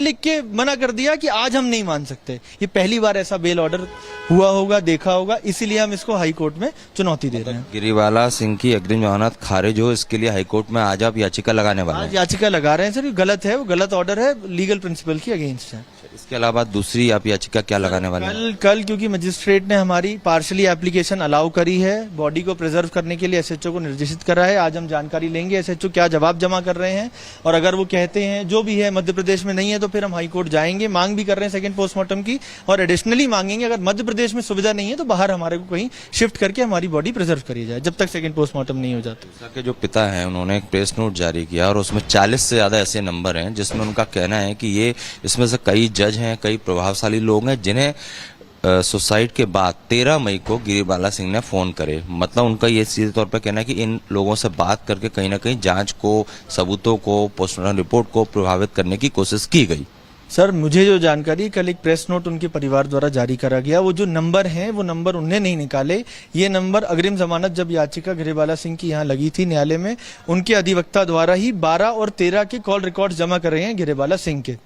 लिख के मना कर दिया कि आज हम नहीं मान सकते। ये पहली बार ऐसा बेल ऑर्डर हुआ होगा, देखा होगा, इसीलिए हम इसको हाई कोर्ट में चुनौती दे रहे हैं। गिरी बाला सिंह की अग्रिम जमानत खारिज हो, इसके लिए हाई कोर्ट में आज आप याचिका लगाने वाले हैं? याचिका लगा रहे हैं सर, गलत है, वो गलत ऑर्डर है, लीगल प्रिंसिपल की अगेंस्ट है। इसके अलावा दूसरी आप याचिका क्या लगाने वाले हैं? कल क्योंकि मजिस्ट्रेट ने हमारी पार्शली एप्लीकेशन अलाउ करी है, बॉडी को प्रिजर्व करने के लिए एसएचओ को निर्देशित करा है। आज हम जानकारी लेंगे एसएचओ क्या जवाब जमा कर रहे हैं, और अगर वो कहते हैं जो भी है मध्य प्रदेश में नहीं है तो फिर हम हाई कोर्ट जाएंगे। मांग भी कर रहे हैं सेकंड पोस्टमार्टम की, और एडिशनली मांगेंगे अगर मध्य प्रदेश में सुविधा नहीं है तो बाहर हमारे को कहीं शिफ्ट करके हमारी बॉडी प्रिजर्व करी जाए जब तक सेकंड पोस्टमार्टम नहीं हो जाता। के जो पिता हैं उन्होंने एक प्रेस नोट जारी किया और उसमें 40 से ज्यादा ऐसे नंबर हैं जिसमें उनका कहना है कि ये इसमें से कई जज हैं, कई प्रभावशाली लोग हैं जिन्हें सुसाइड के बाद 13 मई को गिरी बाला सिंह ने फोन करे। मतलब उनका ये सीधे तौर पर कहना है कि इन लोगों से बात करके कहीं ना कहीं जांच को, सबूतों को, पोस्टमार्टम रिपोर्ट को प्रभावित करने की कोशिश की गई। सर मुझे जो जानकारी, कल एक प्रेस नोट उनके परिवार द्वारा जारी करा गया, वो जो नंबर हैं वो नंबर उन्हें नहीं निकाले। ये नंबर अग्रिम जमानत जब याचिका गिरी बाला सिंह की यहाँ लगी थी न्यायालय में, उनके अधिवक्ता द्वारा ही 12 और 13 के कॉल रिकॉर्ड जमा कर रहे हैं गिरी बाला सिंह के,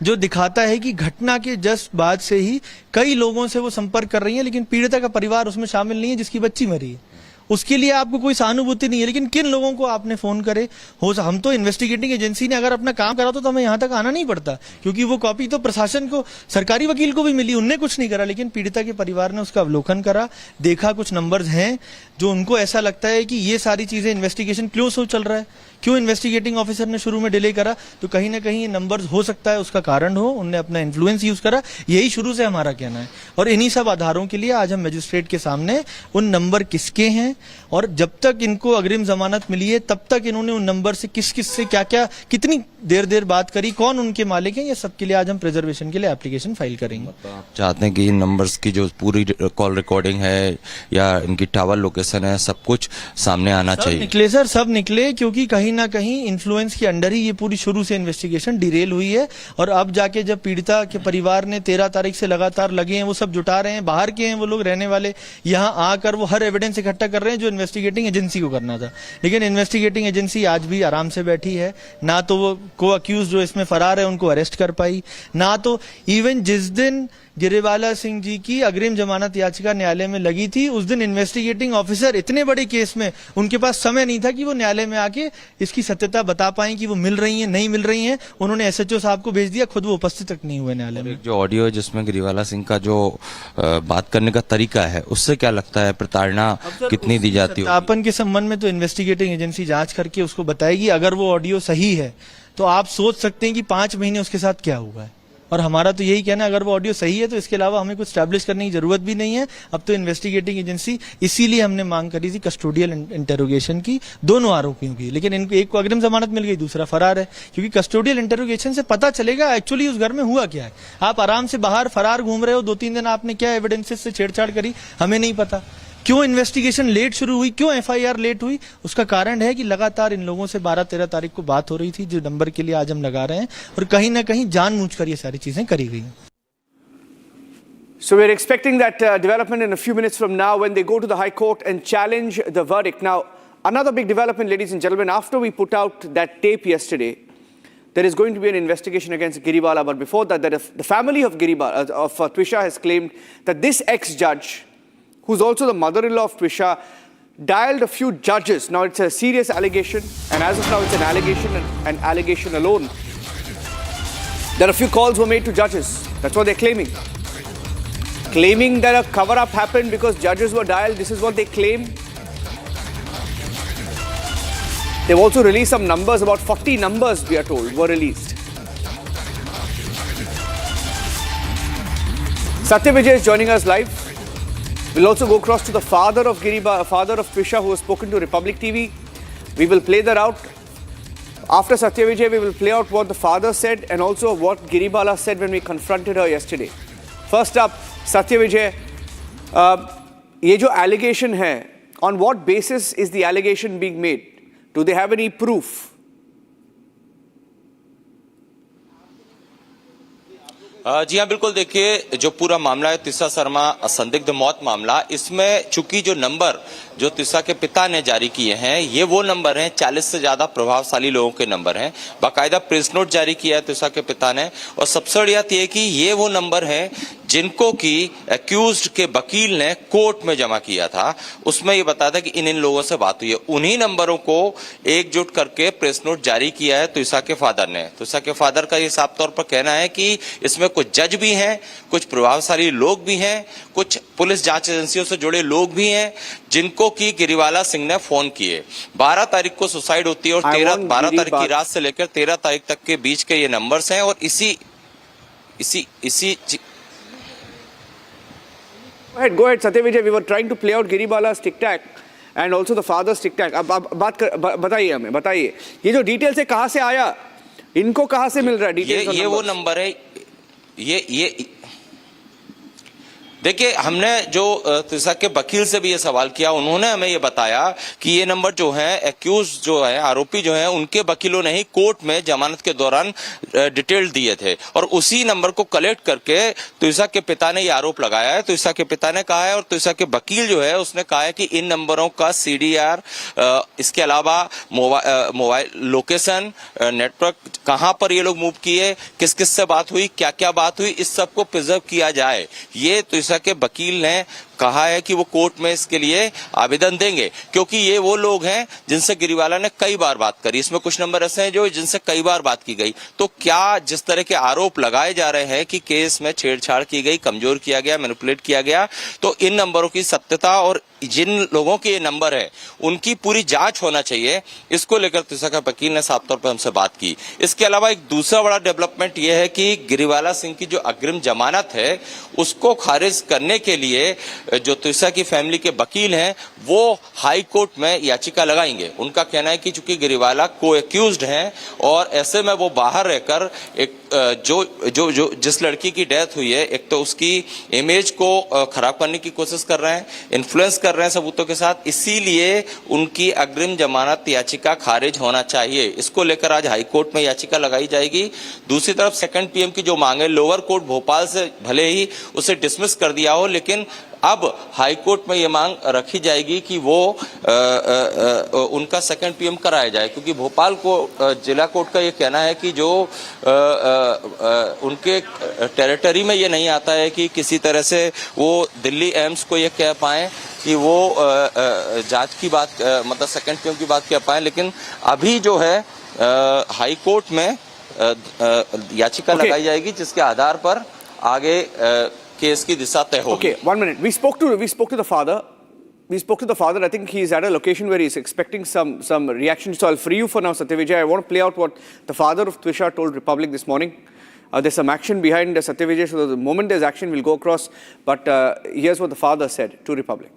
जो दिखाता है कि घटना के जस्ट बाद से ही कई लोगों से वो संपर्क कर रही हैं, लेकिन पीड़िता का परिवार उसमें शामिल नहीं है जिसकी बच्ची मरी है। उसके लिए आपको कोई सहानुभूति नहीं है, लेकिन किन लोगों को आपने फोन करे हो। हम तो इन्वेस्टिगेटिंग एजेंसी ने अगर अपना काम करा तो हमें यहाँ तक आना नहीं पड़ता, क्योंकि वो कॉपी तो प्रशासन को, सरकारी वकील को भी मिली, उनने कुछ नहीं करा। लेकिन पीड़िता के परिवार ने उसका अवलोकन करा, देखा कुछ नंबर्स हैं जो उनको ऐसा लगता है कि ये सारी चीजें इन्वेस्टिगेशन क्लोज हो चल रहा है, क्यों इन्वेस्टिगेटिंग ऑफिसर ने शुरू में डिले करा, तो कहीं ना कहीं ये नंबर्स हो सकता है उसका कारण हो, उनने अपना इन्फ्लुएंस यूज करा, यही शुरू से हमारा कहना है। और इन्हीं सब आधारों के लिए आज हम मजिस्ट्रेट के सामने उन नंबर किसके हैं, और जब तक इनको अग्रिम जमानत मिली है तब तक इन्होंने उन नंबर से किस किस से क्या क्या कितनी देर बात करी, कौन उनके मालिक हैं, ये सब के लिए आज हम प्रिजर्वेशन के लिए एप्लीकेशन फाइल करेंगे। तो आप चाहते हैं कि इन नंबर्स की जो पूरी कॉल रिकॉर्डिंग है या इनकी टावर लोकेशन है, सब कुछ सामने आना चाहिए? निकले सर, सब निकले, क्योंकि कहीं ना कहीं इन्फ्लुएंस के अंडर ही ये पूरी शुरू से इन्वेस्टिगेशन डिरेल हुई है। और अब जाके जब पीड़िता के परिवार ने 13 तारीख से लगातार लगे हैं, वो सब जुटा रहे हैं, बाहर के हैं वो लोग रहने वाले, यहाँ आकर वो हर एविडेंस इकट्ठा कर रहे हैं जो इन्वेस्टिगेटिंग एजेंसी को करना था। लेकिन इन्वेस्टिगेटिंग एजेंसी आज भी आराम से बैठी है, ना तो वो को अक्यूज जो इसमें फरार है उनको अरेस्ट कर पाई, ना तो इवन जिस दिन गिरी बाला सिंह जी की अग्रिम जमानत याचिका न्यायालय में लगी थी उस दिन इन्वेस्टिगेटिंग ऑफिसर इतने बड़े केस में उनके पास समय नहीं था कि वो न्यायालय में आके इसकी सत्यता बता पाएं कि वो मिल रही हैं नहीं मिल रही हैं। उन्होंने एसएचओ साहब को भेज दिया, खुद वो उपस्थित तक नहीं हुए न्यायालय में। जो ऑडियो है जिसमें गिरी बाला सिंह का जो बात करने का तरीका है, उससे क्या लगता है प्रताड़ना कितनी दी जाती है? सत्यापन के संबंध में तो इन्वेस्टिगेटिंग एजेंसी जांच करके उसको बताएगी। अगर वो ऑडियो सही है तो आप सोच सकते हैं कि 5 महीने उसके साथ क्या हुआ है, और हमारा तो यही कहना है अगर वो ऑडियो सही है तो इसके अलावा हमें कुछ स्टैब्लिश करने की जरूरत भी नहीं है। अब तो इन्वेस्टिगेटिंग एजेंसी, इसीलिए हमने मांग करी थी कस्टोडियल इंटेरोगेशन की दोनों आरोपियों की, लेकिन इनको एक को अग्रिम जमानत मिल गई, दूसरा फरार है। क्योंकि कस्टोडियल इंटेरोगेशन से पता चलेगा एक्चुअली उस घर में हुआ क्या है। आप आराम से बाहर फरार घूम रहे हो, 2-3 दिन आपने क्या एविडेंसेस से छेड़छाड़ करी, हमें नहीं पता। क्यों इन्वेस्टिगेशन लेट शुरू हुई, क्यों एफआईआर लेट हुई, उसका कारण है कि लगातार इन लोगों से 12-13 तारीख को बात हो रही थी, जो नंबर के लिए आज हम लगा रहे हैं, और कहीं ना कहीं जानबूझकर ये सारी चीजें करी गई हैं। So we're expecting that development in a few minutes from now when they go to the High Court and challenge the verdict. Now, another big development, ladies and gentlemen, after we put out that tape yesterday, there is going to be an investigation against Giri Bala. But before that, the family of Twisha has claimed that this ex-judge, who's also the mother-in-law of Twisha, dialed a few judges. Now, it's a serious allegation, and as of now, it's an allegation alone. There are a few calls were made to judges. That's what they're claiming. Claiming that a cover-up happened because judges were dialed. This is what they claim. They've also released some numbers, about 40 numbers, we are told, were released. Satya Vijay is joining us live. We'll also go across to the father of Twisha, who has spoken to Republic TV. We will play that out. After Satya Vijay, we will play out what the father said and also what Giri Bala said when we confronted her yesterday. First up, Satya Vijay, ये जो allegation है, on what basis is the allegation being made? Do they have any proof? जी हाँ, बिल्कुल। देखिए, जो पूरा मामला है त्विषा शर्मा संदिग्ध मौत मामला, इसमें चूंकि जो नंबर जो त्विषा के पिता ने जारी किए हैं, ये वो नंबर हैं 40 से ज्यादा प्रभावशाली लोगों के नंबर हैं। बाकायदा प्रेस नोट जारी किया है त्विषा के पिता ने, और सबसे बड़ी बात यह है कि ये वो नंबर हैं जिनको कि एक्यूज्ड के वकील ने कोर्ट में जमा किया था। उसमें ये बताया था कि इन लोगों से बात हुई है। उन्हीं नंबरों को एकजुट करके प्रेस नोट जारी किया है त्विषा के फादर ने। त्विषा के फादर का ये साफ तौर पर कहना है कि इसमें कुछ जज भी हैं, कुछ प्रभावशाली लोग भी हैं, कुछ पुलिस जांच एजेंसियों से जुड़े लोग भी हैं, जिनको कि गिरिबाला सिंह ने फोन किए। 12 तारीख को सुसाइड होती है और 12 तारीख की रात से लेकर 13 तारीख तक के बीच के ये नंबर्स हैं। और इसी Go ahead, Satyavijay. We were trying to play out Giri Bala's tic-tac and also the father's tic-tac. अब बताइए हमें, बताइए ये जो डिटेल्स है कहाँ से आया, इनको कहाँ से मिल रहा है डिटेल्स? ये वो नंबर है। ये देखिए, हमने जो त्विषा के वकील से भी ये सवाल किया, उन्होंने हमें ये बताया कि ये नंबर जो है एक्यूज जो है, आरोपी जो है, उनके वकीलों ने ही कोर्ट में जमानत के दौरान डिटेल दिए थे और उसी नंबर को कलेक्ट करके त्विषा के पिता ने ये आरोप लगाया है। त्विषा के पिता ने कहा है और त्विषा के वकील जो है उसने कहा है कि इन नंबरों का CDR, इसके अलावा मोबाइल लोकेशन, नेटवर्क, कहां पर ये लोग मूव किए, किस किस से बात हुई, क्या क्या बात हुई, इस सबको प्रिजर्व किया जाए। ये त्विषा के वकील ने कहा है कि वो कोर्ट में इसके लिए आवेदन देंगे, क्योंकि ये वो लोग हैं जिनसे गिरिबाला ने कई बार बात करी। इसमें कुछ नंबर ऐसे हैं जो जिनसे कई बार बात की गई। तो क्या जिस तरह के आरोप लगाए जा रहे हैं कि केस में छेड़छाड़ की गई, कमजोर किया गया, मैनिपुलेट किया गया, तो इन नंबरों की सत्यता और जिन लोगों के ये नंबर है उनकी पूरी जांच होना चाहिए। इसको लेकर त्विषा का वकील ने साफ तौर पर हमसे बात की। इसके अलावा एक दूसरा बड़ा डेवलपमेंट यह है कि गिरिबाला सिंह की जो अग्रिम जमानत है उसको खारिज करने के लिए जो त्विषा की फैमिली के वकील हैं वो हाई कोर्ट में याचिका लगाएंगे। उनका कहना है कि चूंकि गिरिबाला को एक्यूज्ड हैं और ऐसे में वो बाहर रहकर एक जो जिस लड़की की डेथ हुई है, एक तो उसकी इमेज को खराब करने की कोशिश कर रहे हैं, इन्फ्लुएंस कर रहे हैं सबूतों के साथ, इसीलिए उनकी अग्रिम जमानत याचिका खारिज होना चाहिए। इसको लेकर आज हाई कोर्ट में याचिका लगाई जाएगी। दूसरी तरफ सेकंड PM की जो मांग है, लोअर कोर्ट भोपाल से भले ही उसे डिसमिस कर दिया हो, लेकिन अब हाई कोर्ट में ये मांग रखी जाएगी कि वो उनका सेकंड PM कराया जाए, क्योंकि भोपाल को जिला कोर्ट का ये कहना है कि जो उनके टेरिटरी में ये नहीं आता है कि किसी तरह से वो दिल्ली एम्स को ये कह पाए कि वो जांच की बात, मतलब सेकंड PM की बात कह पाए। लेकिन अभी जो है हाई कोर्ट में याचिका लगाई जाएगी जिसके आधार पर आगे केस की दिशा तय होगी। Okay, 1 minute. We spoke to the father. I think he's at a location where he's expecting some reaction. So I'll free you for now, Satyavijay. I want to play out what the father of Twisha told Republic this morning. There's some action behind Satyavijay, so the moment there's action, we'll go across. But here's what the father said to Republic.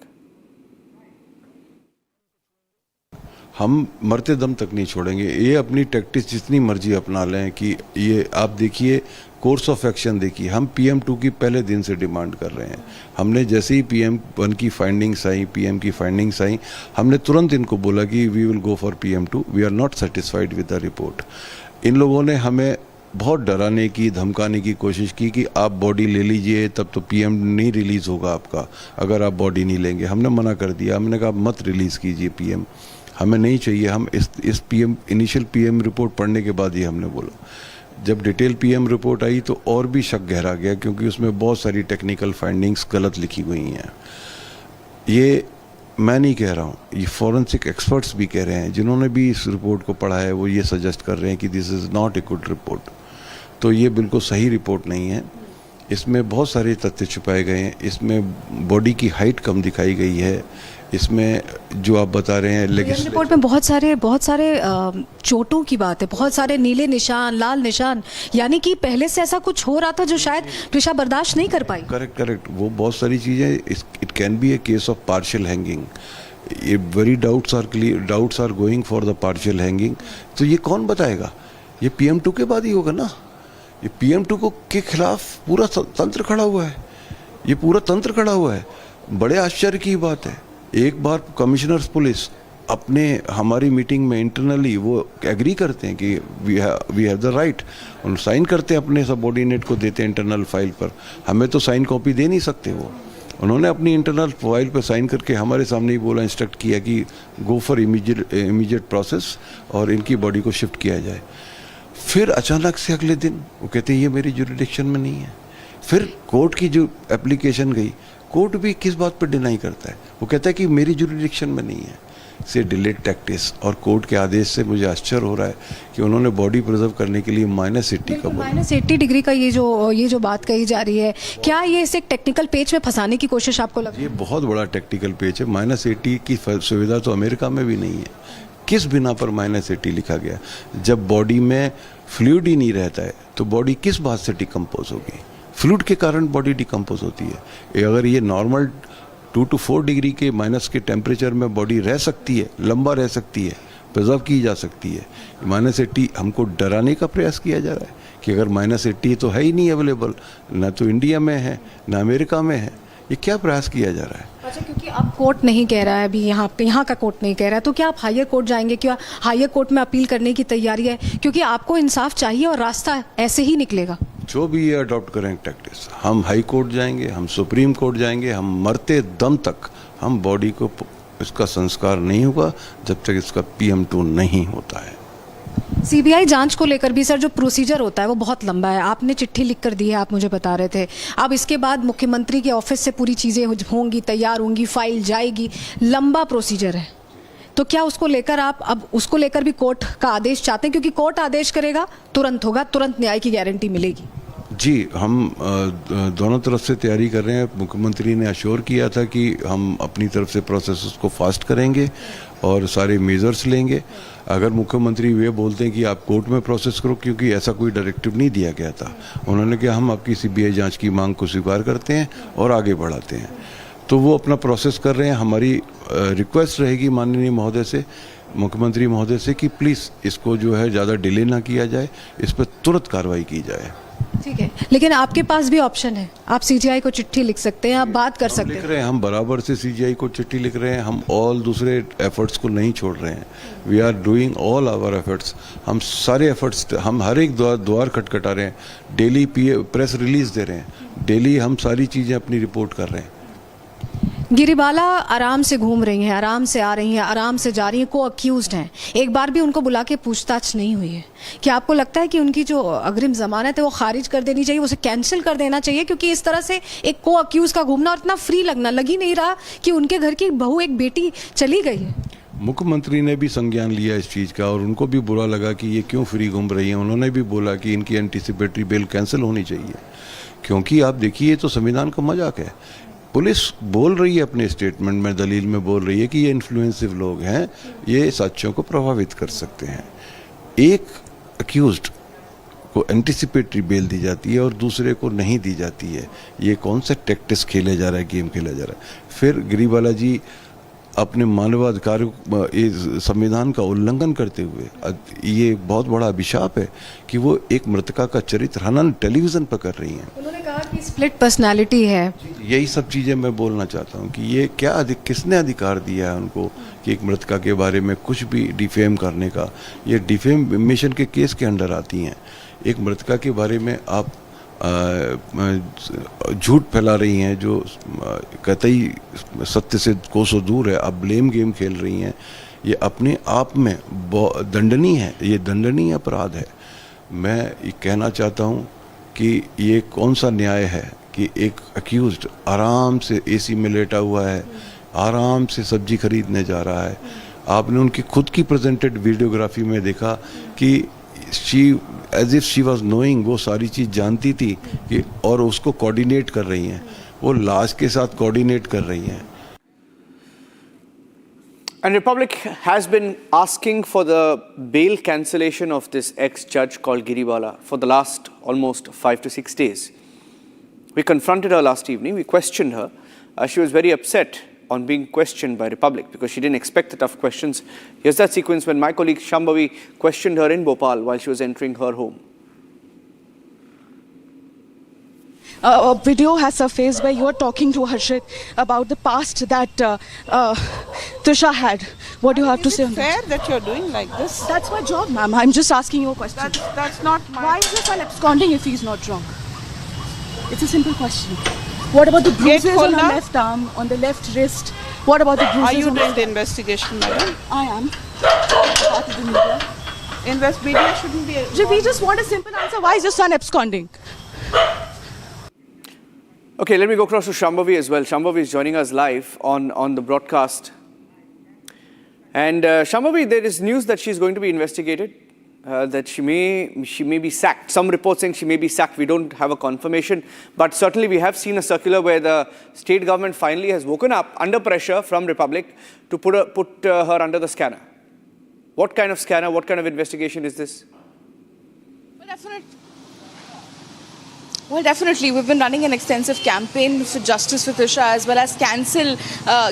हम मरते दम तक नहीं छोड़ेंगे। ये अपनी tactics जितनी मर्जी अपना लें कि ये आप देखिए, कोर्स ऑफ एक्शन देखिए। हम PM2 की पहले दिन से डिमांड कर रहे हैं। हमने जैसे ही PM1 की फाइंडिंग्स आई, PM की फाइंडिंग्स आई, हमने तुरंत इनको बोला कि we will go for PM2, we are not satisfied with the report. इन लोगों ने हमें बहुत डराने की, धमकाने की कोशिश की कि आप बॉडी ले लीजिए, तब तो PM नहीं रिलीज़ होगा आपका अगर आप बॉडी नहीं लेंगे। हमने मना कर दिया, हमने कहा मत रिलीज़ कीजिए PM, हमें नहीं चाहिए। हम इस PM इनिशियल PM रिपोर्ट पढ़ने के बाद ही हमने बोला। जब डिटेल PM रिपोर्ट आई तो और भी शक गहरा गया, क्योंकि उसमें बहुत सारी टेक्निकल फाइंडिंग्स गलत लिखी हुई हैं। ये मैं नहीं कह रहा हूँ, ये फॉरेंसिक एक्सपर्ट्स भी कह रहे हैं, जिन्होंने भी इस रिपोर्ट को पढ़ा है वो ये सजेस्ट कर रहे हैं कि this is not a good report. तो ये बिल्कुल सही रिपोर्ट नहीं है। इसमें बहुत सारे तथ्य छुपाए गए हैं। इसमें बॉडी की हाइट कम दिखाई गई है। इसमें जो आप बता रहे हैं रिपोर्ट में बहुत सारे चोटों की बात है, बहुत सारे नीले निशान, लाल निशान, यानी कि पहले से ऐसा कुछ हो रहा था जो शायद त्विषा बर्दाश्त नहीं कर पाई। करेक्ट, वो बहुत सारी चीज़ें। It can be a case of partial hanging. ये very doubts are going for the partial hanging. तो ये कौन बताएगा? ये PM2 के बाद ही होगा ना। ये PM2 के खिलाफ पूरा तंत्र खड़ा हुआ है। ये पूरा तंत्र खड़ा हुआ है। बड़े आश्चर्य की बात है। एक बार कमिश्नर्स पुलिस अपने हमारी मीटिंग में इंटरनली वो एग्री करते हैं कि वी हैव द राइट, उन साइन करते हैं, अपने सबऑर्डिनेट को देते हैं इंटरनल फाइल पर। हमें तो साइन कॉपी दे नहीं सकते वो। उन्होंने अपनी इंटरनल फाइल पर साइन करके हमारे सामने ही बोला, इंस्ट्रक्ट किया कि गो फॉर इमीडिएट प्रोसेस और इनकी बॉडी को शिफ्ट किया जाए। फिर अचानक से अगले दिन वो कहते हैं ये मेरी जुरिडिक्शन में नहीं है। फिर कोर्ट की जो एप्लीकेशन गई, कोर्ट भी किस बात पर डिनाई करता है, वो कहता है कि मेरी जुरिडिक्शन में नहीं है। से डिलेड टैक्टिस और कोर्ट के आदेश से मुझे आश्चर्य हो रहा है कि उन्होंने बॉडी प्रिजर्व करने के लिए -80 का बोला। -80 डिग्री का ये जो बात कही जा रही है, क्या ये इसे एक टेक्निकल पेज में फंसाने की कोशिश आपको लगता है? ये बहुत बड़ा टेक्निकल पेज है। -80 की सुविधा तो अमेरिका में भी नहीं है। किस बिना पर -80 लिखा गया? जब बॉडी में फ्लूइड ही नहीं रहता है तो बॉडी किस बात से डिकम्पोज होगी? फ्लूइड के कारण बॉडी डिकम्पोज होती है। अगर ये नॉर्मल 2 to 4 डिग्री के माइनस के टेम्परेचर में बॉडी रह सकती है, लंबा रह सकती है, प्रिजर्व की जा सकती है। -80 हमको डराने का प्रयास किया जा रहा है कि अगर -80 तो है ही नहीं अवेलेबल, ना तो इंडिया में है ना अमेरिका में है। ये क्या प्रयास किया जा रहा है? अच्छा, क्योंकि अब कोर्ट नहीं कह रहा है, अभी यहाँ का कोर्ट नहीं कह रहा है, तो क्या आप हायर कोर्ट जाएंगे? क्या हायर कोर्ट में अपील करने की तैयारी है? क्योंकि आपको इंसाफ चाहिए और रास्ता ऐसे ही निकलेगा। जो भी ये अडॉप्ट करें टैक्टिस, हम हाई कोर्ट जाएंगे, हम सुप्रीम कोर्ट जाएंगे, हम मरते दम तक हम बॉडी को इसका संस्कार नहीं होगा जब तक इसका PM2 नहीं होता है। सीबीआई जांच को लेकर भी सर जो प्रोसीजर होता है वो बहुत लंबा है। आपने चिट्ठी लिख कर दी है, आप मुझे बता रहे थे। अब इसके बाद मुख्यमंत्री के ऑफिस से पूरी चीज़ें होंगी, तैयार होंगी, फाइल जाएगी, लंबा प्रोसीजर है। तो क्या उसको लेकर आप अब उसको लेकर भी कोर्ट का आदेश चाहते हैं? क्योंकि कोर्ट आदेश करेगा तुरंत होगा, तुरंत न्याय की गारंटी मिलेगी। जी, हम दोनों तरफ से तैयारी कर रहे हैं। मुख्यमंत्री ने अश्योर किया था कि हम अपनी तरफ से प्रोसेस को फास्ट करेंगे और सारे मेजर्स लेंगे। अगर मुख्यमंत्री वे बोलते हैं कि आप कोर्ट में प्रोसेस करो, क्योंकि ऐसा कोई डायरेक्टिव नहीं दिया गया था, उन्होंने कहा हम आपकी CBI जांच की मांग को स्वीकार करते हैं और आगे बढ़ाते हैं। तो वो अपना प्रोसेस कर रहे हैं। हमारी रिक्वेस्ट रहेगी माननीय महोदय से, मुख्यमंत्री महोदय से, कि प्लीज़ इसको जो है ज़्यादा डिले ना किया जाए, इस पर तुरंत कार्रवाई की जाए। ठीक है, लेकिन आपके पास भी ऑप्शन है, आप CGI को चिट्ठी लिख सकते हैं, आप बात कर सकते हैं। लिख रहे हैं, हम बराबर से CGI को चिट्ठी लिख रहे हैं। हम ऑल दूसरे एफर्ट्स को नहीं छोड़ रहे हैं। We are doing all our efforts. हम सारे एफर्ट्स, हम हर एक द्वार खटखटा रहे हैं, डेली प्रेस रिलीज दे रहे हैं, डेली हम सारी चीज़ें अपनी रिपोर्ट कर रहे हैं। गिरी बाला आराम से घूम रही हैं, आराम से आ रही हैं, आराम से जा रही हैं, को अक्यूज्ड हैं। एक बार भी उनको बुला के पूछताछ नहीं हुई है। क्या आपको लगता है कि उनकी जो अग्रिम जमानत है वो खारिज कर देनी चाहिए, उसे कैंसिल कर देना चाहिए? क्योंकि इस तरह से एक को अक्यूज का घूमना और इतना फ्री लगना, लग ही नहीं रहा कि उनके घर की बहू एक बेटी चली गई है। मुख्यमंत्री ने भी संज्ञान लिया इस चीज़ का और उनको भी बुरा लगा कि ये क्यों फ्री घूम रही हैं। उन्होंने भी बोला कि इनकी एंटीसिपेटरी बेल कैंसिल होनी चाहिए, क्योंकि आप देखिए ये तो संविधान का मजाक है। पुलिस बोल रही है अपने स्टेटमेंट में, दलील में बोल रही है कि ये इन्फ्लुएंसिव लोग हैं, ये साक्ष्यों को प्रभावित कर सकते हैं। एक अक्यूज्ड को एंटीसिपेटरी बेल दी जाती है और दूसरे को नहीं दी जाती है। ये कौन सा टैक्टिस खेले जा रहा है, गेम खेला जा रहा है। फिर गिरी बाला जी अपने मानवाधिकारों, संविधान का उल्लंघन करते हुए, ये बहुत बड़ा अभिशाप है कि वो एक मृतका का चरित्र हनन टेलीविजन पर कर रही हैं। उन्होंने कहा कि स्प्लिट पर्सनालिटी है। यही सब चीज़ें मैं बोलना चाहता हूँ कि ये क्या किसने अधिकार दिया है उनको कि एक मृतका के बारे में कुछ भी डिफेम करने का। ये डिफेमेशन के केस के अंडर आती हैं। एक मृतका के बारे में आप झूठ फैला रही हैं जो कतई सत्य से कोसों दूर है। आप ब्लेम गेम खेल रही हैं। ये अपने आप में दंडनीय है, ये दंडनीय अपराध है। मैं ये कहना चाहता हूँ कि ये कौन सा न्याय है कि एक अक्यूज्ड आराम से AC में लेटा हुआ है, आराम से सब्जी खरीदने जा रहा है। आपने उनकी खुद की प्रेजेंटेड वीडियोग्राफी में देखा कि as if she was knowing, वो सारी चीज़ जानती थी कि, और उसको कोऑर्डिनेट कर रही हैं, वो लाश के साथ कोऑर्डिनेट कर रही हैं। And Republic has been asking for the bail cancellation of this ex-judge called Giri Bala for the last almost 5 to 6 days. We confronted her last evening. We questioned her. She was very upset on being questioned by Republic because she didn't expect the tough questions. Here's that sequence when my colleague Shambhavi questioned her in Bhopal while she was entering her home. a video has surfaced where you are talking to Harshit about the past that Twisha had. What do you have to say on that? Fair that you're doing like this? That's my job, ma'am. I'm just asking you a question. That's not my... Why is your son absconding if he's not drunk? It's a simple question. What about the bruises on the left arm, on the left wrist? What about the bruises? Are you on doing the investigation, madam? I am. Part of the media. Media shouldn't be... We just want a simple answer. Why is your son absconding? Okay, let me go across to Shambhavi as well. Shambhavi is joining us live on the broadcast. And Shambhavi, there is news that she's going to be investigated, that she may be sacked. Some reports saying she may be sacked. We don't have a confirmation. But certainly we have seen a circular where the state government finally has woken up under pressure from Republic to put her under the scanner. What kind of scanner, what kind of investigation is this? Well, definitely. We've been running an extensive campaign for justice for Twisha as well as cancel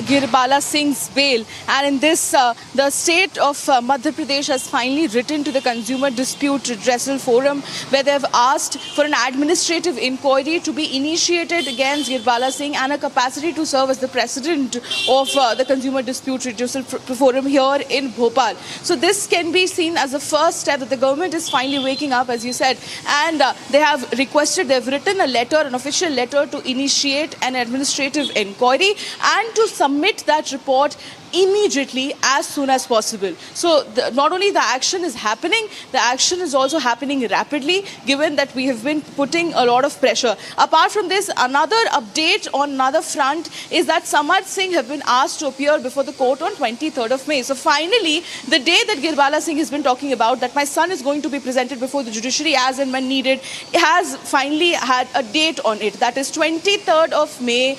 Giri Bala Singh's bail. And in this, the state of Madhya Pradesh has finally written to the Consumer Dispute Redressal Forum where they have asked for an administrative inquiry to be initiated against Giri Bala Singh and a capacity to serve as the president of the Consumer Dispute Redressal Forum here in Bhopal. So this can be seen as the first step that the government is finally waking up, as you said, and they have requested, they've written a letter, an official letter to initiate an administrative inquiry and to submit that report immediately as soon as possible. So not only the action is happening, the action is also happening rapidly given that we have been putting a lot of pressure. Apart from this, another update on another front is that Samar Singh have been asked to appear before the court on 23rd of May. So finally, the day that Giri Bala Singh has been talking about, that my son is going to be presented before the judiciary as and when needed, has finally had a date on it. That is 23rd of May.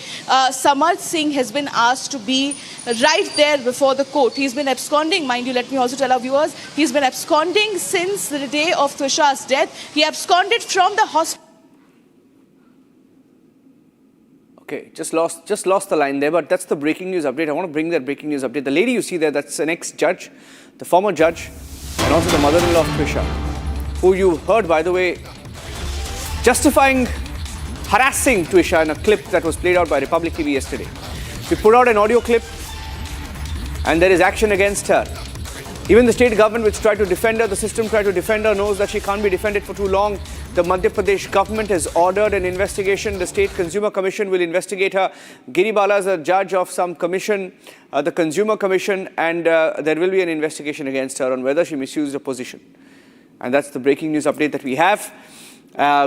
Samar Singh has been asked to be right there before the court. He's been absconding, mind you, let me also tell our viewers, he's been absconding since the day of Twisha's death. He absconded from the hospital. Okay, just lost the line there, but that's the breaking news update. I want to bring that breaking news update. The lady you see there, that's an ex-judge, the former judge, and also the mother-in-law of Twisha, who you heard, by the way, justifying harassing Twisha in a clip that was played out by Republic TV yesterday. We put out an audio clip and there is action against her. Even the state government, which tried to defend her, the system tried to defend her, knows that she can't be defended for too long. The Madhya Pradesh government has ordered an investigation. The State Consumer Commission will investigate her. Giri Bala is a judge of some commission, the Consumer Commission, and there will be an investigation against her on whether she misused her position. And that's the breaking news update that we have.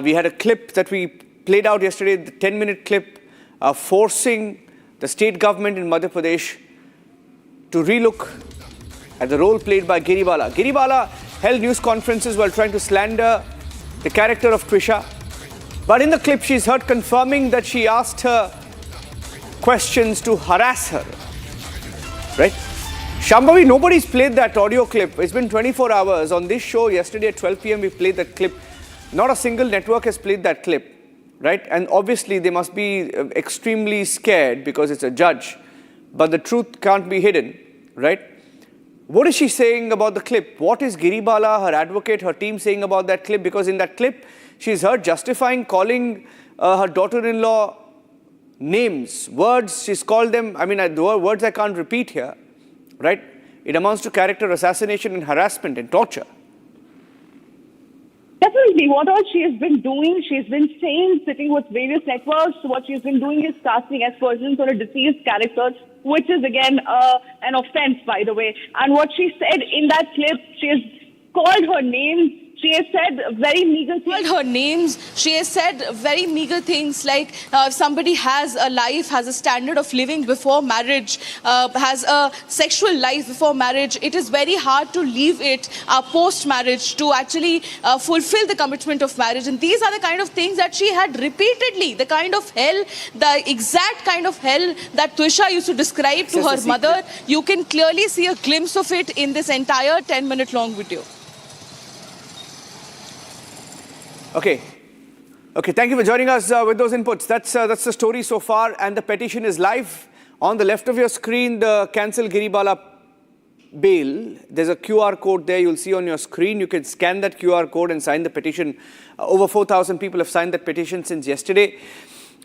We had a clip that we played out yesterday, the 10-minute clip, forcing the state government in Madhya Pradesh to relook at the role played by Giri Bala. Giri Bala held news conferences while trying to slander the character of Twisha. But in the clip, she's heard confirming that she asked her questions to harass her. Right? Shambhavi, nobody's played that audio clip. It's been 24 hours. On this show, yesterday at 12 p.m., we played that clip. Not a single network has played that clip. Right? And obviously, they must be extremely scared because it's a judge. But the truth can't be hidden, right? What is she saying about the clip? What is Giri Bala, her advocate, her team saying about that clip? Because in that clip, she's heard justifying calling her daughter-in-law names, words. She's called them, I mean, the words I can't repeat here, right? It amounts to character assassination and harassment and torture. Definitely, what all she has been doing, she's been saying, sitting with various networks, what she's been doing is casting aspersions on a deceased character, which is again an offense, by the way. And what she said in that clip, she has called her name. She has said very meager things. Her names. She has said very meager things like if somebody has a life, has a standard of living before marriage, has a sexual life before marriage, it is very hard to leave it post-marriage to actually fulfill the commitment of marriage. And these are the kind of things that she had repeatedly, the kind of hell, the exact kind of hell that Twisha used to describe to her mother. You can clearly see a glimpse of it in this entire 10-minute long video. Okay, thank you for joining us with those inputs. That's the story so far, and the petition is live. On the left of your screen, the Cancel Giri Bala bail, there's a QR code there you'll see on your screen. You can scan that QR code and sign the petition. Over 4,000 people have signed that petition since yesterday.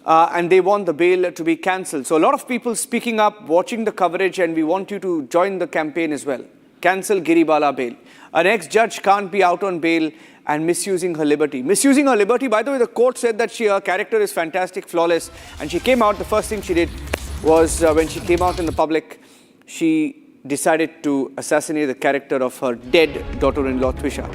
And they want the bail to be cancelled. So a lot of people speaking up, watching the coverage, and we want you to join the campaign as well. Cancel Giri Bala bail. An ex-judge can't be out on bail and misusing her liberty. Misusing her liberty, by the way, the court said that her character is fantastic, flawless, and she came out, the first thing she did was when she came out in the public, she decided to assassinate the character of her dead daughter-in-law, Twisha,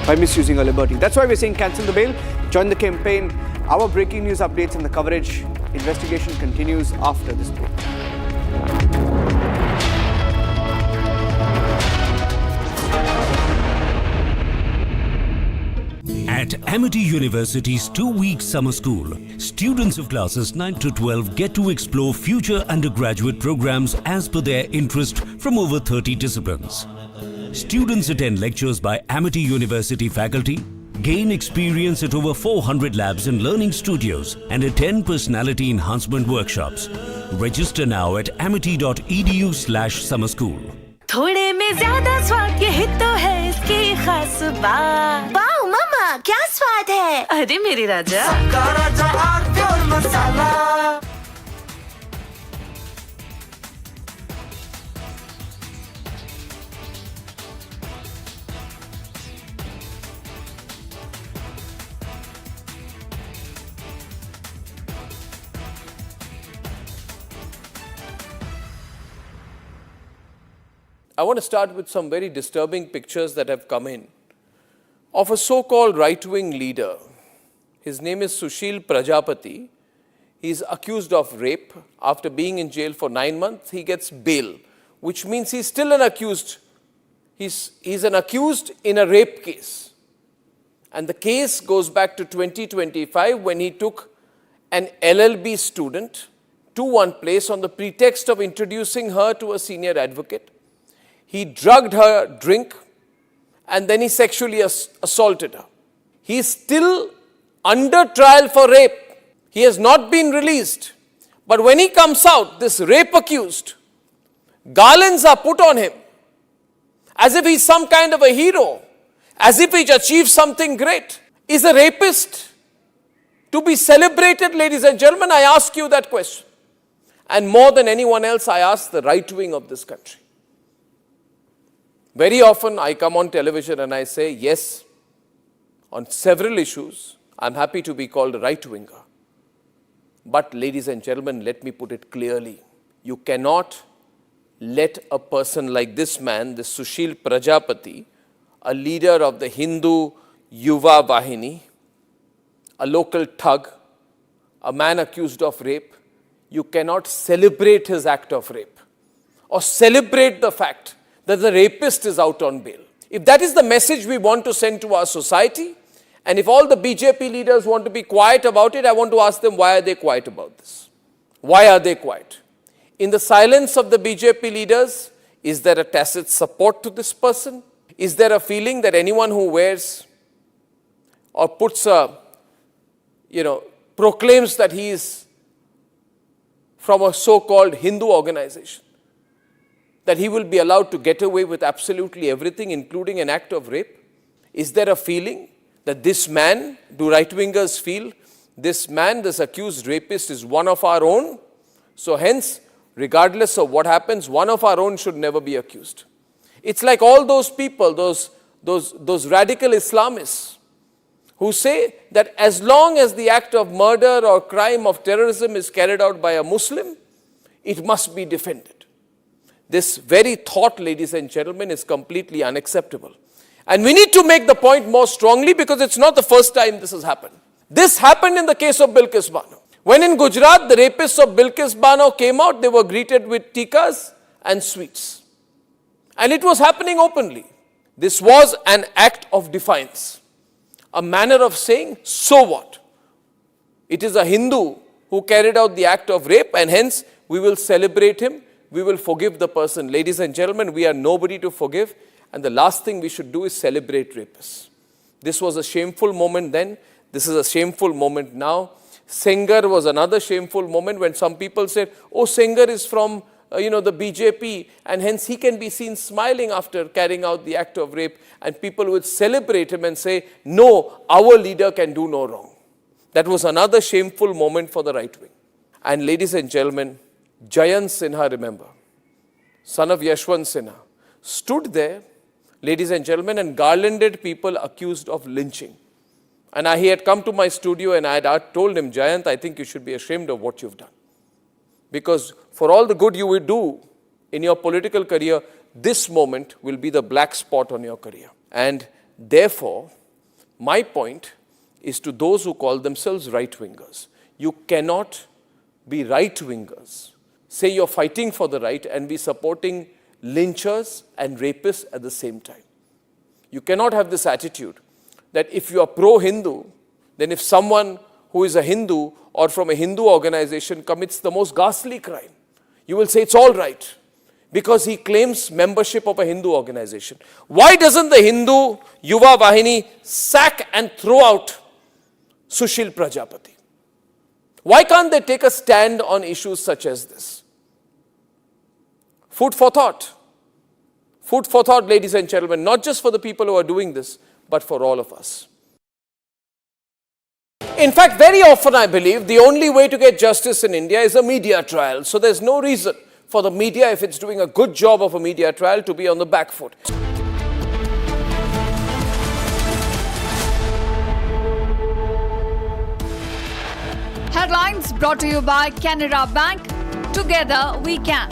by misusing her liberty. That's why we're saying cancel the bail, join the campaign. Our breaking news updates and the coverage. Investigation continues after this break. At Amity University's 2-week summer school, students of classes 9 to 12 get to explore future undergraduate programs as per their interest from over 30 disciplines. Students attend lectures by Amity University faculty, gain experience at over 400 labs and learning studios, and attend personality enhancement workshops. Register now at amity.edu/summer school. थोड़े में ज्यादा स्वाद यही तो है इसकी खास बात। वाओ मम्मा, क्या स्वाद है? अरे मेरे राजा, सबका राजा और pure masala. I want to start with some very disturbing pictures that have come in of a so-called right-wing leader. His name is Sushil Prajapati. He's accused of rape. After being in jail for 9 months, he gets bail, which means he's still an accused. He's an accused in a rape case. And the case goes back to 2025 when he took an LLB student to one place on the pretext of introducing her to a senior advocate. He drugged her drink and then he sexually assaulted her. He is still under trial for rape. He has not been released. But when he comes out, this rape accused, garlands are put on him as if he's some kind of a hero, as if he's achieved something great. Is a rapist to be celebrated, ladies and gentlemen? I ask you that question. And more than anyone else, I ask the right wing of this country. Very often I come on television and I say, yes, on several issues, I'm happy to be called a right-winger. But ladies and gentlemen, let me put it clearly. You cannot let a person like this man, this Sushil Prajapati, a leader of the Hindu Yuva Vahini, a local thug, a man accused of rape, you cannot celebrate his act of rape or celebrate the fact that the rapist is out on bail. If that is the message we want to send to our society, and if all the BJP leaders want to be quiet about it, I want to ask them, why are they quiet about this? Why are they quiet? In the silence of the BJP leaders, is there a tacit support to this person? Is there a feeling that anyone who wears or puts a, proclaims that he is from a so-called Hindu organization, that he will be allowed to get away with absolutely everything, including an act of rape? Is there a feeling that this man, do right-wingers feel, this man, this accused rapist is one of our own? So hence, regardless of what happens, one of our own should never be accused. It's like all those people, those radical Islamists who say that as long as the act of murder or crime of terrorism is carried out by a Muslim, it must be defended. This very thought, ladies and gentlemen, is completely unacceptable. And we need to make the point more strongly because it's not the first time this has happened. This happened in the case of Bilkis Bano. When in Gujarat, the rapists of Bilkis Bano came out, they were greeted with tikas and sweets. And it was happening openly. This was an act of defiance. A manner of saying, so what? It is a Hindu who carried out the act of rape and hence we will celebrate him. We will forgive the person. Ladies and gentlemen, we are nobody to forgive. And the last thing we should do is celebrate rapists. This was a shameful moment then. This is a shameful moment now. Sengar was another shameful moment when some people said, oh, Sengar is from the BJP, and hence he can be seen smiling after carrying out the act of rape, and people would celebrate him and say, no, our leader can do no wrong. That was another shameful moment for the right wing. And ladies and gentlemen, Jayant Sinha, remember, son of Yashwant Sinha, stood there, ladies and gentlemen, and garlanded people accused of lynching. And he had come to my studio and I had told him, Jayant, I think you should be ashamed of what you've done. Because for all the good you will do in your political career, this moment will be the black spot on your career. And therefore, my point is to those who call themselves right-wingers. You cannot be right-wingers, say you're fighting for the right and be supporting lynchers and rapists at the same time. You cannot have this attitude that if you are pro-Hindu, then if someone who is a Hindu or from a Hindu organization commits the most ghastly crime, you will say it's all right because he claims membership of a Hindu organization. Why doesn't the Hindu Yuva Vahini sack and throw out Sushil Prajapati? Why can't they take a stand on issues such as this? Food for thought. Food for thought, ladies and gentlemen, not just for the people who are doing this, but for all of us. In fact, very often I believe the only way to get justice in India is a media trial. So there's no reason for the media, if it's doing a good job of a media trial, to be on the back foot. Headlines brought to you by Canara Bank. Together we can.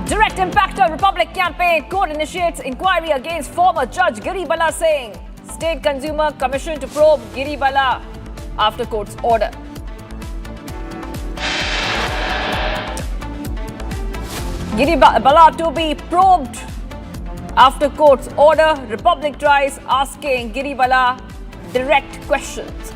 Direct impact of Republic campaign. Court initiates inquiry against former judge Giri Bala Singh. State Consumer Commission to probe Giri Bala after court's order. Giri Bala to be probed after court's order. Republic tries asking Giri Bala direct questions.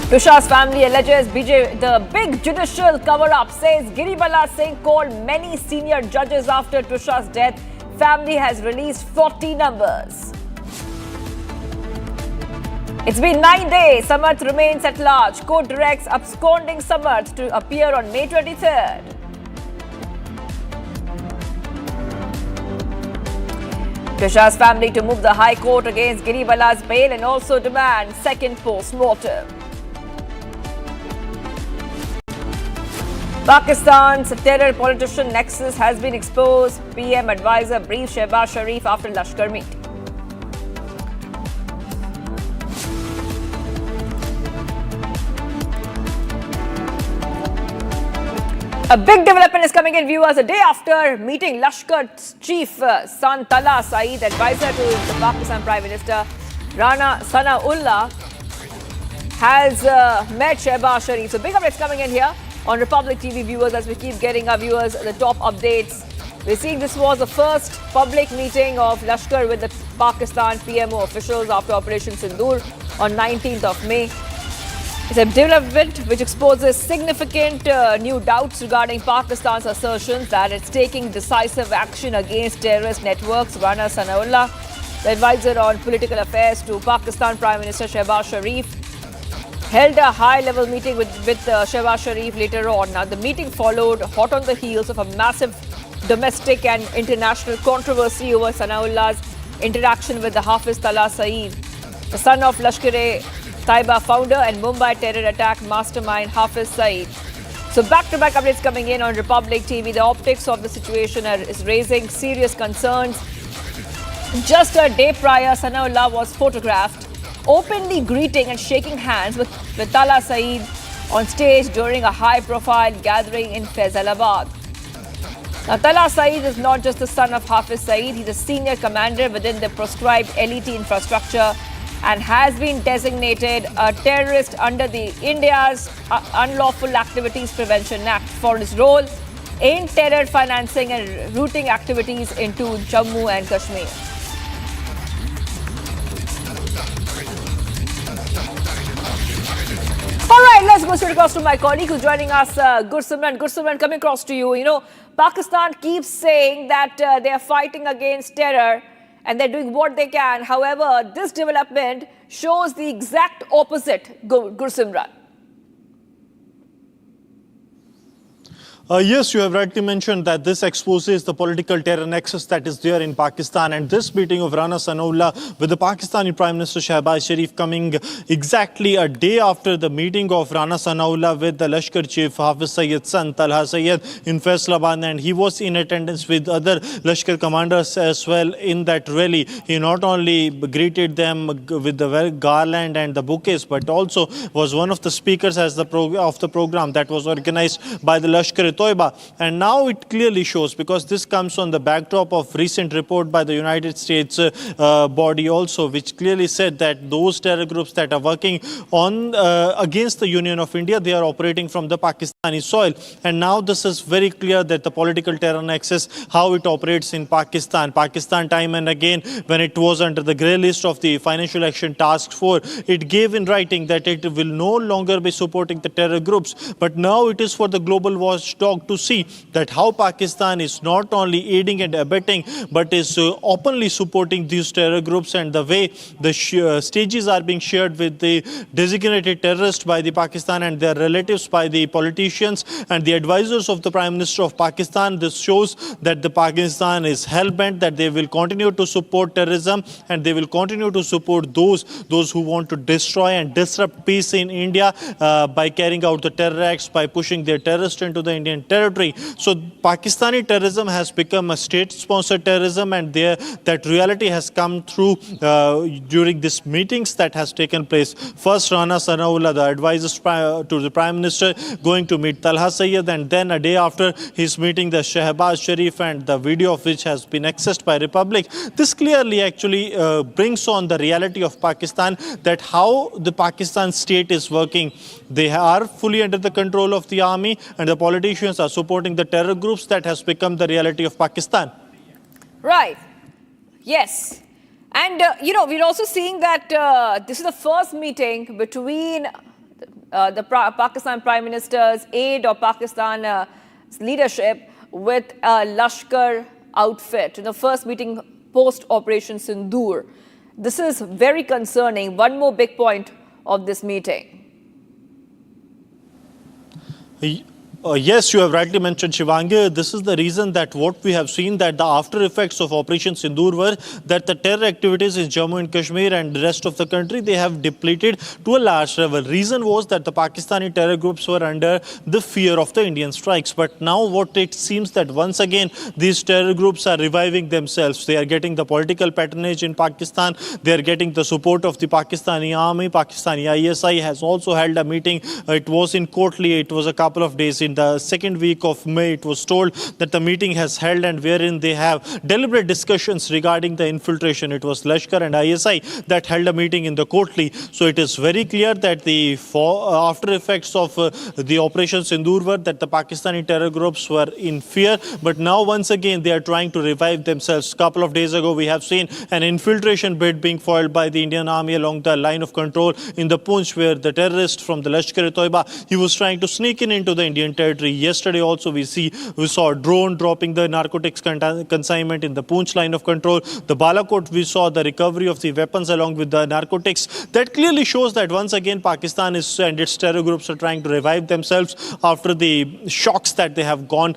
Twisha's family alleges the big judicial cover-up, says Giri Bala Singh called many senior judges after Twisha's death. Family has released 40 numbers. It's been 9 days. Samarth remains at large. Court directs absconding Samarth to appear on May 23rd. Twisha's family to move the High Court against Giri Bala's bail and also demand second post-mortem. Pakistan's terror politician nexus has been exposed. PM advisor briefed Shehbaz Sharif after Lashkar meet. A big development is coming in, viewers. A day after meeting Lashkar's chief son Tala Saeed, advisor to the Pakistan Prime Minister Rana Sanaullah, has met Shehbaz Sharif. So big updates coming in here on Republic TV, viewers, as we keep getting our viewers the top updates. We're seeing this was the first public meeting of Lashkar with the Pakistan PMO officials after Operation Sindoor on 19th of May. It's a development which exposes significant new doubts regarding Pakistan's assertions that it's taking decisive action against terrorist networks. Rana Sanaullah, the advisor on political affairs to Pakistan Prime Minister Shehbaz Sharif, held a high-level meeting with Shehbaz Sharif later on. Now, the meeting followed hot on the heels of a massive domestic and international controversy over Sanaullah's interaction with the Hafiz Tala Saeed, the son of Lashkar-e-Taiba founder and Mumbai terror attack mastermind Hafiz Saeed. So back-to-back updates coming in on Republic TV. The optics of the situation is raising serious concerns. Just a day prior, Sanaullah was photographed openly greeting and shaking hands with Tala Saeed on stage during a high-profile gathering in Faisalabad. Now, Tala Saeed is not just the son of Hafiz Saeed, he's a senior commander within the proscribed LET infrastructure and has been designated a terrorist under the India's Unlawful Activities Prevention Act for his role in terror financing and routing activities into Jammu and Kashmir. All right, let's go straight across to my colleague who's joining us, Gursimran. Gursimran, coming across to you. You know, Pakistan keeps saying that they are fighting against terror and they're doing what they can. However, this development shows the exact opposite, Gursimran. Yes, you have rightly mentioned that this exposes the political terror nexus that is there in Pakistan, and this meeting of Rana Sanaullah with the Pakistani Prime Minister Shehbaz Sharif coming exactly a day after the meeting of Rana Sanaullah with the Lashkar Chief Hafiz Sayyid's son Talha Sayyid in Faisalabad, and he was in attendance with other Lashkar commanders as well in that rally. He not only greeted them with the garland and the bouquets, but also was one of the speakers of the program that was organized by the Lashkar Toiba. And now it clearly shows, because this comes on the backdrop of recent report by the United States body also, which clearly said that those terror groups that are working on against the Union of India, they are operating from the Pakistani soil. And now this is very clear that the political terror nexus, how it operates in Pakistan. Pakistan time and again, when it was under the grey list of the Financial Action Task Force, it gave in writing that it will no longer be supporting the terror groups. But now it is for the global watchdog to see that how Pakistan is not only aiding and abetting, but is openly supporting these terror groups, and the way the stages are being shared with the designated terrorists by the Pakistan and their relatives by the politicians and the advisors of the Prime Minister of Pakistan. This shows that the Pakistan is hell-bent that they will continue to support terrorism, and they will continue to support those who want to destroy and disrupt peace in India by carrying out the terror acts, by pushing their terrorists into the Indian territory. So Pakistani terrorism has become a state-sponsored terrorism, and that reality has come through during these meetings that has taken place. First, Rana Sanaullah, the advisors to the Prime Minister, going to meet Talha Sayyid, and then a day after he's meeting the Shehbaz Sharif, and the video of which has been accessed by Republic. This clearly actually brings on the reality of Pakistan, that how the Pakistan state is working. They are fully under the control of the army, and the politicians are supporting the terror groups. That has become the reality of Pakistan. Right. Yes. And, we're also seeing that this is the first meeting between the Pakistan Prime Minister's aide or Pakistan leadership with a Lashkar outfit. The first meeting post-Operation Sindoor. This is very concerning. One more big point of this meeting. Yes, you have rightly mentioned, Shivangi. This is the reason that what we have seen, that the after effects of Operation Sindoor were that the terror activities in Jammu and Kashmir and the rest of the country, they have depleted to a large level. Reason was that the Pakistani terror groups were under the fear of the Indian strikes. But now what it seems that once again, these terror groups are reviving themselves. They are getting the political patronage in Pakistan. They are getting the support of the Pakistani army. Pakistani ISI has also held a meeting. It was in Kotli. It was a couple of days in the second week of May. It was told that the meeting has held, and wherein they have deliberate discussions regarding the infiltration. It was Lashkar and ISI that held a meeting in the Kotli. So it is very clear that the after effects of the Operation Sindoor were that the Pakistani terror groups were in fear. But now once again they are trying to revive themselves. A couple of days ago we have seen an infiltration bid being foiled by the Indian army along the line of control in the Poonch, where the terrorist from the Lashkar-e-Toiba, he was trying to sneak into the Indian territory. Yesterday also we saw a drone dropping the narcotics consignment in the Poonch line of control. The Balakot, we saw the recovery of the weapons along with the narcotics. That clearly shows that once again Pakistan and its terror groups are trying to revive themselves after the shocks that they have gone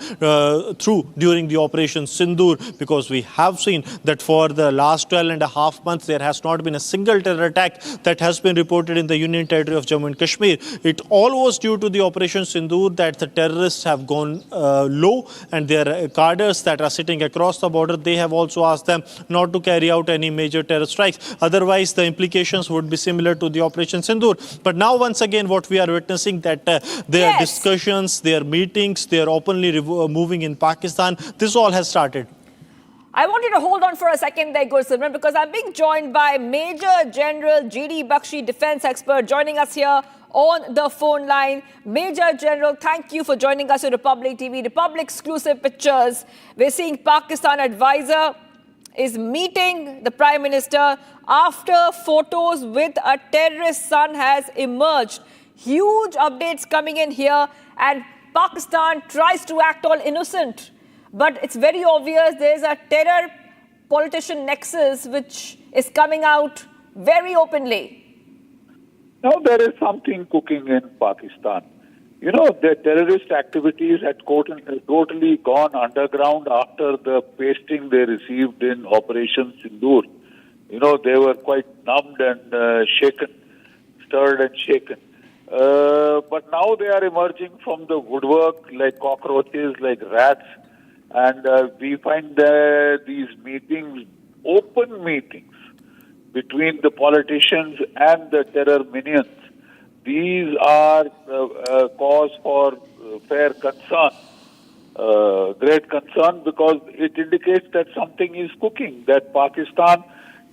through during the Operation Sindoor, because we have seen that for the last 12.5 months there has not been a single terror attack that has been reported in the Union Territory of Jammu and Kashmir. It all was due to the Operation Sindoor that the terrorists have gone low, and their cadres that are sitting across the border, they have also asked them not to carry out any major terror strikes. Otherwise, the implications would be similar to the Operation Sindoor. But now, once again, what we are witnessing, that their discussions, their meetings, they are openly moving in Pakistan. This all has started. I want you to hold on for a second there, Gursimran, because I'm being joined by Major General Giri Bakshi, defense expert, joining us here on the phone line. Major General, thank you for joining us on Republic TV. Republic exclusive pictures. We're seeing Pakistan advisor is meeting the Prime Minister after photos with a terrorist son has emerged. Huge updates coming in here, and Pakistan tries to act all innocent. But it's very obvious there's a terror politician nexus which is coming out very openly? Now there is something cooking in Pakistan. You know, the terrorist activities had totally gone underground after the pasting they received in Operation Sindoor. You know, they were quite numbed and shaken, stirred and shaken. But now they are emerging from the woodwork like cockroaches, like rats. And we find these meetings, open meetings, between the politicians and the terror minions. These are cause for fair concern, great concern, because it indicates that something is cooking, that Pakistan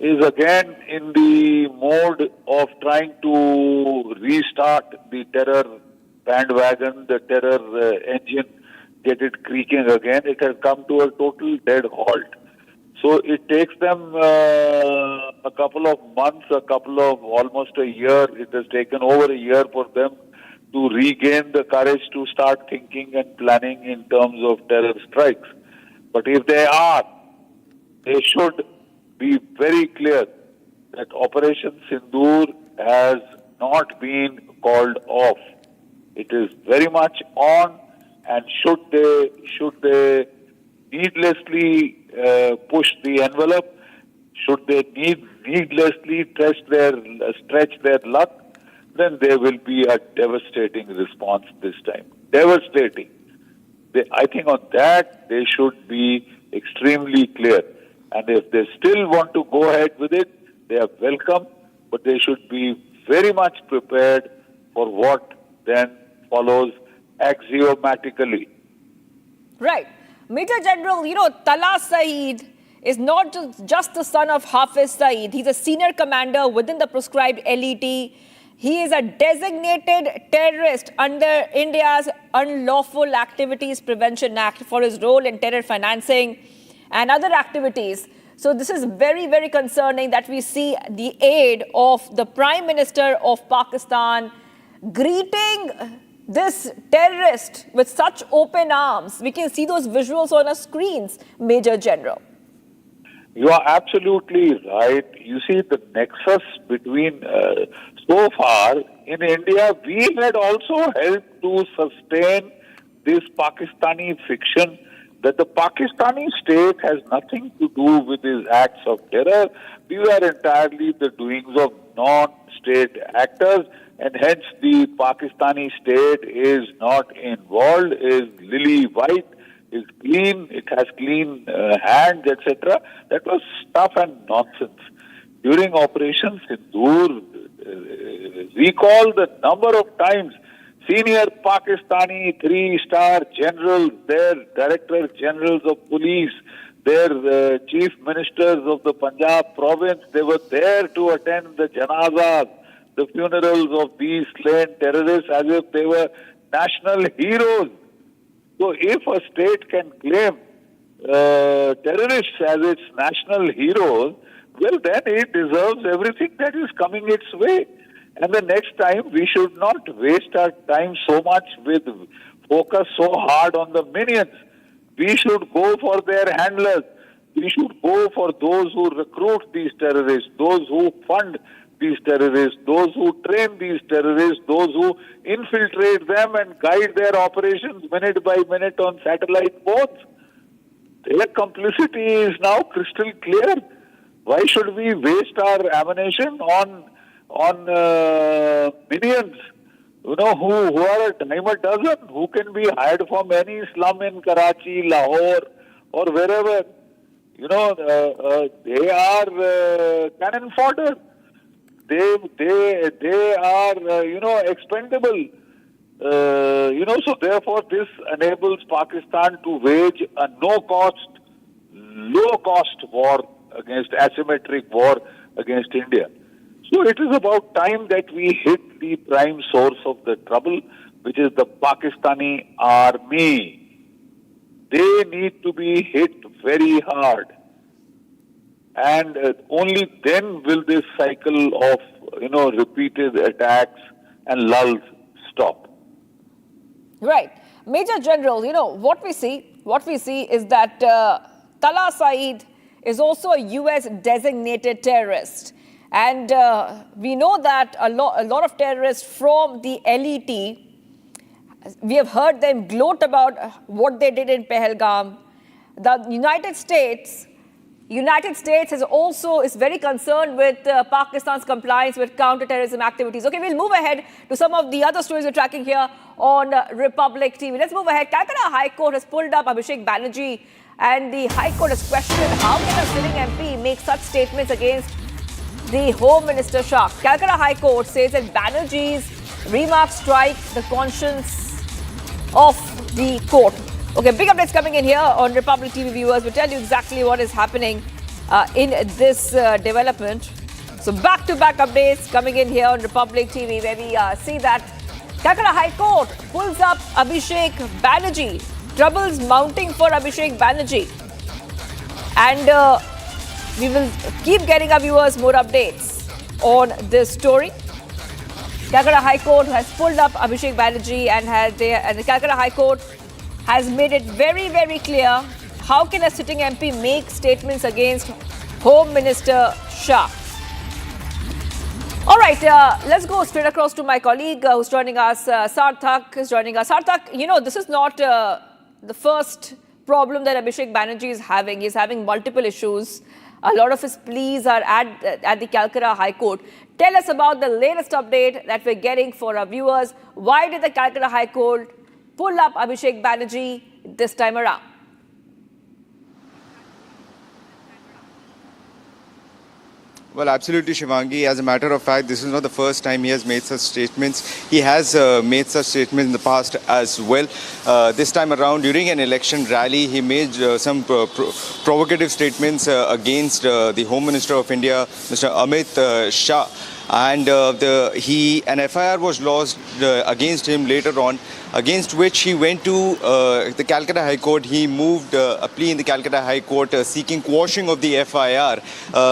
is again in the mode of trying to restart the terror bandwagon, the terror engine, get it creaking again. It has come to a total dead halt. So it takes them a couple of months, almost a year. It has taken over a year for them to regain the courage to start thinking and planning in terms of terror strikes. But if they are, they should be very clear that Operation Sindoor has not been called off. It is very much on, and should they needlessly push the envelope, should they needlessly stretch their luck, then there will be a devastating response this time. Devastating. I think on that they should be extremely clear. And if they still want to go ahead with it, they are welcome, but they should be very much prepared for what then follows axiomatically. Right. Major General, you know, Tala Saeed is not just the son of Hafiz Saeed. He's a senior commander within the proscribed LET. He is a designated terrorist under India's Unlawful Activities Prevention Act for his role in terror financing and other activities. So this is very, very concerning that we see the aid of the Prime Minister of Pakistan greeting this terrorist with such open arms. We can see those visuals on our screens, Major General. You are absolutely right. You see the nexus between, so far in India, we had also helped to sustain this Pakistani fiction that the Pakistani state has nothing to do with these acts of terror. These are entirely the doings of non-state actors, and hence the Pakistani state is not involved, is lily white, is clean, it has clean hands, etc. That was stuff and nonsense. During Operation Sindoor, recall the number of times senior Pakistani 3-star generals, their director generals of police, their chief ministers of the Punjab province, they were there to attend the janazas, the funerals of these slain terrorists, as if they were national heroes. So if a state can claim terrorists as its national heroes, well, then it deserves everything that is coming its way. And the next time, we should not waste our time so much with focus so hard on the minions. We should go for their handlers. We should go for those who recruit these terrorists, those who fund these terrorists, those who train these terrorists, those who infiltrate them and guide their operations minute by minute on satellite phones. Their complicity is now crystal clear. Why should we waste our ammunition on minions, you know, who are a dime a dozen, who can be hired from any slum in Karachi, Lahore, or wherever? You know, they are cannon fodder. They are, you know, expendable. So therefore this enables Pakistan to wage a no-cost, low-cost war against, asymmetric war against India. So it is about time that we hit the prime source of the trouble, which is the Pakistani army. They need to be hit very hard. And only then will this cycle of, you know, repeated attacks and lulls stop. Right. Major General, you know, what we see is that Tala Saeed is also a US designated terrorist. And we know that a lot of terrorists from the LET, we have heard them gloat about what they did in Pahalgam. The United States is very concerned with Pakistan's compliance with counter-terrorism activities. Okay, we'll move ahead to some of the other stories we're tracking here on Republic TV. Let's move ahead. Calcutta High Court has pulled up Abhishek Banerjee, and the High Court has questioned how can a sitting MP make such statements against the Home Minister Shah. Calcutta High Court says that Banerjee's remarks strike the conscience of the court. Okay, big updates coming in here on Republic TV, viewers. We'll tell you exactly what is happening in this development. So back-to-back updates coming in here on Republic TV, where we see that Calcutta High Court pulls up Abhishek Banerjee. Troubles mounting for Abhishek Banerjee. And we will keep getting our viewers more updates on this story. Calcutta High Court has pulled up Abhishek Banerjee, and the Calcutta High Court has made it very, very clear how can a sitting MP make statements against Home Minister Shah. All right, let's go straight across to my colleague who's joining us. Sarthak is joining us. Sarthak, you know, this is not the first problem that Abhishek Banerjee is having. He's having multiple issues. A lot of his pleas are at the Calcutta High Court. Tell us about the latest update that we're getting for our viewers. Why did the Calcutta High Court pull up Abhishek Banerjee this time around? Well, absolutely, Shivangi. As a matter of fact, this is not the first time he has made such statements. He has made such statements in the past as well. This time around, during an election rally, he made some provocative statements against the Home Minister of India, Mr. Amit Shah. And an FIR was lodged against him later on, against which he went to the Calcutta High Court. He moved a plea in the Calcutta High Court seeking quashing of the FIR.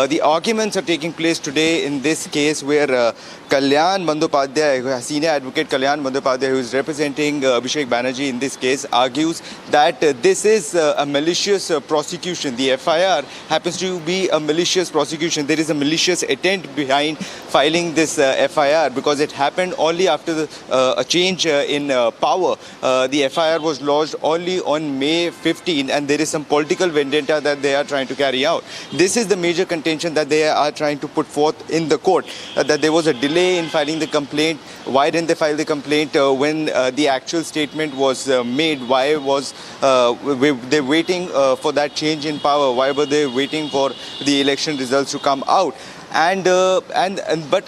The arguments are taking place today in this case, where Kalyan Bandyopadhyay, senior advocate Kalyan Bandyopadhyay, who is representing Abhishek Banerjee in this case, argues that this is a malicious prosecution. The FIR happens to be a malicious prosecution. There is a malicious intent behind filing this FIR, because it happened only after a change in power. The FIR was lodged only on May 15, and there is some political vendetta that they are trying to carry out. This is the major contention that they are trying to put forth in the court, that there was a delay in filing the complaint. Why didn't they file the complaint when the actual statement was made? Why was they waiting for that change in power? Why were they waiting for the election results to come out? But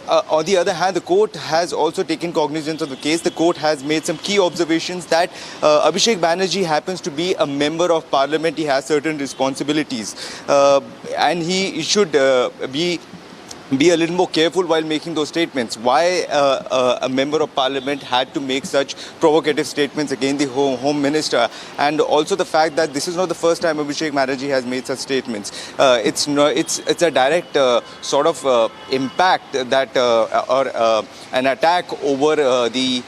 on the other hand, the court has also taken cognizance of the case. The court has made some key observations that Abhishek Banerjee happens to be a member of parliament. He has certain responsibilities, and he should be a little more careful while making those statements. Why a member of parliament had to make such provocative statements against the home minister, and also the fact that this is not the first time Abhishek Banerjee has made such statements. It's a direct sort of impact that or an attack over the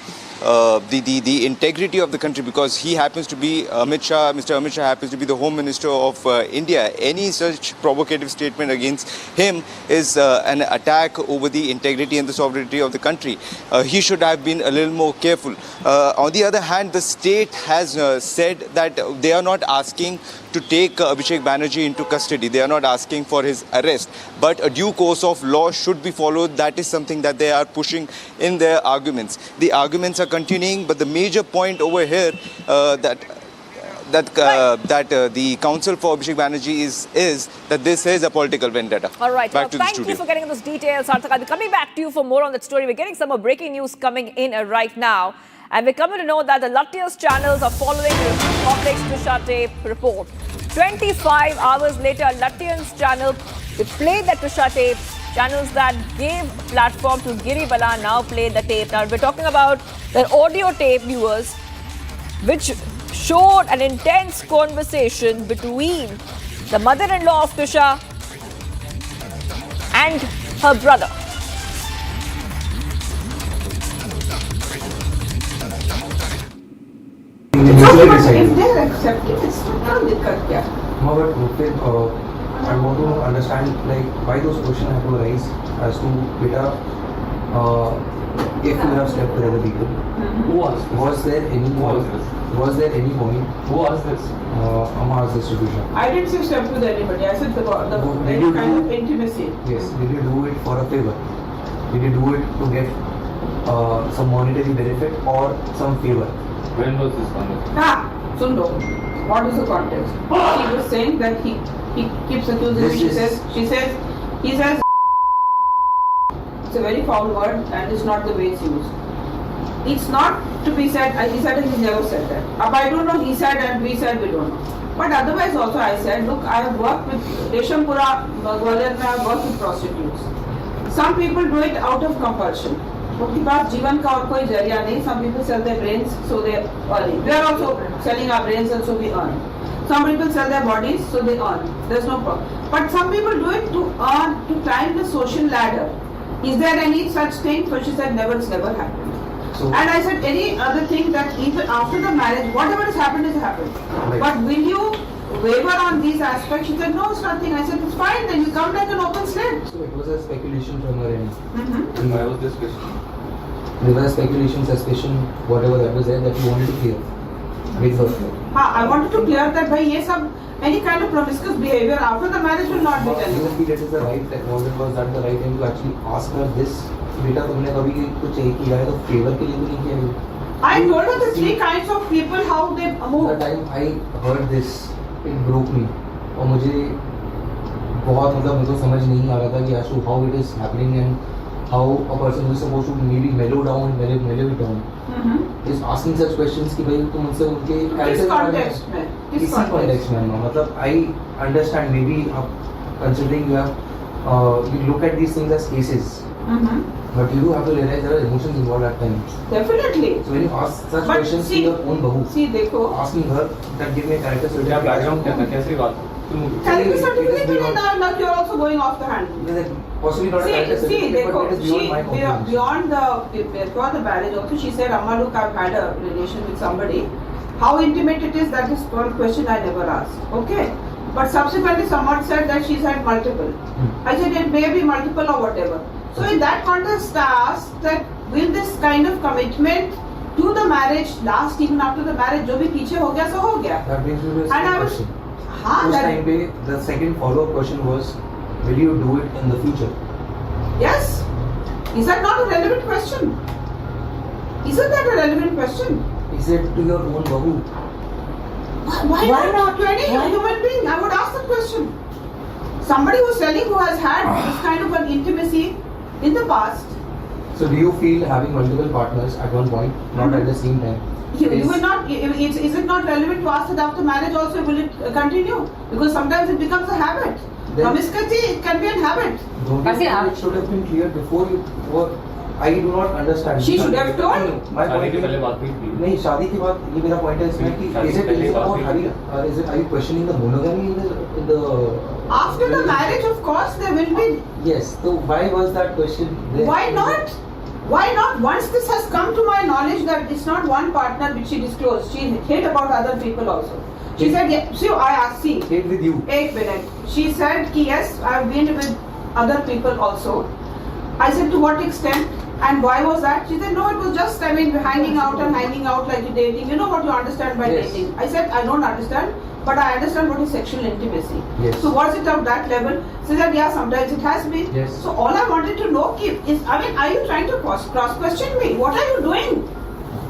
integrity of the country, because he happens to be Amit Shah. Mr. Amit Shah happens to be the Home Minister of India. Any such provocative statement against him is an attack over the integrity and the sovereignty of the country. He should have been a little more careful. On the other hand, the state has said that they are not asking to take Abhishek Banerjee into custody. They are not asking for his arrest, but a due course of law should be followed. That is something that they are pushing in their arguments. The arguments are continuing, but the major point over here that the counsel for Abhishek Banerjee is that this is a political vendetta. All right. Back to the studio. Thank you for getting those details, Sarthak. Coming back to you for more on that story. We're getting some more breaking news coming in right now. And we're coming to know that the Lattians channels are following the complex Twisha tape report. 25 hours later, Lattians channel, they played the Twisha tape. Channels that gave platform to Giri Bala now play the tape. Now we're talking about the audio tape, viewers, which showed an intense conversation between the mother-in-law of Twisha and her brother. If they accept it, it's not I want to understand like why those questions have to arise as to beta if you have slept with other people. Who asked this? Was there any was there any point? Who asked this? Amma asked this to Twisha. I didn't say slept with anybody. I said the Did you kind do- of intimacy. Yes. Did you do it for a favor? Did you do it to get some monetary benefit or some favor? When was this conversation? Sundo. What is the context? He was saying that he keeps accusing me. He says it's a very foul word and it's not the way it's used. It's not to be said. He said he never said that. I don't know. He said and we said we don't know. But otherwise also I said, look, I have worked with Reshampura, Gwalior, I have worked with prostitutes. Some people do it out of compulsion. उनके पास जीवन का और कोई जरिया नहीं. Some people sell their brains, so they are earning. We are also selling our brains and so we earn. Some people sell their bodies, so they earn. There's no problem. But some people do it to earn, to climb the social ladder. Is there any such thing? So she said, never, it's never happened. So, and I said, any other thing that even after the marriage, whatever has happened has happened. Right. But will you waver on these aspects? She said, no, it's nothing. I said, it's fine, then you come like an open slate. So it was a speculation from her end. Mm-hmm. Why was this question? There was a speculation, suspicion, whatever that was there that you wanted to clear with her. I wanted to clear that by yes, any kind of promiscuous behavior after the marriage will not be You tenable. feel it is the right time, was that the right time to actually ask her this? बेटा तुमने कभी कुछ एक किया है तो favour के लिए तो नहीं किया. I told her the three kinds of people how they move. The time I heard this, it broke me. और मुझे बहुत मतलब मुझे समझ नहीं आ रहा था कि as to how it is happening and how a person who is supposed to maybe mellow it down is asking such questions कि भाई तुम मुझसे उनके किस context में? किसी context में ना मतलब I understand maybe considering you have you look at these things as cases. But you do have to realize there are emotions involved at times. Definitely. So when you ask such questions to your own bahu, देखो, asking her that give me a character certificate. क्या background क्या था कैसी बात? Character certificate now you're also going off the handle. Possibly not a character certificate, but it is beyond my competence. Beyond the marriage also, she said, Amma, look, I've had a relation with somebody. How intimate it is, that is one question I never asked. Okay. But subsequently, someone said that she's had multiple. I said it may be multiple or whatever. So in that context, I asked that will this kind of commitment to the marriage last even after the marriage? जो भी पीछे हो गया सो हो गया. That brings me to the second question. हाँ. Time पे the second follow-up question was, will you do it in the future? Yes. Is that not a relevant question? Isn't that a relevant question? Is it to your own bahu? Why not to any human being? I would ask the question. Somebody who's selling who has had this kind of an intimacy in the past. So do you feel having multiple partners at one point, not at the same time? You will not. Is it not relevant to ask that after marriage also will it continue? Because sometimes it becomes a habit. Promiscuity can be a habit. Don't you think it should have been clear before you were? I do not understand. She should have told. My point is, नहीं शादी के बाद ये मेरा point है इसमें कि is it about are you questioning the monogamy in the after the marriage? Of course there will be. Yes. So why was that question there? Why not? Why not? Once this has come to my knowledge that it's not one partner which she disclosed, she hid about other people also. She said, yeah, see, I asked, see. Hid with you. 8 minutes. She said, yes, I've been with other people also. I said, to what extent? And why was that? She said, no, it was just, hanging out like you're dating. You know what you understand by dating. I said, I don't understand, but I understand what is sexual intimacy. Yes. So was it of that level? She said, yeah, sometimes it has been. Yes. So all I wanted to know is, are you trying to cross-question me? What are you doing?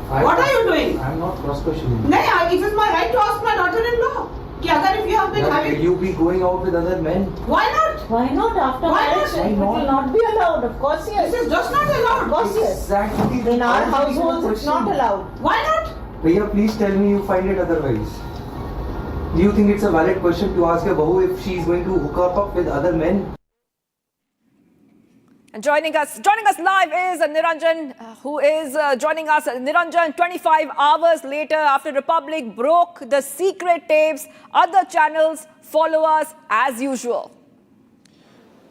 What are you doing? I'm not cross-questioning. No, it is my right to ask my daughter-in-law. If you have been having... Will you be going out with other men? Why not? Why not? After marriage, it will not be allowed. Of course, yes. This is just not allowed. Of course, yes. Exactly. In our households, it's not allowed. Why not? Bhaiya, please tell me you find it otherwise. Do you think it's a valid question to ask a bahu if she is going to hook up with other men? And joining us live is Niranjan, who is joining us. Niranjan, 25 hours later, after Republic broke the secret tapes, other channels follow us as usual.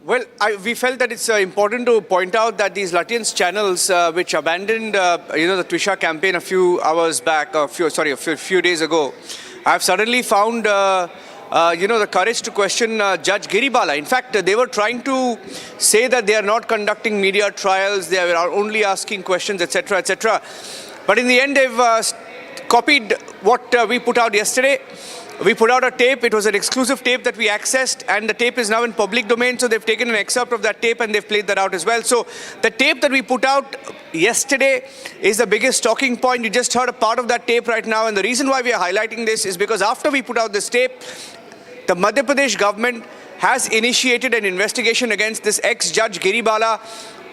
Well, we felt that it's important to point out that these Lutyens channels, which abandoned, the Twisha campaign a few hours back, a few days ago, have suddenly found the courage to question Judge Giri Bala. In fact, they were trying to say that they are not conducting media trials, they are only asking questions, etc., etc. But in the end, they've copied what we put out yesterday. We put out a tape. It was an exclusive tape that we accessed, and the tape is now in public domain. So they've taken an excerpt of that tape and they've played that out as well. So the tape that we put out yesterday is the biggest talking point. You just heard a part of that tape right now. And the reason why we are highlighting this is because after we put out this tape, the Madhya Pradesh government has initiated an investigation against this ex-judge Giri Bala,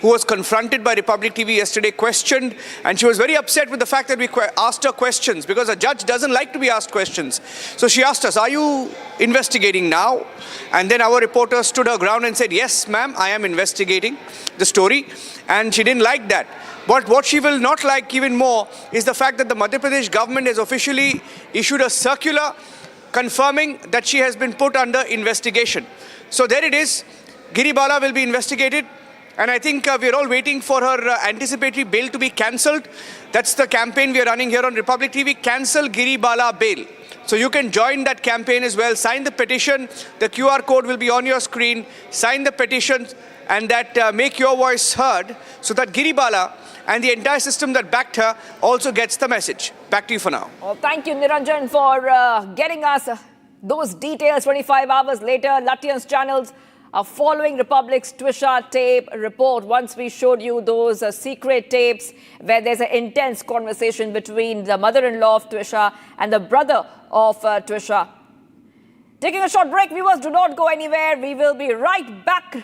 who was confronted by Republic TV yesterday, questioned, and she was very upset with the fact that we asked her questions, because a judge doesn't like to be asked questions. So she asked us, are you investigating now? And then our reporter stood her ground and said, yes, ma'am, I am investigating the story. And she didn't like that. But what she will not like even more is the fact that the Madhya Pradesh government has officially issued a circular confirming that she has been put under investigation. So there it is. Giri Bala will be investigated. And I think we're all waiting for her anticipatory bail to be cancelled. That's the campaign we're running here on Republic TV. Cancel Giri Bala bail. So you can join that campaign as well. Sign the petition. The QR code will be on your screen. Sign the petition and that make your voice heard so that Giri Bala and the entire system that backed her also gets the message. Back to you for now. Well, thank you, Niranjan, for getting us those details 25 hours later. Lutyens channels are following Republic's Twisha tape report. Once we showed you those secret tapes where there's an intense conversation between the mother-in-law of Twisha and the brother of Twisha. Taking a short break, viewers, do not go anywhere. We will be right back.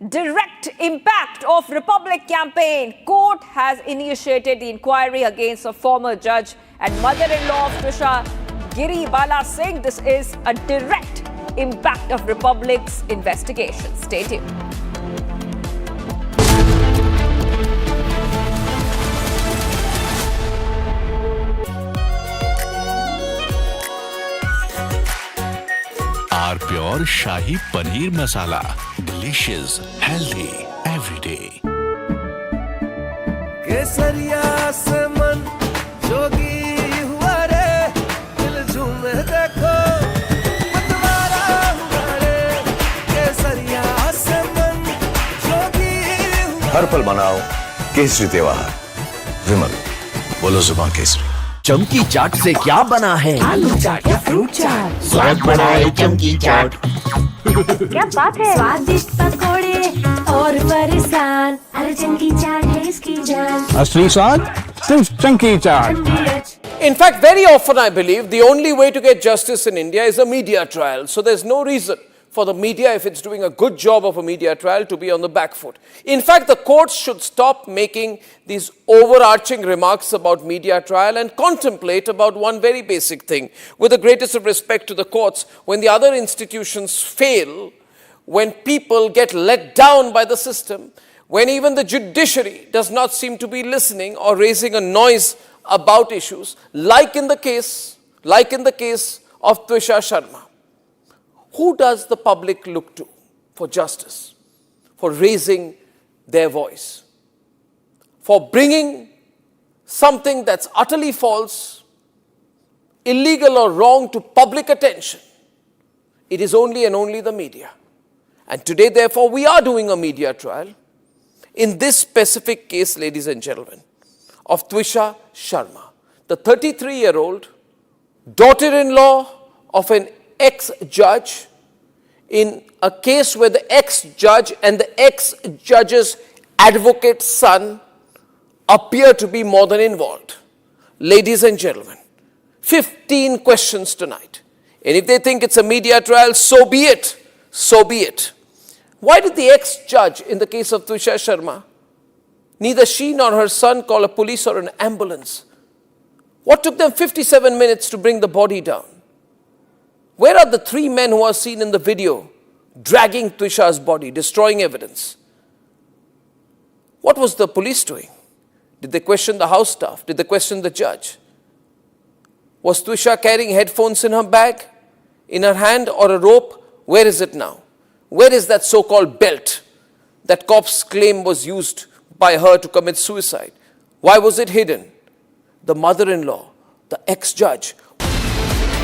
Direct impact of Republic campaign. Court has initiated the inquiry against a former judge and mother-in-law of Twisha, Giri Bala Singh. This is a direct impact of Republic's investigation. Stay tuned. Our pure Shahi Paneer Masala. Delicious, healthy, every day. केसरिया से मन जोगी हुआ रे दिल झूमे देखो मतवारा हुआ रे केसरिया से मन जोगी हुआ हर पल मनाओ केसरी त्योहार विमल बोलो जुबान केसरी चमकी चाट से क्या बना है आलू चाट या फ्रूट चाट स्वाद बनाए चमकी चाट क्या बात है स्वादिष्ट पकोड़े और फरसान अरे चमकी चाट है इसकी जान असली स्वाद सिर्फ चमकी चाट In fact, very often I believe the only way to get justice in India is a media trial. So there's no reason for the media, if it's doing a good job of a media trial, to be on the back foot. In fact, the courts should stop making these overarching remarks about media trial and contemplate about one very basic thing. With the greatest of respect to the courts, when the other institutions fail, when people get let down by the system, when even the judiciary does not seem to be listening or raising a noise about issues, like in the case of Twisha Sharma, who does the public look to for justice, for raising their voice, for bringing something that's utterly false, illegal or wrong to public attention? It is only and only the media. And today, therefore, we are doing a media trial in this specific case, ladies and gentlemen, of Twisha Sharma, the 33-year-old daughter-in-law of an ex-judge, in a case where the ex-judge and the ex-judge's advocate's son appear to be more than involved. Ladies and gentlemen, 15 questions tonight. And if they think it's a media trial, so be it. So be it. Why did the ex-judge in the case of Twisha Sharma, neither she nor her son call a police or an ambulance? What took them 57 minutes to bring the body down? Where are the 3 men who are seen in the video dragging Twisha's body, destroying evidence? What was the police doing? Did they question the house staff? Did they question the judge? Was Twisha carrying headphones in her bag, in her hand, or a rope? Where is it now? Where is that so-called belt that cops claim was used by her to commit suicide? Why was it hidden? The mother-in-law, the ex-judge.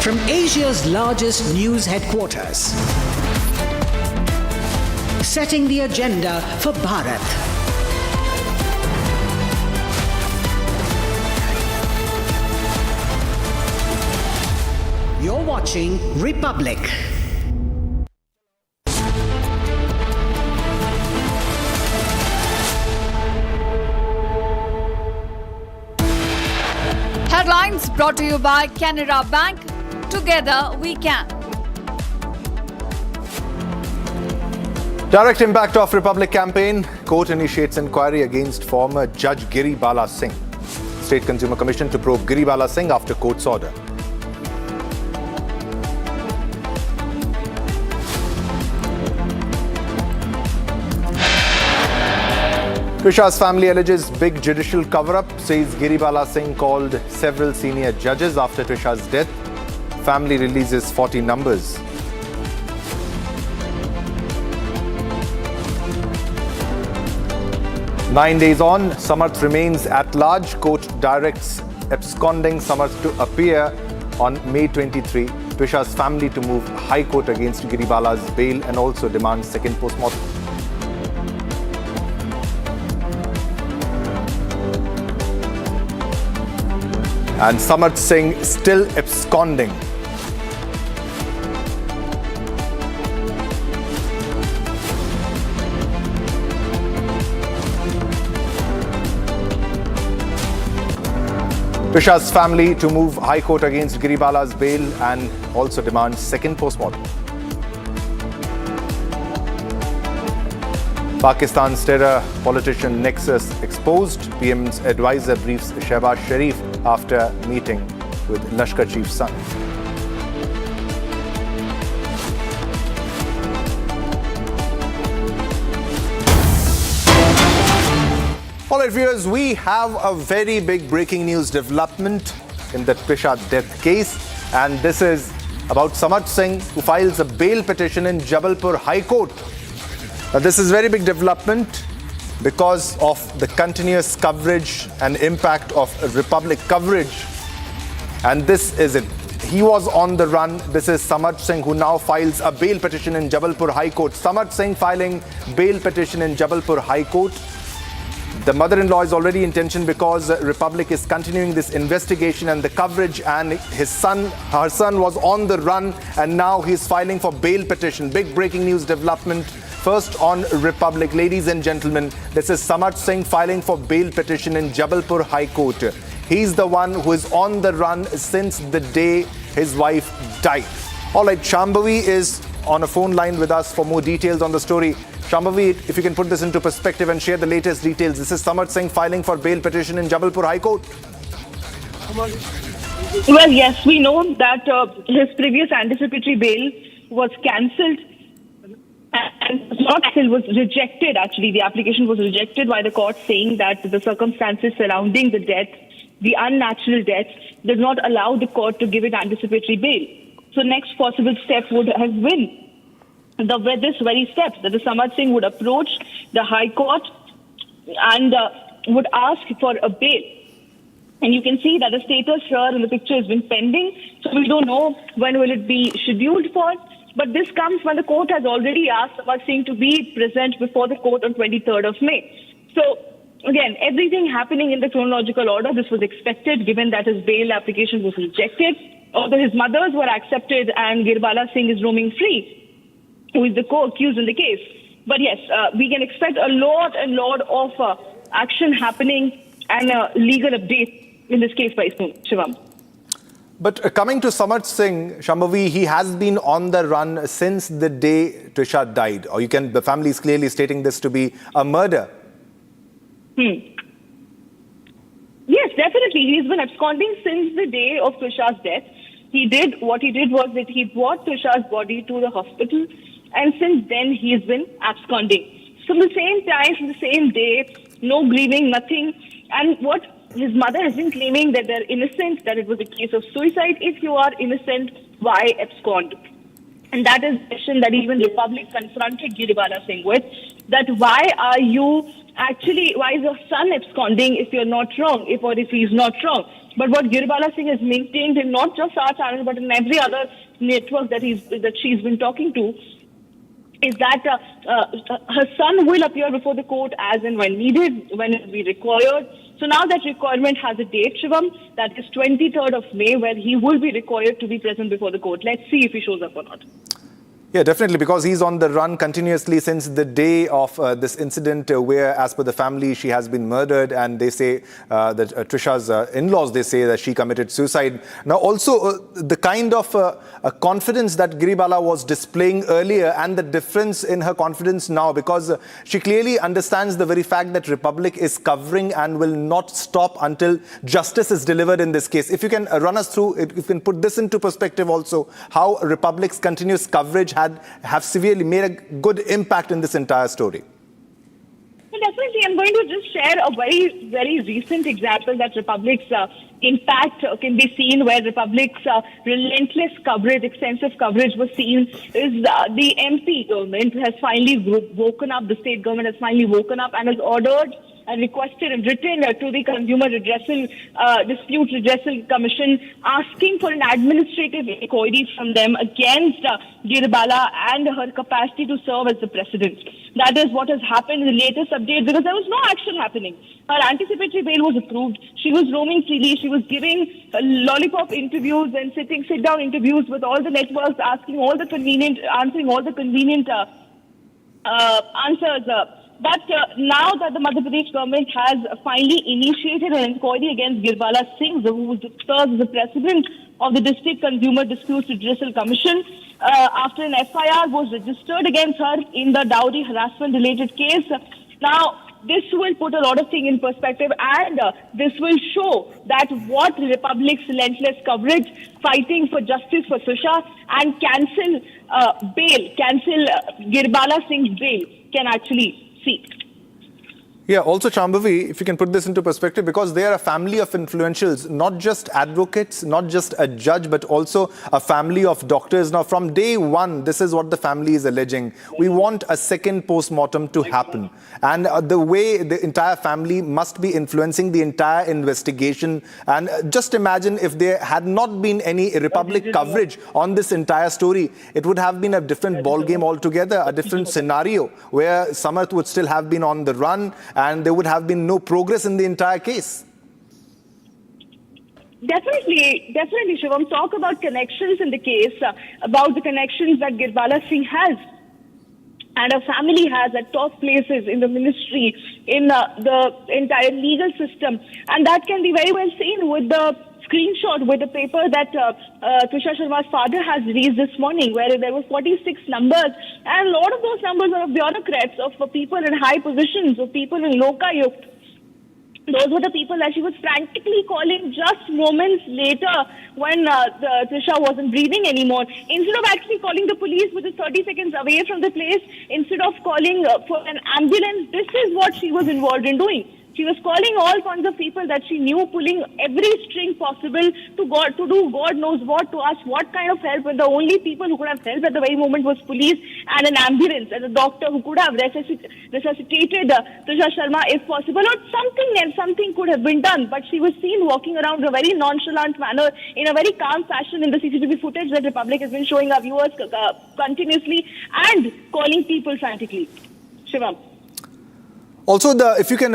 From Asia's largest news headquarters, setting the agenda for Bharat. You're watching Republic. Headlines brought to you by Canara Bank. Together we can. Direct impact of Republic campaign. Court initiates inquiry against former Judge Giri Bala Singh. State Consumer Commission to probe Giri Bala Singh after court's order. Twisha's family alleges big judicial cover-up, says Giri Bala Singh called several senior judges after Twisha's death. Family releases 40 numbers. Nine days on, Samarth remains at large. Court directs absconding Samarth to appear on May 23. Twisha's family to move High Court against Giri Bala's bail and also demand second post-mortem. And Samar Singh still absconding. Twisha's family to move High Court against Giri Bala's bail and also demand second post-mortem. Pakistan's terror politician nexus exposed. PM's advisor briefs Shehbaz Sharif after meeting with Lashkar Chief's son. All right, viewers, we have a very big breaking news development in the Twisha death case. And this is about Samar Singh, who files a bail petition in Jabalpur High Court. Now, this is very big development because of the continuous coverage and impact of Republic coverage. And this is it. He was on the run. This is Samar Singh, who now files a bail petition in Jabalpur High Court. Samar Singh filing bail petition in Jabalpur High Court. The mother-in-law is already in tension because Republic is continuing this investigation and the coverage, and her son was on the run and now he's filing for bail petition. Big breaking news development. First on Republic, ladies and gentlemen, this is Samar Singh filing for bail petition in Jabalpur High Court. He's the one who is on the run since the day his wife died. All right, Shambhavi is on a phone line with us for more details on the story. Shambhavi, if you can put this into perspective and share the latest details. This is Samar Singh filing for bail petition in Jabalpur High Court. Well, yes, we know that his previous anticipatory bail was cancelled. And it was rejected, actually. The application was rejected by the court, saying that the circumstances surrounding the death, the unnatural death, did not allow the court to give it anticipatory bail. So next possible step would have been this very step, that the Samar Singh would approach the High Court and would ask for a bail. And you can see that the status here in the picture has been pending. So we don't know when will it be scheduled for. But this comes when the court has already asked Samar Singh to be present before the court on 23rd of May. So, again, everything happening in the chronological order. This was expected, given that his bail application was rejected. Although his mothers were accepted and Giri Bala Singh is roaming free, who is the co-accused in the case. But yes, we can expect a lot of action happening and a legal update in this case by soon, Shivam. But coming to Samar Singh, Shambhavi, he has been on the run since the day Twisha died. Or the family is clearly stating this to be a murder. Yes, definitely. He's been absconding since the day of Twisha's death. What he did was that he brought Twisha's body to the hospital, and since then he's been absconding. So the same time, the same day, no grieving, nothing. And what his mother has been claiming, that they're innocent, that it was a case of suicide. If you are innocent, why abscond? And that is the question that even Republic confronted Giri Bala Singh with, that why are you actually, why is your son absconding if you're not wrong, if he's not wrong? But what Giri Bala Singh has maintained in not just our channel, but in every other network that she's been talking to, is that her son will appear before the court as and when needed, when it will be required. So now that requirement has a date, Shivam, that is 23rd of May, where he will be required to be present before the court. Let's see if he shows up or not. Yeah, definitely, because he's on the run continuously since the day of this incident where, as per the family, she has been murdered, and they say that Twisha's in-laws, they say that she committed suicide. Now, also, the kind of confidence that Giri Bala was displaying earlier and the difference in her confidence now, because she clearly understands the very fact that Republic is covering and will not stop until justice is delivered in this case. If you can run us through, if you can put this into perspective also, how Republic's continuous coverage have severely made a good impact in this entire story. Well, definitely, I'm going to just share a very, very recent example that Republic's impact can be seen, where Republic's relentless coverage, extensive coverage was seen, is the MP government has finally woken up, the state government has finally woken up and has ordered and requested and written to the Consumer Dispute Redressal Commission, asking for an administrative inquiry from them against Giri Bala and her capacity to serve as the president. That is what has happened in the latest update, because there was no action happening. Her anticipatory bail was approved. She was roaming freely. She was giving lollipop interviews and sit-down interviews with all the networks, answering all the convenient answers. But now that the Madhya Pradesh government has finally initiated an inquiry against Giri Bala Singh, who serves as the president of the District Consumer Dispute Redressal Commission, after an FIR was registered against her in the dowry harassment related case. Now, this will put a lot of things in perspective, and this will show that what Republic's relentless coverage, fighting for justice for Twisha and cancel Giri Bala Singh's bail can actually see. Yeah, also Shambhavi, if you can put this into perspective, because they are a family of influentials, not just advocates, not just a judge, but also a family of doctors. Now, from day one, this is what the family is alleging. We want a second post-mortem to happen. And the way the entire family must be influencing the entire investigation. And just imagine if there had not been any Republic coverage on this entire story, it would have been a different ballgame altogether, a different scenario where Samarth would still have been on the run, and there would have been no progress in the entire case. Definitely, Shivam. Talk about connections in the case, about the connections that Giri Bala Singh has and her family has at top places in the ministry, in the entire legal system. And that can be very well seen with the screenshot, with the paper that Twisha Sharma's father has released this morning, where there were 46 numbers, and a lot of those numbers are of bureaucrats, of people in high positions, of people in Lokayukt. Those were the people that she was frantically calling just moments later when Twisha wasn't breathing anymore. Instead of actually calling the police, which is 30 seconds away from the place, instead of calling for an ambulance, this is what she was involved in doing. She was calling all kinds of people that she knew, pulling every string possible to do God knows what, to ask what kind of help, when the only people who could have helped at the very moment was police and an ambulance and a doctor who could have resuscitated Twisha Sharma if possible, or something could have been done. But she was seen walking around in a very nonchalant manner, in a very calm fashion in the CCTV footage that Republic has been showing our viewers continuously, and calling people frantically. Shivam. Also, if you can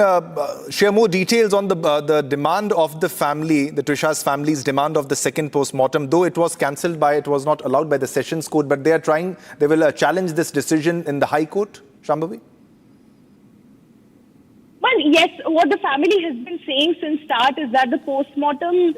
share more details on the demand of the family, the Twisha's family's demand of the second post-mortem, though it was cancelled it was not allowed by the Sessions Court, but they will challenge this decision in the High Court, Shambhavi? Well, yes, what the family has been saying since start is that the post-mortem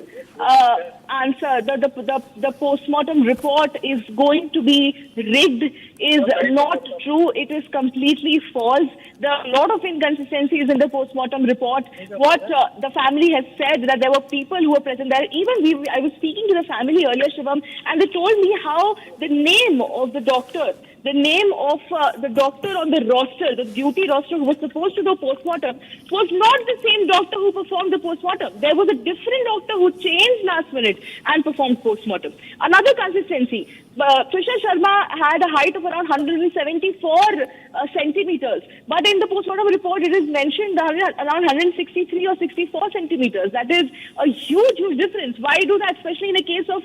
the post-mortem report is going to be rigged, is not true. It is completely false. There are a lot of inconsistencies in the post-mortem report. What the family has said, that there were people who were present there. I was speaking to the family earlier, Shivam, and they told me how the name of the doctor the name of the doctor on the roster, the duty roster who was supposed to do postmortem, was not the same doctor who performed the postmortem. There was a different doctor who changed last minute and performed postmortem. Another consistency. Twisha Sharma had a height of around 174 centimeters, but in the postmortem report it is mentioned around 163 or 64 centimeters. That is a huge difference. Why do that, especially in a case of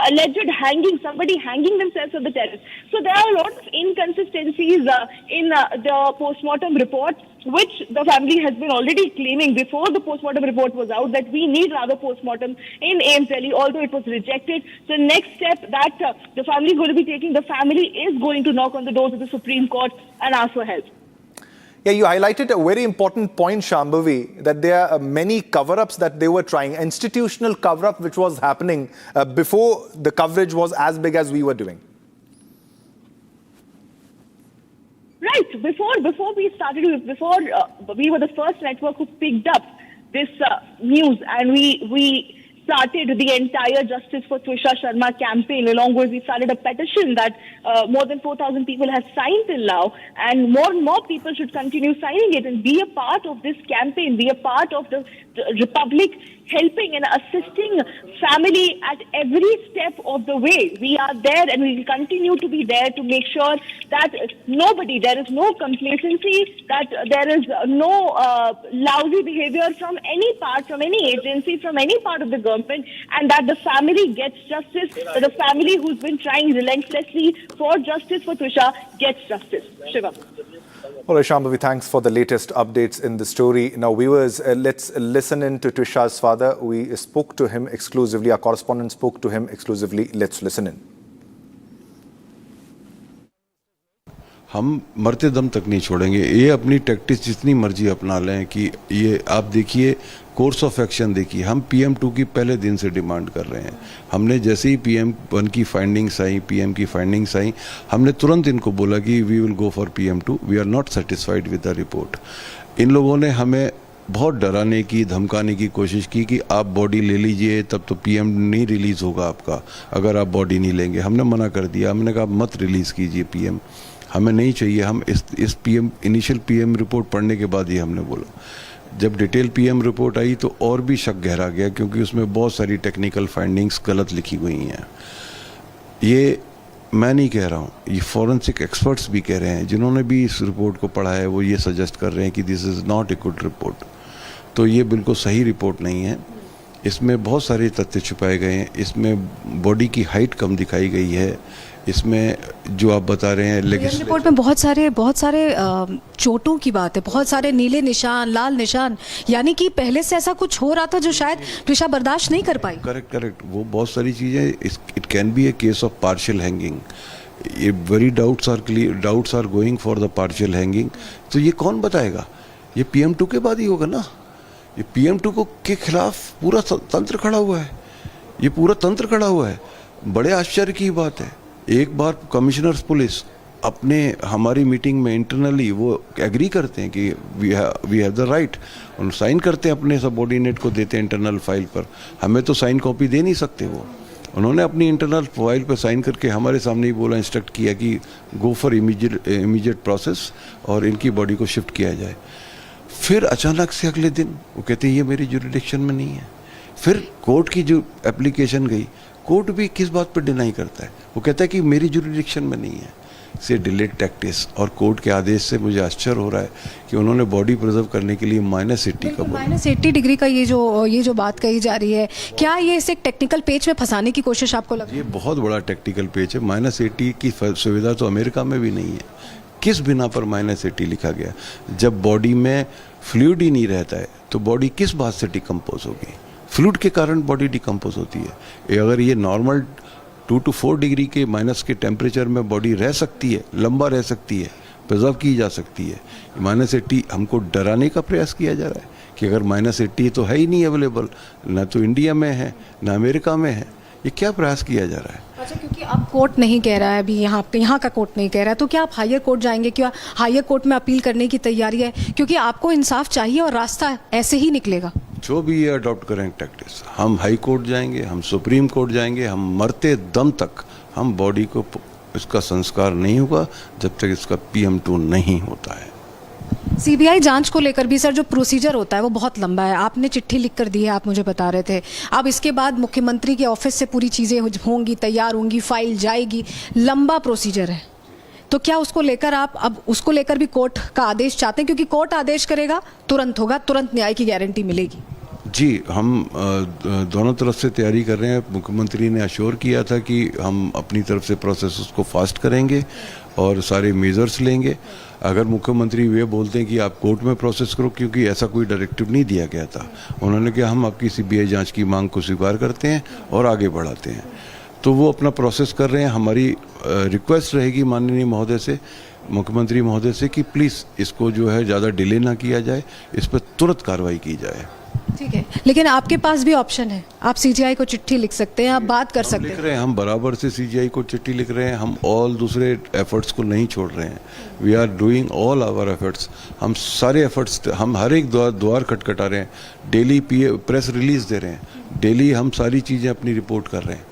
alleged hanging, somebody hanging themselves on the terrace? So there are a lot of inconsistencies in the postmortem report, which the family has been already claiming before the postmortem report was out, that we need another postmortem in AIIMS Delhi, although it was rejected. So next step that the family is going to be taking, the family is going to knock on the doors of the Supreme Court and ask for help. Yeah, you highlighted a very important point, Shambhavi, that there are many cover-ups that they were trying. Institutional cover-up which was happening before the coverage was as big as we were doing. Right. Before we started, we were the first network who picked up this news, and we started the entire Justice for Twisha Sharma campaign. Along with, we started a petition that more than 4,000 people have signed till now, and more people should continue signing it and be a part of this campaign, be a part of the Republic, helping and assisting family at every step of the way. We are there and we will continue to be there to make sure that there is no complacency, that there is no lousy behavior from any part, from any agency, from any part of the government, and that the family gets justice, that the family who's been trying relentlessly for justice for Twisha gets justice. Shiva. All right, Shambhavi, thanks for the latest updates in the story. Now, viewers, let's listen in to Twisha's father. We spoke to him exclusively. Our correspondent spoke to him exclusively. Let's listen in. हम मरते दम तक नहीं छोड़ेंगे। ये अपनी tactics जितनी मर्जी अपना लें कि ये आप देखिए कोर्स ऑफ एक्शन देखिए, हम PM2 की पहले दिन से डिमांड कर रहे हैं। हमने जैसे ही PM1 की फाइंडिंग्स आई, PM की फाइंडिंग्स आई, हमने तुरंत इनको बोला कि we will go for PM2, we are not satisfied with the report. इन लोगों ने हमें बहुत डराने की, धमकाने की कोशिश की कि आप बॉडी ले लीजिए, तब तो PM नहीं रिलीज़ होगा आपका अगर आप बॉडी नहीं लेंगे। हमने मना कर दिया, हमने कहा मत रिलीज़ कीजिए PM, हमें नहीं चाहिए। हम इस PM इनिशियल PM रिपोर्ट पढ़ने के बाद ही हमने बोला। जब डिटेल PM रिपोर्ट आई तो और भी शक गहरा गया, क्योंकि उसमें बहुत सारी टेक्निकल फाइंडिंग्स गलत लिखी हुई हैं। ये मैं नहीं कह रहा हूँ, ये फॉरेंसिक एक्सपर्ट्स भी कह रहे हैं, जिन्होंने भी इस रिपोर्ट को पढ़ा है वो ये सजेस्ट कर रहे हैं कि this is not a good report. तो ये बिल्कुल सही रिपोर्ट नहीं है। इसमें बहुत सारे तथ्य छुपाए गए हैं। इसमें बॉडी की हाइट कम दिखाई गई है। इसमें जो आप बता रहे हैं रिपोर्ट में बहुत सारे चोटों की बात है, बहुत सारे नीले निशान, लाल निशान, यानी कि पहले से ऐसा कुछ हो रहा था जो शायद ट्विशा बर्दाश्त नहीं कर पाई। करेक्ट, वो बहुत सारी चीज़ें। It can be a case of partial hanging. ये very doubts are going for the partial hanging. तो ये कौन बताएगा? ये PM2 के बाद ही होगा ना। ये PM2 के खिलाफ पूरा तंत्र खड़ा हुआ है, ये पूरा तंत्र खड़ा हुआ है। बड़े आश्चर्य की बात है, एक बार कमिश्नर्स पुलिस अपने हमारी मीटिंग में इंटरनली वो एग्री करते हैं कि वी हैव द राइट, उन साइन करते हैं, अपने सबऑर्डिनेट को देते हैं इंटरनल फाइल पर। हमें तो साइन कॉपी दे नहीं सकते वो। उन्होंने अपनी इंटरनल फाइल पर साइन करके हमारे सामने ही बोला, इंस्ट्रक्ट किया कि गो फॉर इमीडिएट प्रोसेस और इनकी बॉडी को शिफ्ट किया जाए। फिर अचानक से अगले दिन वो कहते हैं ये मेरी जुरिडिक्शन में नहीं है। फिर कोर्ट की जो एप्लीकेशन गई, कोर्ट भी किस बात पर डिनाई करता है? वो कहता है कि मेरी जुरिडिक्शन में नहीं है। से डिलेड टैक्टिस और कोर्ट के आदेश से मुझे आश्चर्य हो रहा है कि उन्होंने बॉडी प्रिजर्व करने के लिए -80 का -80 डिग्री का ये जो बात कही जा रही है, क्या ये इसे टेक्निकल पेज में फंसाने की कोशिश आपको लगता है? ये बहुत बड़ा टेक्निकल पेज है। -80 की सुविधा तो अमेरिका में भी नहीं है। किस बिना पर -80 लिखा गया? जब बॉडी में फ्लूइड ही नहीं रहता है तो बॉडी किस बात से डिकम्पोज होगी? फ्लूइड के कारण बॉडी डिकम्पोज होती है। अगर ये नॉर्मल 2 to 4 डिग्री के माइनस के टेम्परेचर में बॉडी रह सकती है, लंबा रह सकती है, प्रिजर्व की जा सकती है। -80 हमको डराने का प्रयास किया जा रहा है कि अगर -80 तो है ही नहीं अवेलेबल, ना तो इंडिया में है ना अमेरिका में है। ये क्या प्रयास किया जा रहा है? अच्छा, क्योंकि अब कोर्ट नहीं कह रहा है, अभी यहाँ का कोर्ट नहीं कह रहा है, तो क्या आप हायर कोर्ट जाएंगे? क्या हायर कोर्ट में अपील करने की तैयारी है? क्योंकि आपको इंसाफ चाहिए और रास्ता ऐसे ही निकलेगा। जो भी ये अडॉप्ट करें टैक्टिस, हम हाई कोर्ट जाएंगे, हम सुप्रीम कोर्ट जाएंगे, हम मरते दम तक हम बॉडी को इसका संस्कार नहीं होगा जब तक इसका PM2 नहीं होता है। सीबीआई जांच को लेकर भी सर जो प्रोसीजर होता है वो बहुत लंबा है। आपने चिट्ठी लिख कर दी है, आप मुझे बता रहे थे। अब इसके बाद मुख्यमंत्री के ऑफिस से पूरी चीज़ें होंगी, तैयार होंगी, फाइल जाएगी, लंबा प्रोसीजर है। तो क्या उसको लेकर आप अब उसको लेकर भी कोर्ट का आदेश चाहते हैं? क्योंकि कोर्ट आदेश करेगा तुरंत होगा, तुरंत न्याय की गारंटी मिलेगी। जी, हम दोनों तरफ से तैयारी कर रहे हैं। मुख्यमंत्री ने अश्योर किया था कि हम अपनी तरफ से प्रोसेस उसको फास्ट करेंगे और सारे मेजर्स लेंगे। अगर मुख्यमंत्री ये बोलते हैं कि आप कोर्ट में प्रोसेस करो, क्योंकि ऐसा कोई डायरेक्टिव नहीं दिया गया था, उन्होंने कहा हम आपकी CBI जांच की मांग को स्वीकार करते हैं और आगे बढ़ाते हैं। तो वो अपना प्रोसेस कर रहे हैं। हमारी रिक्वेस्ट रहेगी माननीय महोदय से, मुख्यमंत्री महोदय से, कि प्लीज़ इसको जो है ज़्यादा डिले ना किया जाए, इस पर तुरंत कार्रवाई की जाए। ठीक है, लेकिन आपके पास भी ऑप्शन है, आप CGI को चिट्ठी लिख सकते हैं, आप बात कर सकते हैं। लिख रहे हैं, हम बराबर से CGI को चिट्ठी लिख रहे हैं। हम ऑल दूसरे एफर्ट्स को नहीं छोड़ रहे हैं। We are doing all our efforts. हम सारे एफर्ट्स, हम हर एक द्वार खटखटा रहे हैं, डेली प्रेस रिलीज दे रहे हैं, डेली हम सारी चीज़ें अपनी रिपोर्ट कर रहे हैं।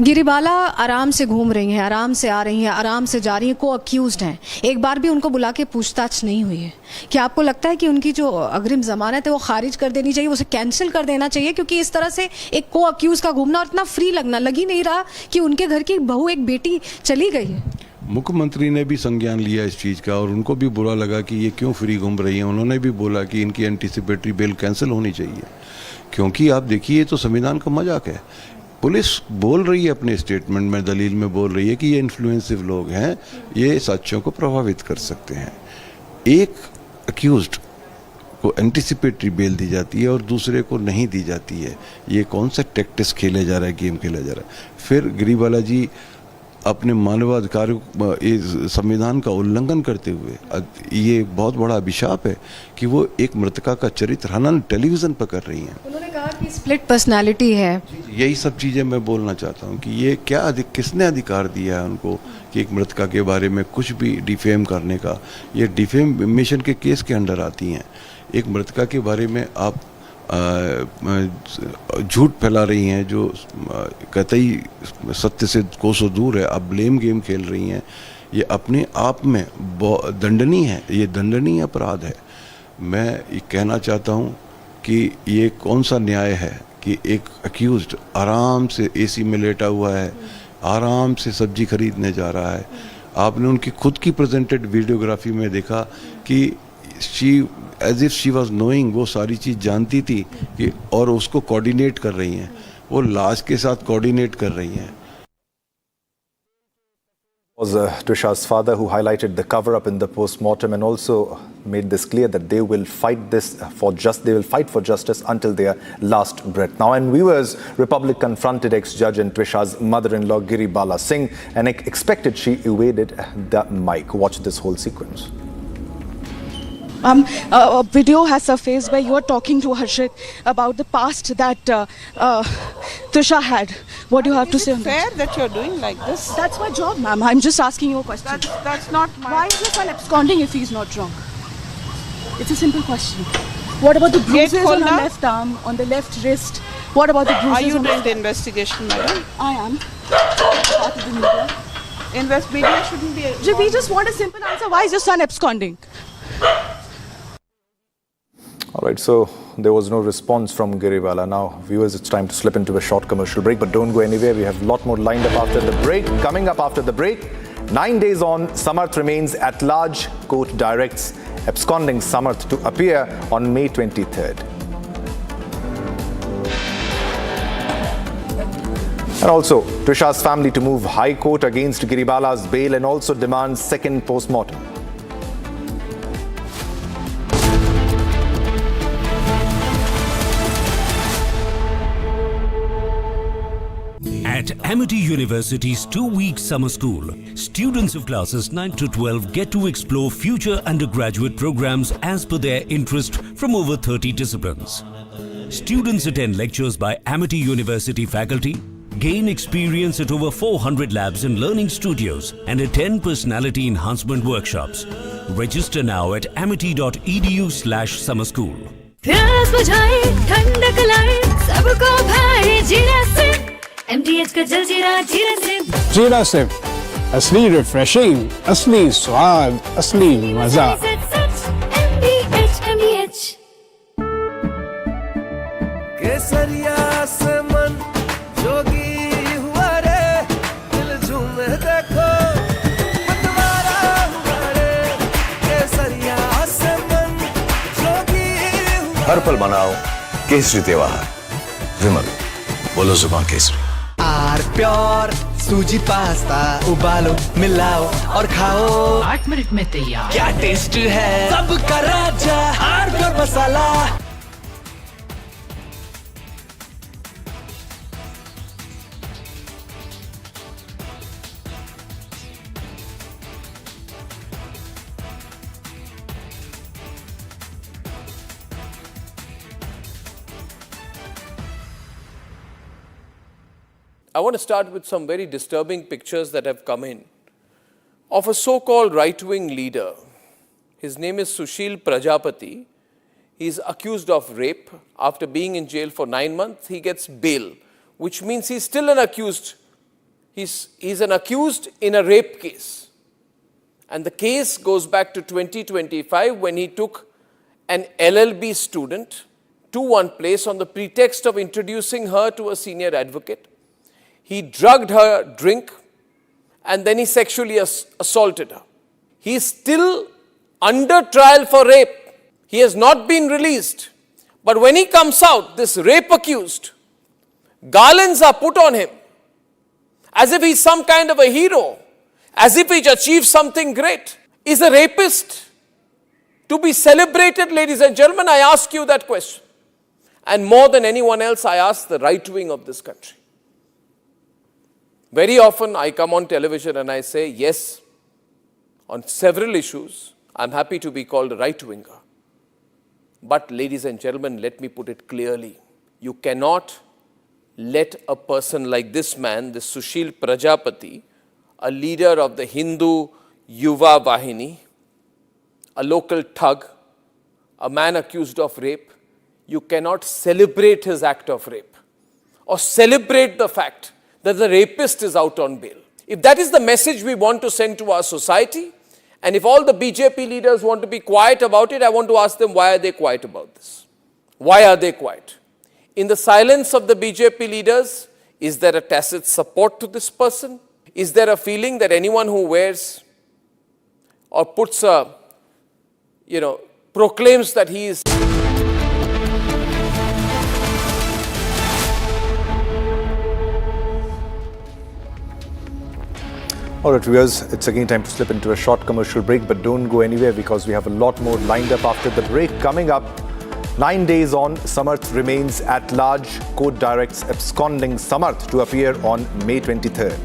गिरिबाला आराम से घूम रही हैं, आराम से आ रही हैं, आराम से जा रही हैं, को अक्यूज्ड हैं। एक बार भी उनको बुला के पूछताछ नहीं हुई है। क्या आपको लगता है कि उनकी जो अग्रिम जमानत है वो खारिज कर देनी चाहिए, उसे कैंसिल कर देना चाहिए? क्योंकि इस तरह से एक को अक्यूज का घूमना और इतना फ्री लगना, लग ही नहीं रहा कि उनके घर की बहू, एक बेटी चली गई है। मुख्यमंत्री ने भी संज्ञान लिया इस चीज़ का और उनको भी बुरा लगा कि ये क्यों फ्री घूम रही हैं। उन्होंने भी बोला कि इनकी एंटीसिपेटरी बेल कैंसिल होनी चाहिए, क्योंकि आप देखिए, ये तो संविधान का मजाक है। पुलिस बोल रही है अपने स्टेटमेंट में, दलील में बोल रही है कि ये इन्फ्लुएंसिव लोग हैं, ये साक्ष्यों को प्रभावित कर सकते हैं। एक अक्यूज्ड को एंटीसिपेटरी बेल दी जाती है और दूसरे को नहीं दी जाती है। ये कौन सा टैक्टिस खेला जा रहा है, गेम खेला जा रहा है? फिर गिरी बाला जी अपने मानवाधिकारों, संविधान का उल्लंघन करते हुए, ये बहुत बड़ा अभिशाप है कि वो एक मृतका का चरित्र हनन टेलीविजन पर कर रही हैं। उन्होंने कहा कि स्प्लिट पर्सनालिटी है। यही सब चीज़ें मैं बोलना चाहता हूँ कि ये क्या किसने अधिकार दिया है उनको कि एक मृतका के बारे में कुछ भी डिफेम करने का? ये डिफेमेशन के केस के अंडर आती हैं। एक मृतका के बारे में आप झूठ फैला रही हैं जो कतई सत्य से कोसों दूर है। आप ब्लेम गेम खेल रही हैं। ये अपने आप में दंडनीय है, ये दंडनीय अपराध है। मैं ये कहना चाहता हूँ कि ये कौन सा न्याय है कि एक अक्यूज्ड आराम से AC में लेटा हुआ है, आराम से सब्जी खरीदने जा रहा है। आपने उनकी खुद की प्रेजेंटेड वीडियोग्राफी में देखा कि as if she was knowing, वो सारी चीज़ जानती थी कि, और उसको कोऑर्डिनेट कर रही हैं, वो लाश के साथ कोऑर्डिनेट कर रही हैं। Was Twisha's father who highlighted the cover-up in the post-mortem and also made this clear that they will fight for justice until their last breath. Now, and viewers, Republic confronted ex-judge and Twisha's mother-in-law Giri Bala Singh and expected she evaded the mic. Watch this whole sequence. A video has surfaced where you are talking to Harshit about the past that Twisha had. What do you have to say on that? Is it fair that you're doing like this? That's my job, ma'am. I'm just asking you a question. That's not my... Why is your son absconding if he's not drunk? It's a simple question. What about the bruises on the left arm, on the left wrist? What about the bruises? Are you doing the investigation, madam? I am. Part of the media. Media shouldn't be... We just want a simple answer. Why is your son absconding? All right, so there was no response from Giri Bala. Now, viewers, it's time to slip into a short commercial break, but don't go anywhere. We have a lot more lined up after the break. Coming up after the break, 9 days on, Samarth remains at large. Court directs absconding Samarth to appear on May 23rd. And also, Twisha's family to move High Court against Giri Bala's bail and also demands second post-mortem. At Amity University's 2-week summer school, students of classes 9 to 12 get to explore future undergraduate programs as per their interest from over 30 disciplines. Students attend lectures by Amity University faculty, gain experience at over 400 labs and learning studios, and attend personality enhancement workshops. Register now at amity.edu/summer school. MTH का जल जीरा जीरा से असली refreshing, असली स्वाद, असली मजा। केसरिया से मन जोगी हुआ रे, दिल झूमे देखो मतवारा हुआ रे। केसरिया से मन जोगी हुआ। हर पल मनाओ केसरी त्योहार। विमल, बोलो जुबान केसरी। आर प्योर सूजी पास्ता उबालो मिलाओ और खाओ 8 मिनट में तैयार। क्या टेस्ट है सबका राजा R pure masala. I want to start with some very disturbing pictures that have come in of a so-called right-wing leader. His name is Sushil Prajapati. He is accused of rape. After being in jail for 9 months, he gets bail, which means he's still an accused. He's an accused in a rape case. And the case goes back to 2025 when he took an LLB student to one place on the pretext of introducing her to a senior advocate. He drugged her drink and then he sexually assaulted her. He is still under trial for rape. He has not been released. But when he comes out, this rape accused, garlands are put on him as if he's some kind of a hero, as if he's achieved something great. Is a rapist to be celebrated, ladies and gentlemen? I ask you that question. And more than anyone else, I ask the right wing of this country. Very often I come on television and I say, yes, on several issues, I'm happy to be called a right-winger. But ladies and gentlemen, let me put it clearly. You cannot let a person like this man, this Sushil Prajapati, a leader of the Hindu Yuva Vahini, a local thug, a man accused of rape, you cannot celebrate his act of rape or celebrate the fact that the rapist is out on bail. If that is the message we want to send to our society, and if all the BJP leaders want to be quiet about it, I want to ask them, why are they quiet about this? Why are they quiet? In the silence of the BJP leaders, is there a tacit support to this person? Is there a feeling that anyone who wears or puts a, proclaims that he is... All right, viewers, it's again time to slip into a short commercial break, but don't go anywhere because we have a lot more lined up after the break. Coming up, 9 days on, Samarth remains at large. Court directs absconding Samarth to appear on May 23rd.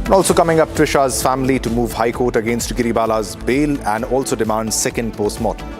And also coming up, Twisha's family to move High Court against Giri Bala's bail and also demand second post-mortem.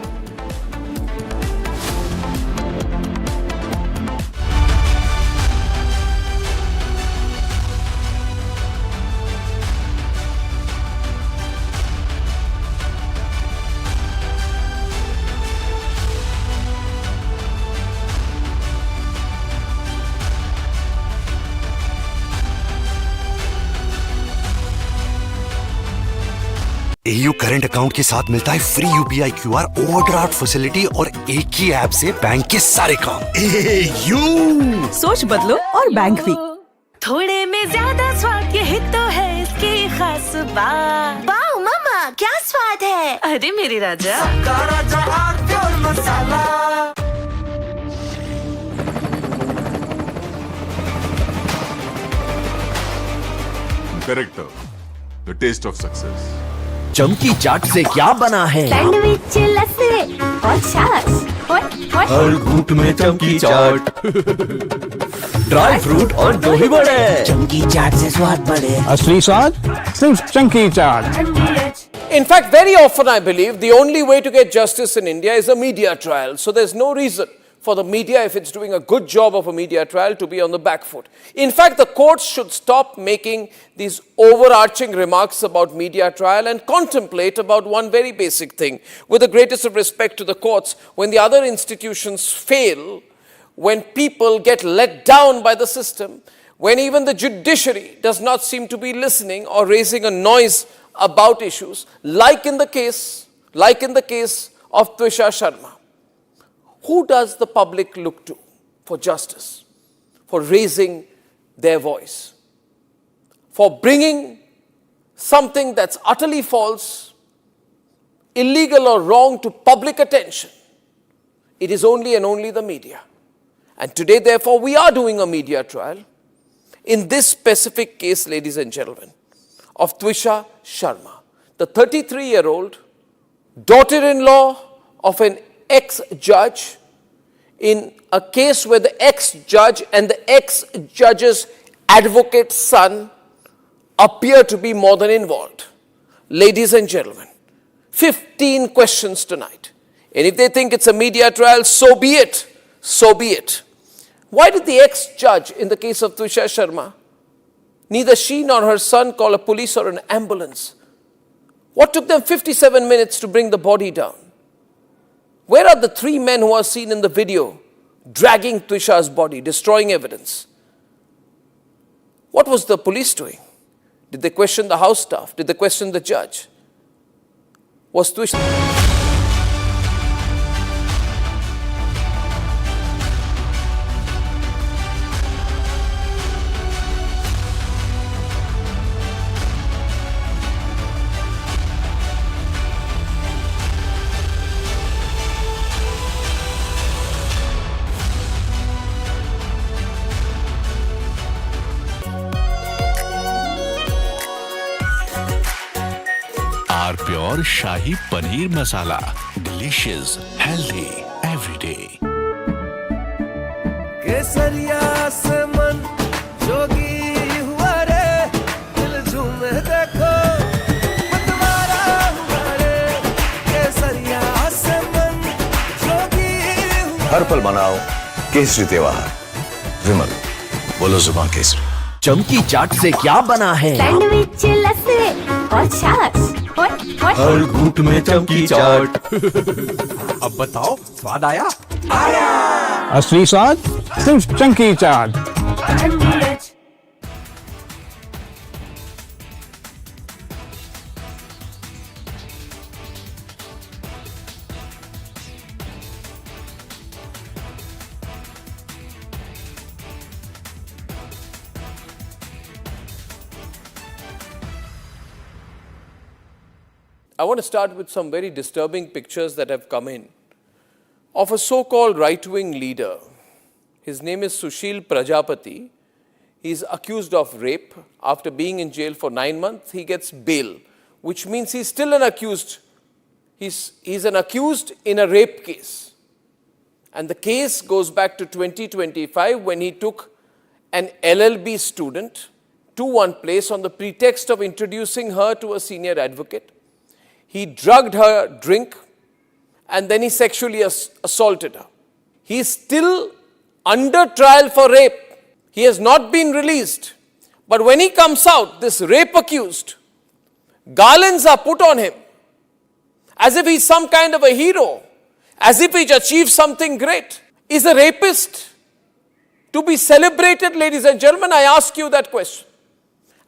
AU current account के साथ मिलता है free UPI QR overdraft facility और एक ही app से bank के सारे काम। AU सोच बदलो और बैंक भी। थोड़े में ज्यादा स्वाद, यही तो है इसकी खास बात। वाओ मामा, क्या स्वाद है? अरे मेरे राजा, राजा और मसाला। Correcto. The taste of success. चमकी चाट से क्या बना है? सैंडविच, लस्सी और छाछ। हर घूंट में चमकी चाट। ड्राई फ्रूट और दही बड़े। चमकी चाट से स्वाद बढ़े। असली स्वाद सिर्फ चमकी चाट। In fact, very often I believe the only way to get justice in India is a media trial. So there's no reason for the media, if it's doing a good job of a media trial, to be on the back foot. In fact, the courts should stop making these overarching remarks about media trial and contemplate about one very basic thing. With the greatest of respect to the courts, when the other institutions fail, when people get let down by the system, when even the judiciary does not seem to be listening or raising a noise about issues, like in the case of Twisha Sharma. Who does the public look to for justice, for raising their voice, for bringing something that's utterly false, illegal or wrong to public attention? It is only and only the media. And today, therefore, we are doing a media trial in this specific case, ladies and gentlemen, of Twisha Sharma, the 33-year-old daughter-in-law of an ex-judge, in a case where the ex-judge and the ex-judge's advocate's son appear to be more than involved. Ladies and gentlemen, 15 questions tonight. And if they think it's a media trial, so be it. So be it. Why did the ex-judge in the case of Twisha Sharma, neither she nor her son call a police or an ambulance? What took them 57 minutes to bring the body down? Where are the 3 men who are seen in the video dragging Twisha's body, destroying evidence? What was the police doing? Did they question the house staff? Did they question the judge? Was Twisha... Our pure Shahi Paneer Masala. Delicious, healthy, every day. केसरिया से मन जोगी हुआ रे दिल झूमे देखो मतवारा हुआ रे केसरिया से मन जोगी हुआ हर पल मनाओ केसरी त्योहार। विमल, बोलो जुबान केसरी। चमकी चाट से क्या बना है? सैंडविच लस्सी और छाछ हर घूंट में चमकी चाट। अब बताओ, स्वाद आया? असली स्वाद सिर्फ चमकी चाट। I want to start with some very disturbing pictures that have come in of a so-called right-wing leader. His name is Sushil Prajapati. He's accused of rape. After being in jail for 9 months, he gets bail, which means he's still an accused. He's an accused in a rape case. And the case goes back to 2025 when he took an LLB student to one place on the pretext of introducing her to a senior advocate. He drugged her drink and then he sexually assaulted her. He is still under trial for rape. He has not been released. But when he comes out, this rape accused, garlands are put on him as if he's some kind of a hero, as if he's achieved something great. Is a rapist to be celebrated, ladies and gentlemen? I ask you that question.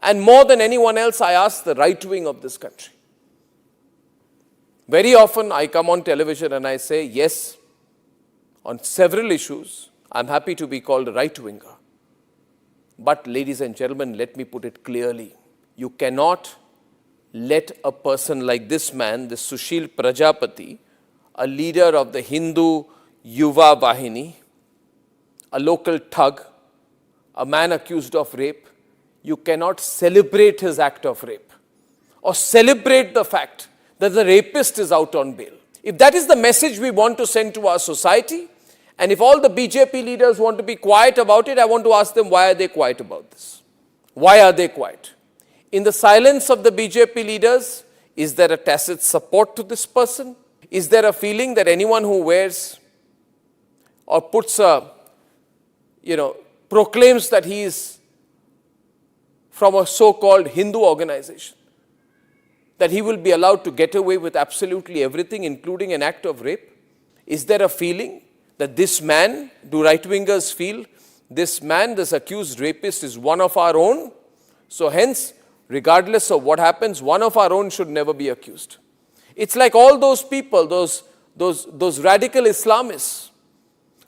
And more than anyone else, I ask the right wing of this country. Very often I come on television and I say, yes, on several issues, I'm happy to be called a right-winger. But ladies and gentlemen, let me put it clearly. You cannot let a person like this man, this Sushil Prajapati, a leader of the Hindu Yuva Vahini, a local thug, a man accused of rape, you cannot celebrate his act of rape or celebrate the fact that the rapist is out on bail. If that is the message we want to send to our society, and if all the BJP leaders want to be quiet about it, I want to ask them, why are they quiet about this? Why are they quiet? In the silence of the BJP leaders, is there a tacit support to this person? Is there a feeling that anyone who wears or puts a, proclaims that he is from a so-called Hindu organization, that he will be allowed to get away with absolutely everything, including an act of rape? Is there a feeling that this man, do right-wingers feel, this man, this accused rapist is one of our own, so hence, regardless of what happens, one of our own should never be accused. It's like all those people, those radical Islamists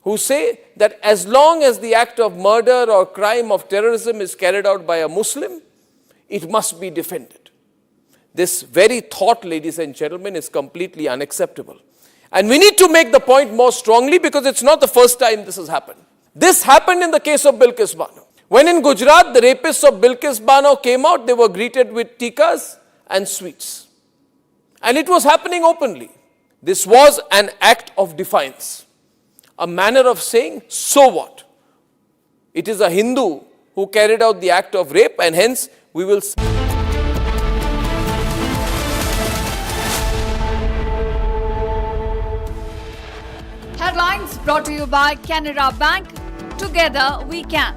who say that as long as the act of murder or crime of terrorism is carried out by a Muslim, it must be defended. This very thought, ladies and gentlemen, is completely unacceptable. And we need to make the point more strongly because it's not the first time this has happened. This happened in the case of Bilkis Bano. When in Gujarat, the rapists of Bilkis Bano came out, they were greeted with tikas and sweets. And it was happening openly. This was an act of defiance. A manner of saying, so what? It is a Hindu who carried out the act of rape and hence we will... Headlines brought to you by Canara Bank. Together we can.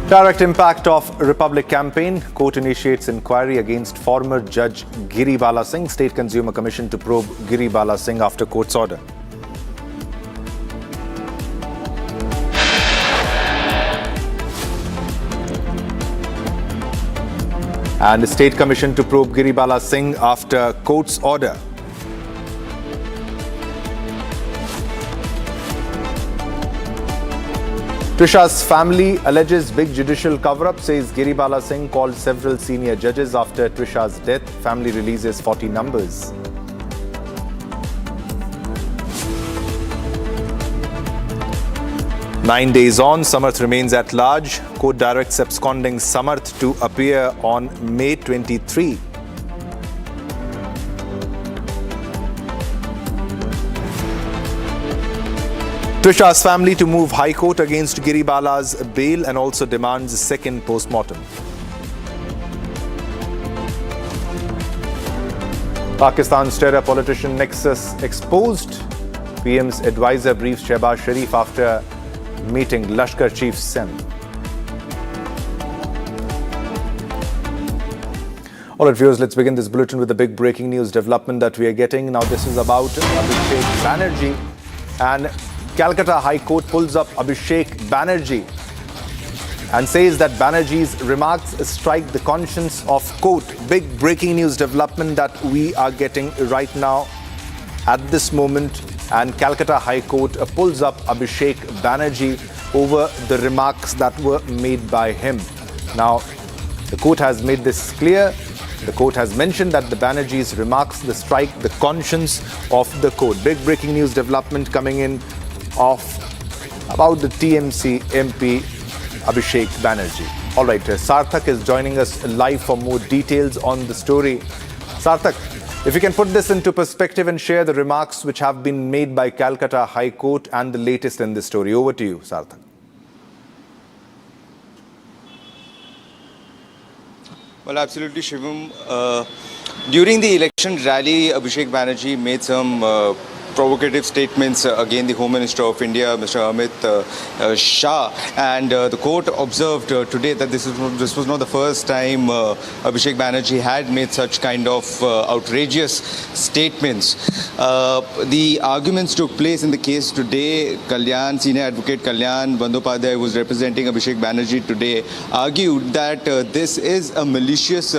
Direct impact of Republic campaign. Court initiates inquiry against former Judge Giri Bala Singh. State Consumer Commission to probe Giri Bala Singh after court's order. And the State Commission to probe Giri Bala Singh after court's order. Twisha's family alleges big judicial cover-up, says Giri Bala Singh called several senior judges after Twisha's death. Family releases 40 numbers. Nine days on, Samarth remains at large. Court directs absconding Samarth to appear on May 23. Twisha's family to move High Court against Giri Bala's bail and also demands a second post-mortem. Pakistan's terror politician nexus exposed. PM's advisor briefs Shehbaz Sharif after meeting Lashkar Chief Sem. All right, viewers, let's begin this bulletin with the big breaking news development that we are getting. Now, this is about Abhishek Banerjee, and Calcutta High Court pulls up Abhishek Banerjee and says that Banerjee's remarks strike the conscience of court. Big breaking news development that we are getting right now at this moment. And Calcutta High Court pulls up Abhishek Banerjee over the remarks that were made by him. Now, the court has made this clear. The court has mentioned that the Banerjee's remarks strike the conscience of the court. Big breaking news development coming in about the TMC MP Abhishek Banerjee. All right, Sarthak is joining us live for more details on the story. Sarthak, if you can put this into perspective and share the remarks which have been made by Calcutta High Court and the latest in this story. Over to you, Sarthak. Well, absolutely, Shivam. During the election rally, Abhishek Banerjee made some provocative statements against the Home Minister of India, Mr. Amit Shah, and the court observed today that this was not the first time Abhishek Banerjee had made such kind of outrageous statements. The arguments took place in the case today. Senior advocate Kalyan Bandyopadhyay, who was representing Abhishek Banerjee today, argued that this is a malicious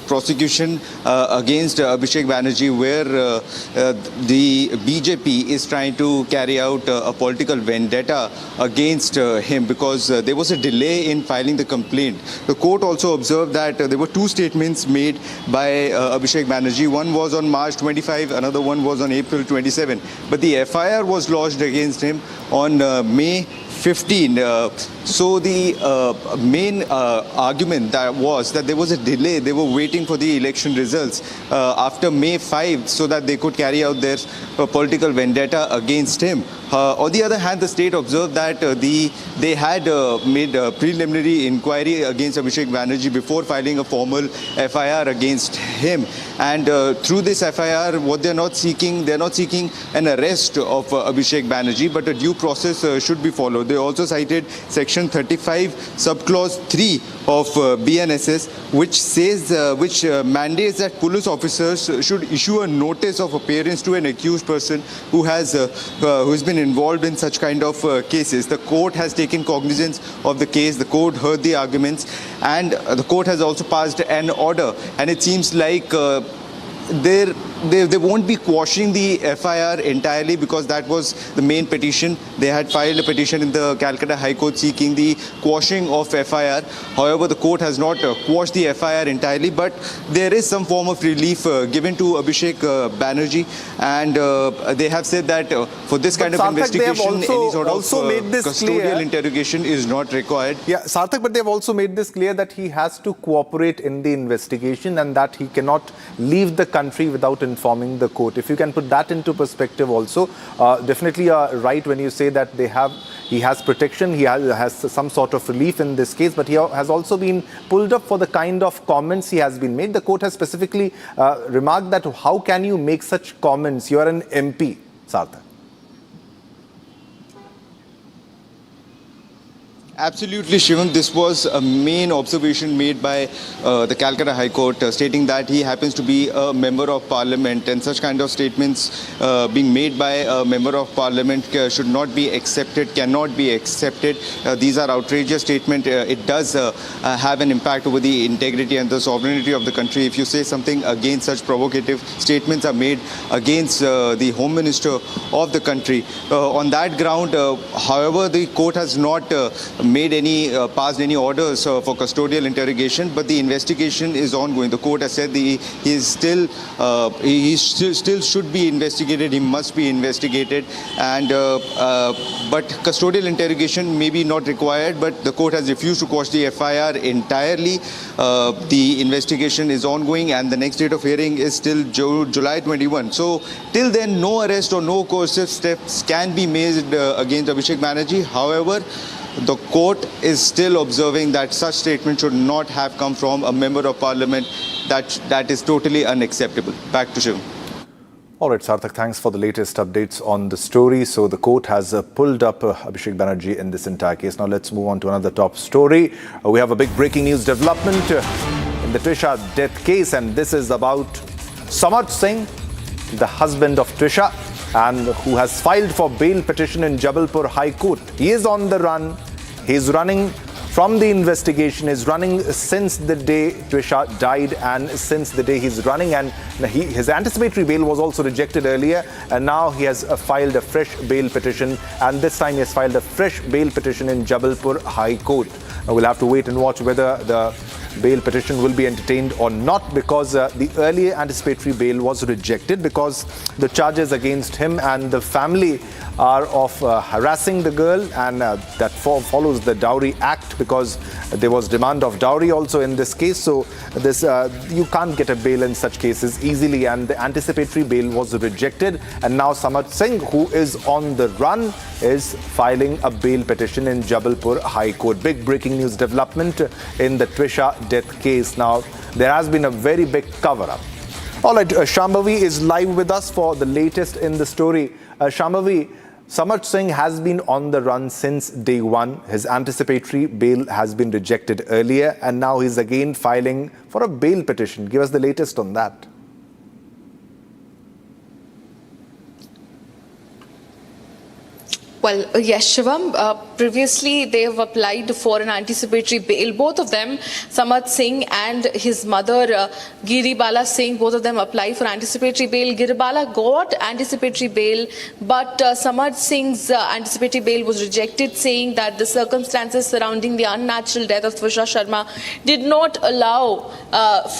prosecution against Abhishek Banerjee, where the BJP is trying to carry out a political vendetta against him because there was a delay in filing the complaint. The court also observed that there were two statements made by Abhishek Banerjee. One was on March 25, another one was on April 27. But the FIR was lodged against him on May 15. So the main argument that was that there was a delay. They were waiting for the election results after May 5 so that they could carry out their political vendetta against him. On the other hand, the state observed that they had made a preliminary inquiry against Abhishek Banerjee before filing a formal FIR against him. And through this FIR, what they're not seeking an arrest of Abhishek Banerjee, but a due process should be followed. They also cited Section 35, Subclause 3 of BNSS, which says, which mandates that police officers should issue a notice of appearance to an accused person who has been involved in such kind of cases. The court has taken cognizance of the case. The court heard the arguments, and the court has also passed an order. And it seems like they won't be quashing the FIR entirely, because that was the main petition. They had filed a petition in the Calcutta High Court seeking the quashing of FIR. However, the court has not quashed the FIR entirely, but there is some form of relief given to Abhishek Banerjee, and they have said that for this kind of investigation, any sort of custodial interrogation is not required. Yeah, Sarthak, but they've also made this clear that he has to cooperate in the investigation and that he cannot leave the country without informing the court. If you can put that into perspective also, definitely you are right when you say that he has protection, he has some sort of relief in this case, but he has also been pulled up for the kind of comments he has been made. The court has specifically remarked that how can you make such comments? You are an MP, Sarthak. Absolutely, Shivam. This was a main observation made by the Calcutta High Court, stating that he happens to be a member of parliament, and such kind of statements being made by a member of parliament should not be accepted, cannot be accepted. These are outrageous statements. It does have an impact over the integrity and the sovereignty of the country. If you say something against such provocative statements are made against the Home Minister of the country. On that ground, however, the court has not passed any orders for custodial interrogation, but the investigation is ongoing. The court has said he still should be investigated. He must be investigated, and but custodial interrogation may be not required. But the court has refused to quash the FIR entirely. The investigation is ongoing, and the next date of hearing is still July 21. So till then, no arrest or no coercive steps can be made against Abhishek Banerjee. However, the court is still observing that such statement should not have come from a member of parliament. That is totally unacceptable. Back to Shiv. All right, Sarthak, thanks for the latest updates on the story. So the court has pulled up Abhishek Banerjee in this entire case. Now let's move on to another top story. We have a big breaking news development in the Twisha death case, and this is about Samar Singh, the husband of Twisha, and who has filed for bail petition in Jabalpur High Court. He is on the run. He is running from the investigation. Is running since the day Twisha died, and since the day he's running, and his anticipatory bail was also rejected earlier, and now he has filed a fresh bail petition, and this time he has filed a fresh bail petition in Jabalpur High Court. Now we'll have to wait and watch whether the bail petition will be entertained or not, because the earlier anticipatory bail was rejected because the charges against him and the family are of harassing the girl, and that follows the Dowry Act, because there was demand of dowry also in this case. So this you can't get a bail in such cases easily, and the anticipatory bail was rejected, and now Samar Singh, who is on the run, is filing a bail petition in Jabalpur High Court. Big breaking news development in the Twisha death case. Now there has been a very big cover-up. All right, Shambhavi is live with us for the latest in the story. Shambhavi, Samar Singh has been on the run since day one. His anticipatory bail has been rejected earlier, and now he's again filing for a bail petition. Give us the latest on that. Well, yes, Shivam. Previously, they have applied for an anticipatory bail. Both of them, Samar Singh and his mother, Giri Bala Singh, both of them applied for anticipatory bail. Giri Bala got anticipatory bail, but Samar Singh's anticipatory bail was rejected, saying that the circumstances surrounding the unnatural death of Twisha Sharma did not allow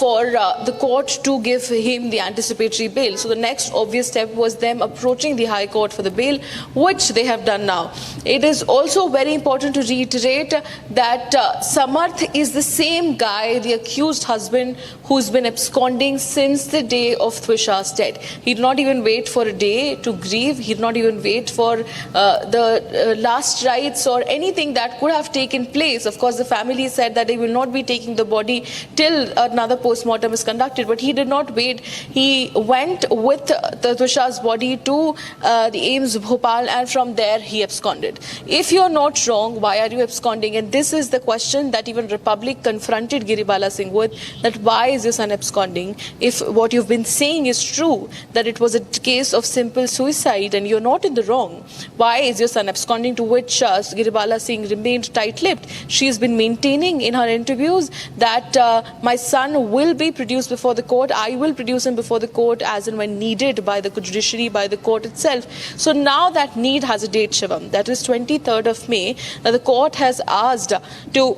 for the court to give him the anticipatory bail. So the next obvious step was them approaching the High Court for the bail, which they have done now. It is also very important to reiterate that Samarth is the same guy, the accused husband, who's been absconding since the day of Twisha's death. He did not even wait for a day to grieve. He did not even wait for the last rites or anything that could have taken place. Of course, the family said that they will not be taking the body till another post-mortem is conducted, but he did not wait. He went with the Twisha's body to the AIIMS Bhopal, and from there he absconded. If you're not wrong, why are you absconding? And this is the question that even Republic confronted Giri Bala Singh with, that why is your son absconding? If what you've been saying is true, that it was a case of simple suicide and you're not in the wrong, why is your son absconding? To which Giri Bala Singh remained tight-lipped. She has been maintaining in her interviews that my son will be produced before the court. I will produce him before the court as and when needed by the judiciary, by the court itself. So now that need has a date, Shivam. That is 23rd of May. Now the court has asked to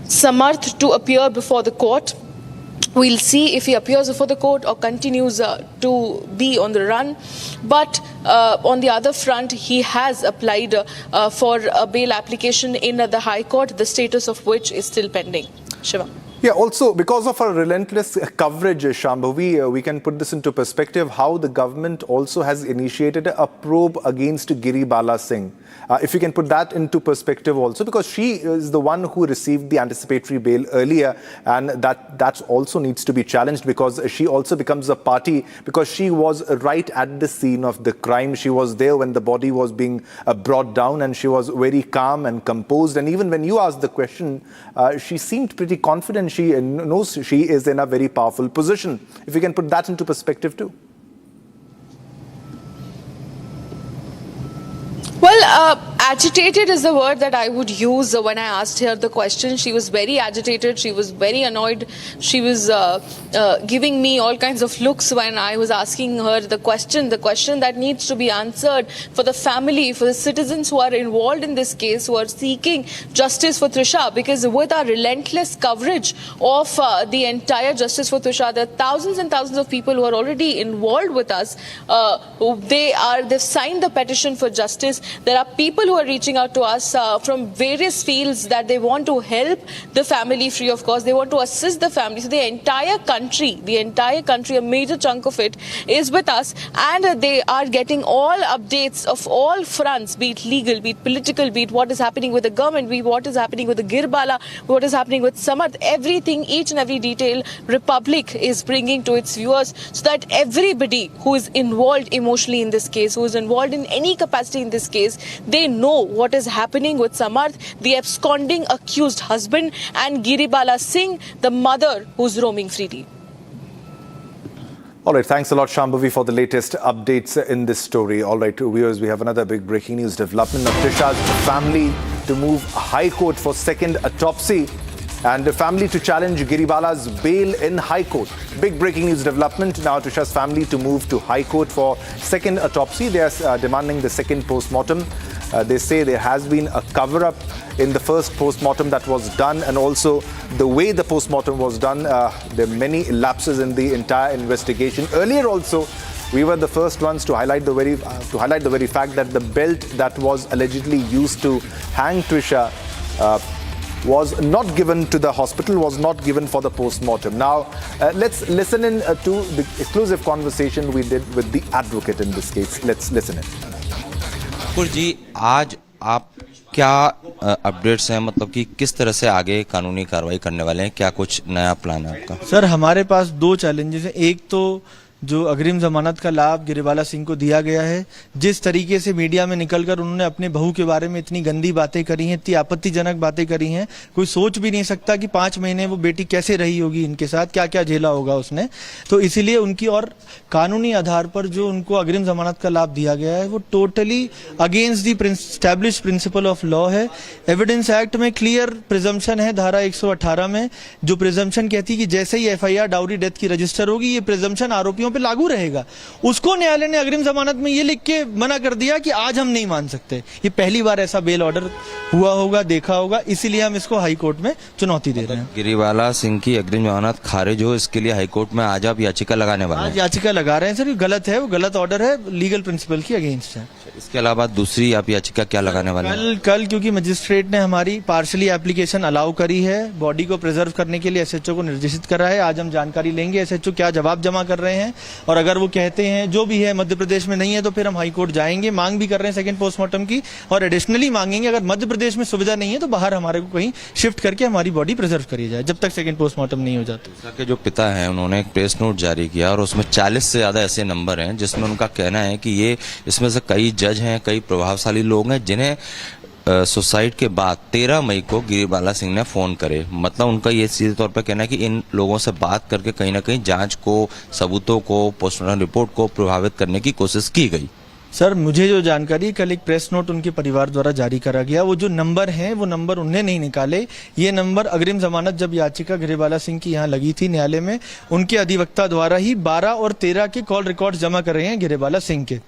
Samarth to appear before the court. We'll see if he appears before the court or continues to be on the run. But on the other front, he has applied for a bail application in the High Court, the status of which is still pending. Shiva. Yeah, also because of our relentless coverage, Shambhavi, we can put this into perspective, how the government also has initiated a probe against Giri Bala Singh. If you can put that into perspective also, because she is the one who received the anticipatory bail earlier, and that also needs to be challenged, because she also becomes a party, because she was right at the scene of the crime. She was there when the body was being brought down, and she was very calm and composed. And even when you asked the question, she seemed pretty confident. She knows she is in a very powerful position. If you can put that into perspective too. Well, agitated is the word that I would use when I asked her the question. She was very agitated. She was very annoyed. She was giving me all kinds of looks when I was asking her the question that needs to be answered for the family, for the citizens who are involved in this case, who are seeking justice for Twisha. Because with our relentless coverage of the entire justice for Twisha, there are thousands and thousands of people who are already involved with us. They've signed the petition for justice. There are people who are reaching out to us from various fields that they want to help the family free of cost. They want to assist the family. So the entire country, a major chunk of it is with us, and they are getting all updates of all fronts, be it legal, be it political, be it what is happening with the government, be it what is happening with the Giri Bala, what is happening with Samarth. Everything, each and every detail, Republic is bringing to its viewers, so that everybody who is involved emotionally in this case, who is involved in any capacity in this case, they know what is happening with Samarth, the absconding accused husband, and Giri Bala Singh, the mother who's roaming freely. All right, thanks a lot, Shambhavi, for the latest updates in this story. All right, viewers, we have another big breaking news development of Twisha's family to move High Court for second autopsy, and the family to challenge Giri Bala's bail in High Court. Big breaking news development now. Twisha's family to move to High Court for second autopsy. They are demanding the second post-mortem. They say there has been a cover-up in the first post-mortem that was done, and also the way the post-mortem was done. There are many lapses in the entire investigation. Earlier also, we were the first ones to highlight the very fact that the belt that was allegedly used to hang Twisha was not given to the hospital, was not given for the post-mortem. Now, let's listen in to the exclusive conversation we did with the advocate in this case. Let's listen in. जी, आज आप क्या updates हैं, मतलब कि किस तरह से आगे कानूनी कार्रवाई करने वाले हैं, क्या कुछ नया प्लान है आपका? सर, हमारे पास दो चैलेंजेस हैं। एक तो जो अग्रिम जमानत का लाभ गिरी बाला सिंह को दिया गया है, जिस तरीके से मीडिया में निकलकर उन्होंने अपने बहू के बारे में इतनी गंदी बातें करी हैं, इतनी आपत्तिजनक बातें करी हैं, कोई सोच भी नहीं सकता कि 5 महीने वो बेटी कैसे रही होगी इनके साथ, क्या क्या झेला होगा उसने। तो इसीलिए उनकी और कानूनी आधार पर जो उनको अग्रिम जमानत का लाभ दिया गया है वो totally against the established principle of law है। एविडेंस एक्ट में क्लियर प्रिजम्पशन है, धारा 118 में, जो प्रिजम्पशन कहती है कि जैसे ही FIR डाउरी डेथ की रजिस्टर होगी, ये प्रिजम्पशन आरोपियों पे लागू रहेगा। उसको न्यायालय ने अग्रिम जमानत में ये लिख के मना कर दिया कि आज हम नहीं मान सकते। ये पहली बार ऐसा बेल ऑर्डर हुआ होगा, देखा होगा, इसीलिए हम इसको हाई कोर्ट में चुनौती दे रहे हैं। गिरी बाला सिंह की अग्रिम जमानत खारिज हो, इसके लिए हाई कोर्ट में आज आप याचिका लगाने वाले हैं? आज याचिका लगा रहे हैं सर, गलत है, वो गलत ऑर्डर है, लीगल प्रिंसिपल की अगेंस्ट है। इसके अलावा दूसरी आप याचिका क्या लगाने वाले हैं? कल क्योंकि मजिस्ट्रेट ने हमारी पार्शली एप्लीकेशन अलाउ करी है, बॉडी को प्रिजर्व करने के लिए SHO को निर्देशित करा है। आज हम जानकारी लेंगे SHO क्या जवाब जमा कर रहे हैं, और अगर वो कहते हैं जो भी है मध्य प्रदेश में नहीं है तो फिर हम हाई कोर्ट जाएंगे, मांग भी कर रहे हैं सेकंड पोस्टमार्टम की, और एडिशनली मांगेंगे अगर मध्य प्रदेश में सुविधा नहीं है तो बाहर हमारे को कहीं शिफ्ट करके हमारी बॉडी प्रिजर्व करी जाए जब तक सेकंड पोस्टमार्टम नहीं हो जाता। के जो पिता हैं उन्होंने एक प्रेस नोट जारी किया और उसमें 40 से ज़्यादा ऐसे नंबर हैं जिसमें उनका कहना है कि ये इसमें से कई जज हैं, कई प्रभावशाली लोग हैं जिन्हें सुसाइड के बाद 13 मई को गिरी बाला सिंह ने फोन करे। मतलब उनका ये सीधे तौर पर कहना है कि इन लोगों से बात करके कहीं ना कहीं जांच को, सबूतों को, पोस्टमार्टम रिपोर्ट को प्रभावित करने की कोशिश की गई। सर मुझे जो जानकारी, कल एक प्रेस नोट उनके परिवार द्वारा जारी करा गया, वो जो नंबर हैं वो नंबर उन्हें नहीं निकाले। ये नंबर अग्रिम जमानत जब याचिका गिरी बाला सिंह की यहाँ लगी थी न्यायालय में, उनके अधिवक्ता द्वारा ही 12 और 13 के कॉल रिकॉर्ड्स जमा कर रहे हैं गिरी बाला सिंह के,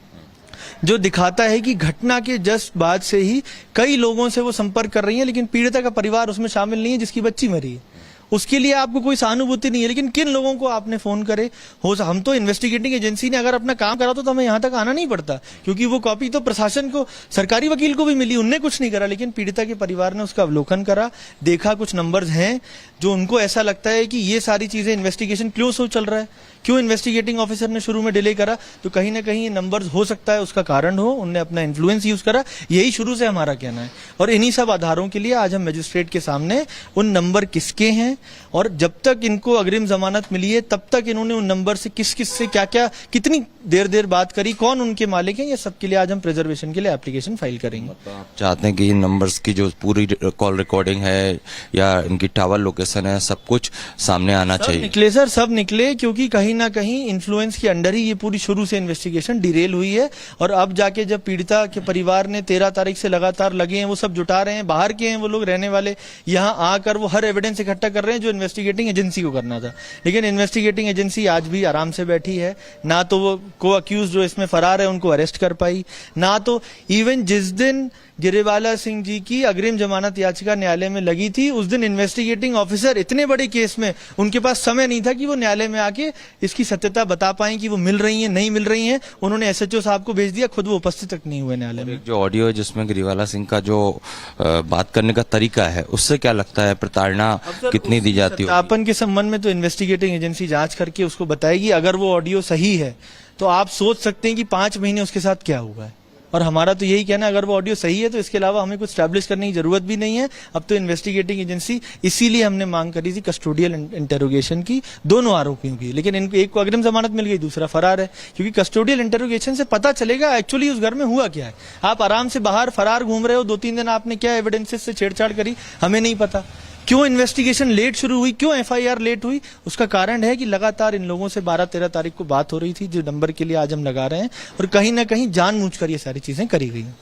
जो दिखाता है कि घटना के जस्ट बाद से ही कई लोगों से वो संपर्क कर रही हैं, लेकिन पीड़िता का परिवार उसमें शामिल नहीं है जिसकी बच्ची मरी है। उसके लिए आपको कोई सहानुभूति नहीं है, लेकिन किन लोगों को आपने फोन करे हो। हम तो इन्वेस्टिगेटिंग एजेंसी ने अगर अपना काम करा तो हमें यहाँ तक आना नहीं पड़ता, क्योंकि वो कॉपी तो प्रशासन को, सरकारी वकील को भी मिली, उनने कुछ नहीं करा, लेकिन पीड़िता के परिवार ने उसका अवलोकन करा, देखा कुछ नंबर्स हैं जो उनको ऐसा लगता है कि ये सारी चीजें इन्वेस्टिगेशन क्यों सो चल रहा है, क्यों इन्वेस्टिगेटिंग ऑफिसर ने शुरू में डिले करा, तो कहीं ना कहीं ये नंबर्स हो सकता है उसका कारण हो, उनने अपना इन्फ्लुएंस यूज करा, यही शुरू से हमारा कहना है। और इन्हीं सब आधारों के लिए आज हम मजिस्ट्रेट के सामने उन नंबर किसके हैं और जब तक इनको अग्रिम जमानत मिली है तब तक इन्होंने उन नंबर से किस किस से क्या क्या कितनी देर बात करी, कौन उनके मालिक हैं, ये सब के लिए आज हम प्रिजर्वेशन के लिए एप्लीकेशन फाइल करेंगे। आप चाहते हैं कि इन नंबर्स की जो पूरी कॉल रिकॉर्डिंग है या इनकी टावर लोकेशन है, सब कुछ सामने आना चाहिए। निकले सर, सब निकले, क्योंकि कहीं ना कहीं इन्फ्लुएंस के अंडर ही ये पूरी शुरू से इन्वेस्टिगेशन डिरेल हुई है। और अब जाके जब पीड़िता के परिवार ने 13 तारीख से लगातार लगे हैं, वो सब जुटा रहे हैं, बाहर के हैं वो लोग रहने वाले, यहाँ आकर वो हर एविडेंस इकट्ठा कर रहे हैं जो इन्वेस्टिगेटिंग एजेंसी को करना था। लेकिन इन्वेस्टिगेटिंग एजेंसी आज भी आराम से बैठी है, ना तो वो को अक्यूज जो इसमें फरार है उनको अरेस्ट कर पाई, ना तो इवन जिस दिन गिरी बाला सिंह जी की अग्रिम जमानत याचिका न्यायालय में लगी थी उस दिन इन्वेस्टिगेटिंग ऑफिसर इतने बड़े केस में उनके पास समय नहीं था कि वो न्यायालय में आके इसकी सत्यता बता पाए कि वो मिल रही हैं नहीं मिल रही हैं। उन्होंने एसएचओ साहब को भेज दिया, खुद वो उपस्थित तक नहीं हुए न्यायालय में। जो ऑडियो है जिसमें गिरी बाला सिंह का जो बात करने का तरीका है, उससे क्या लगता है प्रताड़ना कितनी दी जाती है? सत्यापन के संबंध में तो इन्वेस्टिगेटिंग एजेंसी जांच करके उसको बताएगी। अगर वो ऑडियो सही है तो आप सोच सकते हैं कि 5 महीने उसके साथ क्या हुआ है। और हमारा तो यही कहना है, अगर वो ऑडियो सही है तो इसके अलावा हमें कुछ स्टैब्लिश करने की जरूरत भी नहीं है। अब तो इन्वेस्टिगेटिंग एजेंसी, इसीलिए हमने मांग करी थी कस्टोडियल इंटेरोगेशन की दोनों आरोपियों की, लेकिन इनको एक को अग्रिम जमानत मिल गई, दूसरा फरार है। क्योंकि कस्टोडियल इंटेरोगेशन से पता चलेगा एक्चुअली उस घर में हुआ क्या है। आप आराम से बाहर फरार घूम रहे हो, 2-3 दिन आपने क्या एविडेंसेस से छेड़छाड़ करी, हमें नहीं पता। क्यों इन्वेस्टिगेशन लेट शुरू हुई, क्यों एफआईआर लेट हुई, उसका कारण है कि लगातार इन लोगों से 12-13 तारीख को बात हो रही थी, जो नंबर के लिए आज हम लगा रहे हैं, और कहीं ना कहीं जानबूझकर ये सारी चीजें करी गई हैं।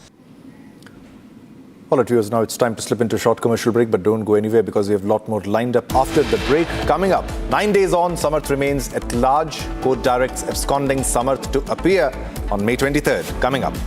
All right, viewers, now it's time to slip into a short commercial break, but don't go anywhere because we have a lot more lined up after the break. Coming up, 9 days on, Samarth remains at large. Court directs absconding Samarth to appear on May 23rd. Coming up.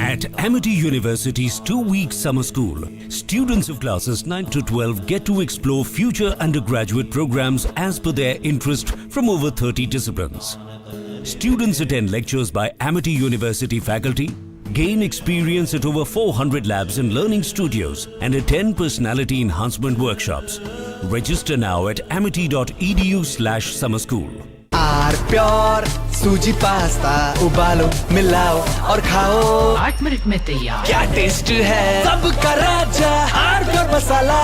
At Amity University's 2-week summer school, students of classes 9 to 12 get to explore future undergraduate programs as per their interest from over 30 disciplines. Students attend lectures by Amity University faculty, gain experience at over 400 labs and learning studios, and attend personality enhancement workshops. Register now at amity.edu/summer school. Our pure sooji pasta उबालो मिलाओ और खाओ, 8 minute में तैयार। क्या taste है, सबका राजा R pure masala.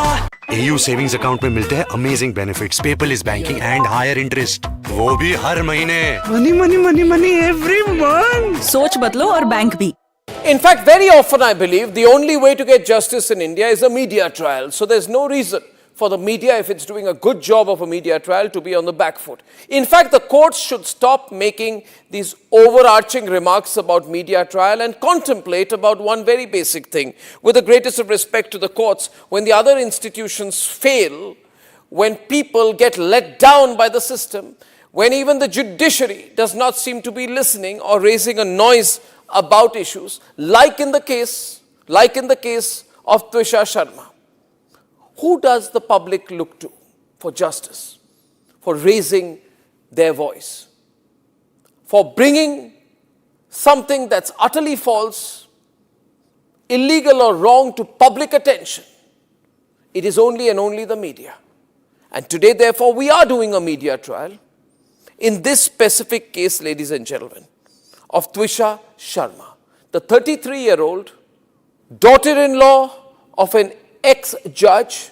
AU savings account में मिलते हैं amazing benefits, paperless banking and higher interest, वो भी हर महीने। Money money money money every month. सोच बदलो और बैंक भी। In fact, very often I believe the only way to get justice in India is a media trial. So there's no reason for the media, if it's doing a good job of a media trial, to be on the back foot. In fact, the courts should stop making these overarching remarks about media trial and contemplate about one very basic thing. With the greatest of respect to the courts, when the other institutions fail, when people get let down by the system, when even the judiciary does not seem to be listening or raising a noise about issues, like in the case of Twisha Sharma, who does the public look to for justice, for raising their voice, for bringing something that's utterly false illegal or wrong to public attention, it is only and only the media. And today, therefore, we are doing a media trial in this specific case, ladies and gentlemen, of Twisha Sharma, the 33-year-old daughter-in-law of an ex-judge,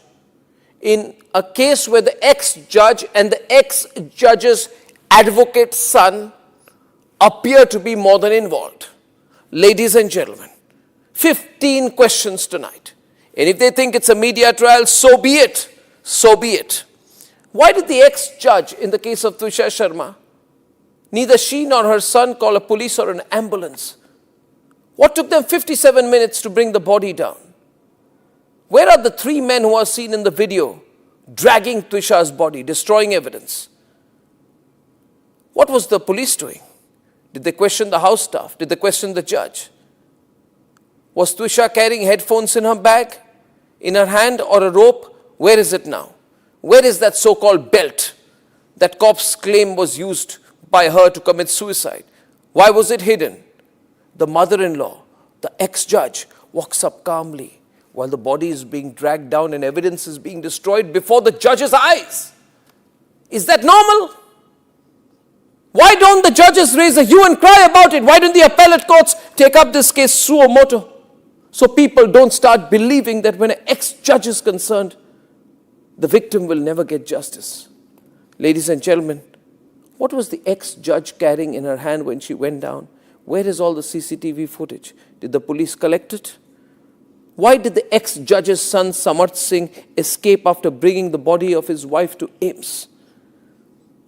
in a case where the ex-judge and the ex-judge's advocate's son appear to be more than involved. Ladies and gentlemen, 15 questions tonight. And if they think it's a media trial, so be it. So be it. Why did the ex-judge in the case of Twisha Sharma, neither she nor her son call a police or an ambulance? What took them 57 minutes to bring the body down? Where are the 3 men who are seen in the video dragging Twisha's body, destroying evidence? What was the police doing? Did they question the house staff? Did they question the judge? Was Twisha carrying headphones in her bag, in her hand, or a rope? Where is it now? Where is that so-called belt that cops claim was used by her to commit suicide? Why was it hidden? The mother-in-law, the ex-judge, walks up calmly while the body is being dragged down and evidence is being destroyed before the judge's eyes. Is that normal? Why don't the judges raise a hue and cry about it? Why don't the appellate courts take up this case suo motu? So people don't start believing that when an ex-judge is concerned, the victim will never get justice. Ladies and gentlemen, what was the ex-judge carrying in her hand when she went down? Where is all the CCTV footage? Did the police collect it? Why did the ex-judge's son, Samar Singh, escape after bringing the body of his wife to AIIMS?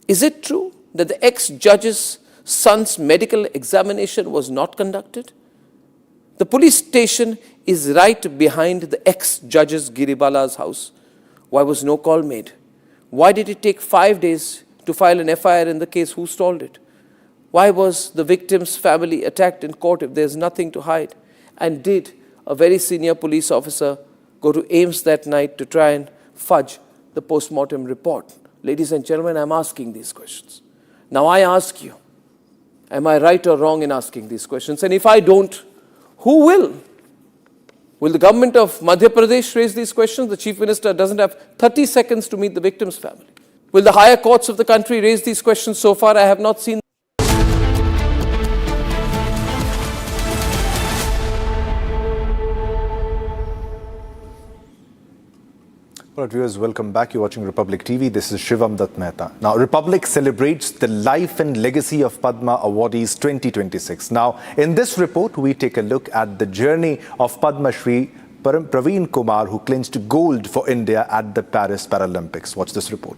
Is it true that the ex-judge's son's medical examination was not conducted? The police station is right behind the ex-judge's Giri Bala's house. Why was no call made? Why did it take 5 days to file an FIR in the case? Who stalled it? Why was the victim's family attacked in court if there's nothing to hide? And did a very senior police officer go to AIIMS that night to try and fudge the post-mortem report? Ladies and gentlemen, I'm asking these questions. Now I ask you, am I right or wrong in asking these questions? And if I don't, who will? Will the government of Madhya Pradesh raise these questions? The Chief Minister doesn't have 30 seconds to meet the victim's family. Will the higher courts of the country raise these questions? So far, I have not seen. All right, viewers, welcome back. You're watching Republic TV. This is Shivam Dutt Mehta. Now, Republic celebrates the life and legacy of Padma awardees 2026. Now, in this report, we take a look at the journey of Padma Shri Praveen Kumar, who clinched gold for India at the Paris Paralympics. Watch this report.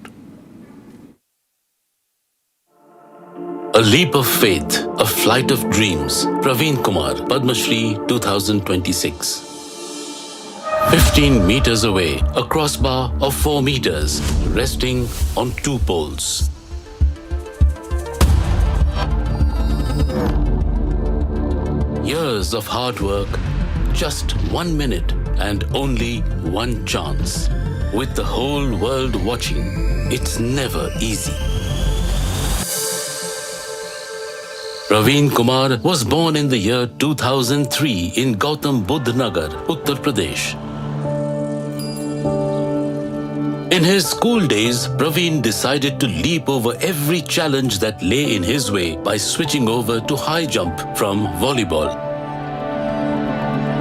A leap of faith, a flight of dreams. Praveen Kumar, Padma Shri 2026. 15 meters away, a crossbar of 4 meters, resting on 2 poles. Years of hard work, just 1 minute and only 1 chance. With the whole world watching, it's never easy. Praveen Kumar was born in the year 2003 in Gautam Buddh Nagar, Uttar Pradesh. In his school days, Praveen decided to leap over every challenge that lay in his way by switching over to high jump from volleyball.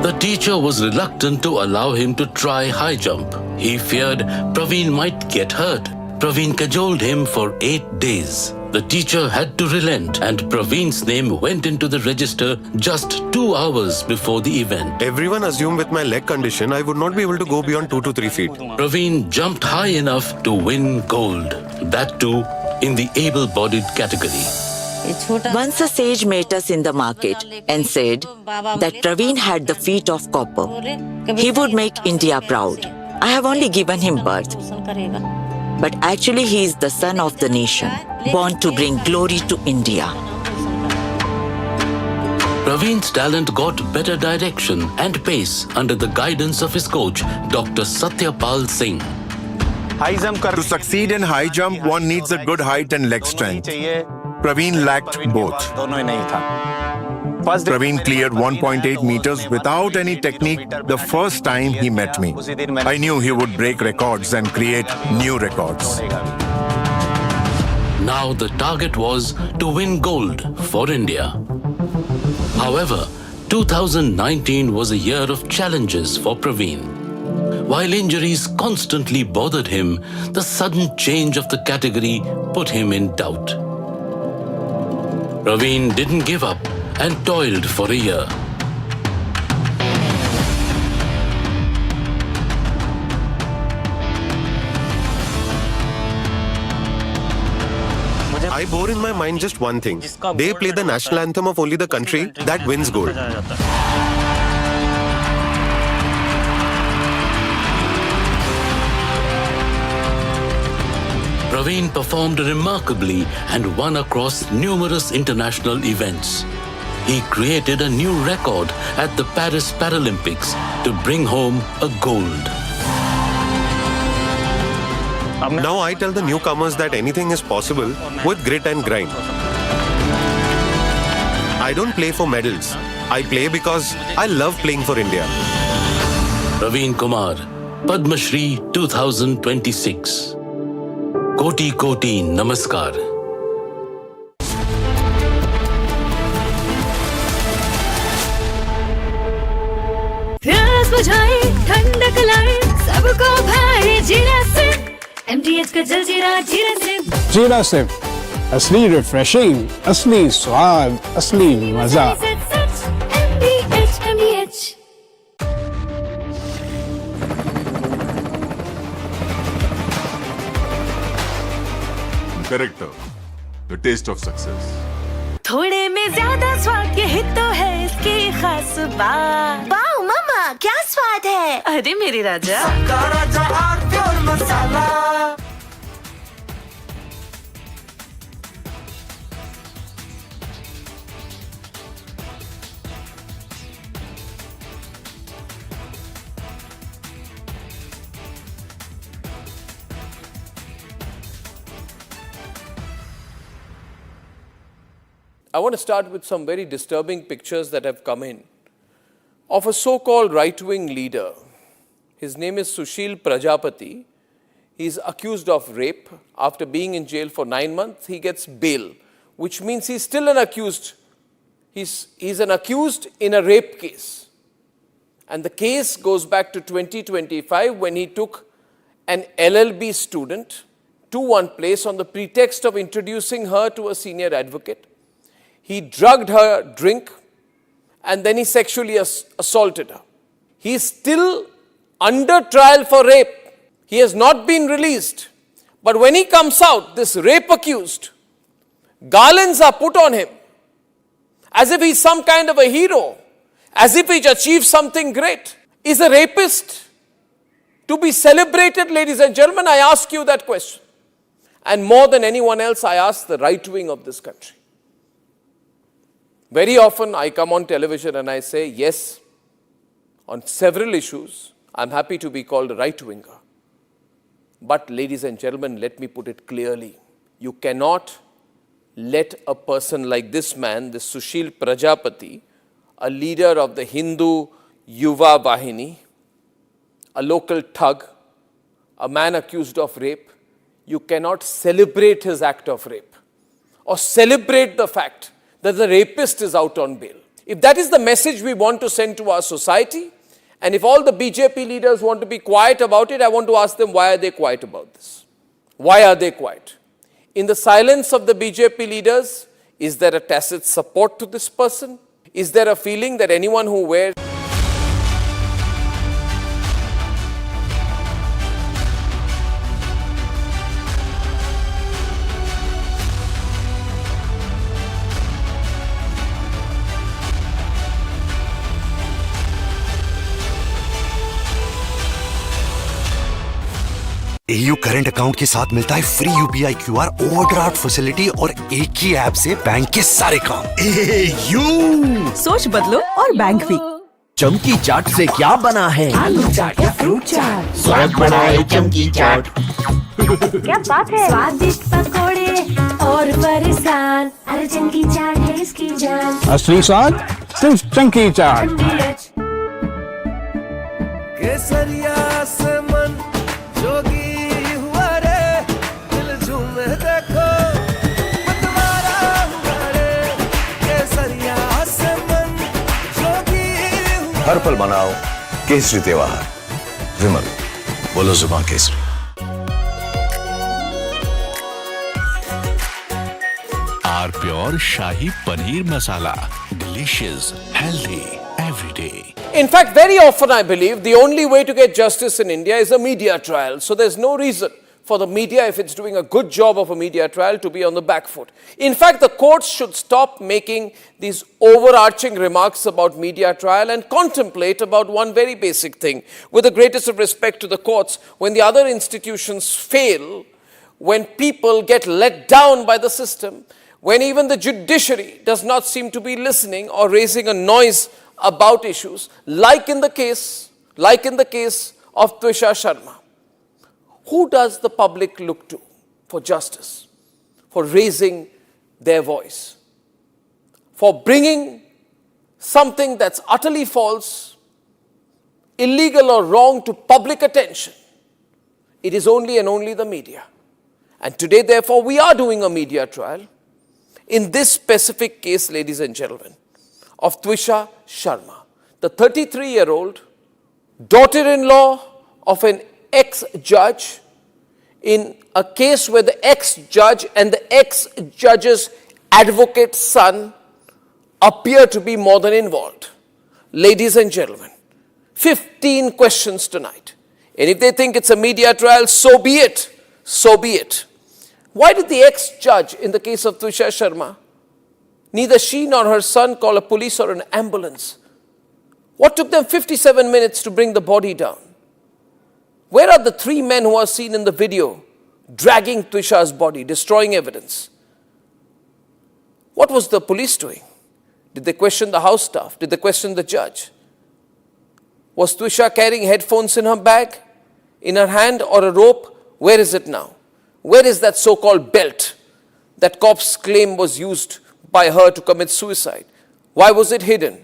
The teacher was reluctant to allow him to try high jump. He feared Praveen might get hurt. Praveen cajoled him for 8 days. The teacher had to relent and Praveen's name went into the register just 2 hours before the event. Everyone assumed with my leg condition, I would not be able to go beyond 2 to 3 feet. Praveen jumped high enough to win gold. That too in the able-bodied category. Once a sage met us in the market and said that Praveen had the feet of copper. He would make India proud. I have only given him birth. But actually he is the son of the nation, born to bring glory to India. Praveen's talent got better direction and pace under the guidance of his coach, Dr. Satyapal Singh. To succeed in high jump, one needs a good height and leg strength. Praveen lacked both. Praveen cleared 1.8 meters without any technique the first time he met me. I knew he would break records and create new records. Now the target was to win gold for India. However, 2019 was a year of challenges for Praveen. While injuries constantly bothered him, the sudden change of the category put him in doubt. Praveen didn't give up and toiled for a year. I bore in my mind just one thing. They play the national anthem of only the country that wins gold. Praveen performed remarkably and won across numerous international events. He created a new record at the Paris Paralympics to bring home a gold. Now I tell the newcomers that anything is possible with grit and grind. I don't play for medals. I play because I love playing for India. Praveen Kumar, Padma Shri 2026. Koti Koti Namaskar. प्यास बुझाए ठंडक लाए सबको भाई जीरा से MTH का जल जीरा जीरा से जीरा से असली रिफ्रेशिंग, असली स्वाद, असली मजा। MTH Character, the taste of success. थोड़े में ज्यादा स्वाद यही तो है इसकी खास बात। वाओ मामा क्या स्वाद है। अरे मेरे राजा सबका राजा और pure masala. I want to start with some very disturbing pictures that have come in of a so-called right-wing leader. His name is Sushil Prajapati. He is accused of rape. After being in jail for 9 months, he gets bail, which means he's still an accused. He's an accused in a rape case. And the case goes back to 2025 when he took an LLB student to one place on the pretext of introducing her to a senior advocate. He drugged her drink and then he sexually assaulted her. He is still under trial for rape. He has not been released. But when he comes out, this rape accused, garlands are put on him as if he's some kind of a hero, as if he's achieved something great. Is a rapist to be celebrated, ladies and gentlemen? I ask you that question. And more than anyone else, I ask the right wing of this country. Very often I come on television and I say, yes, on several issues, I'm happy to be called a right-winger. But ladies and gentlemen, let me put it clearly. You cannot let a person like this man, this Sushil Prajapati, a leader of the Hindu Yuva Vahini, a local thug, a man accused of rape, you cannot celebrate his act of rape or celebrate the fact that the rapist is out on bail. If that is the message we want to send to our society, and if all the BJP leaders want to be quiet about it, I want to ask them, why are they quiet about this? Why are they quiet? In the silence of the BJP leaders, is there a tacit support to this person? Is there a feeling that anyone who wears AU current account के साथ मिलता है free UPI QR overdraft facility और एक ही app से bank के सारे काम। AU सोच बदलो और बैंक भी। चमकी चाट से क्या बना है? आलू चाट या फ्रूट चाट, स्वाद बढ़ाए चमकी चाट। क्या बात है? स्वादिष्ट पकोड़े और परेशान, अरे चंकी चाट है इसकी जान। असली स्वाद सिर्फ चंकी चाट। केसरिया से मन जोगी हुआ रे, दिल झूमे देखो मतवारा हुआ रे। केसरिया से मन जोगी हुआ। हर पल मनाओ केसरी त्योहार। विमल, बोलो जुबान केसरी। Our pure shahi paneer masala, delicious, healthy every day. In fact, very often I believe the only way to get justice in India is a media trial. So there's no reason for the media, if it's doing a good job of a media trial, to be on the back foot. In fact, the courts should stop making these overarching remarks about media trial and contemplate about one very basic thing. With the greatest of respect to the courts, when the other institutions fail, when people get let down by the system, when even the judiciary does not seem to be listening or raising a noise about issues, like in the case of Twisha Sharma, who does the public look to for justice, for raising their voice, for bringing something that's utterly false, illegal or wrong to public attention? It is only and only the media. And today, therefore, we are doing a media trial in this specific case, ladies and gentlemen, of Twisha Sharma, the 33-year-old daughter-in-law of an ex-judge, in a case where the ex-judge and the ex-judge's advocate's son appear to be more than involved. Ladies and gentlemen, 15 questions tonight. And if they think it's a media trial, so be it. So be it. Why did the ex-judge in the case of Twisha Sharma, neither she nor her son call a police or an ambulance? What took them 57 minutes to bring the body down? Where are the 3 men who are seen in the video dragging Twisha's body, destroying evidence? What was the police doing? Did they question the house staff? Did they question the judge? Was Twisha carrying headphones in her bag, in her hand, or a rope? Where is it now? Where is that so-called belt that cops claim was used by her to commit suicide? Why was it hidden?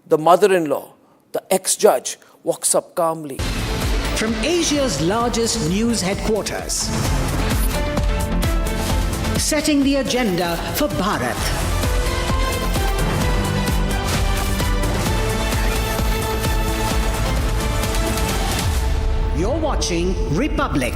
The mother-in-law, the ex-judge, walks up calmly. From Asia's largest news headquarters, setting the agenda for Bharat. You're watching Republic.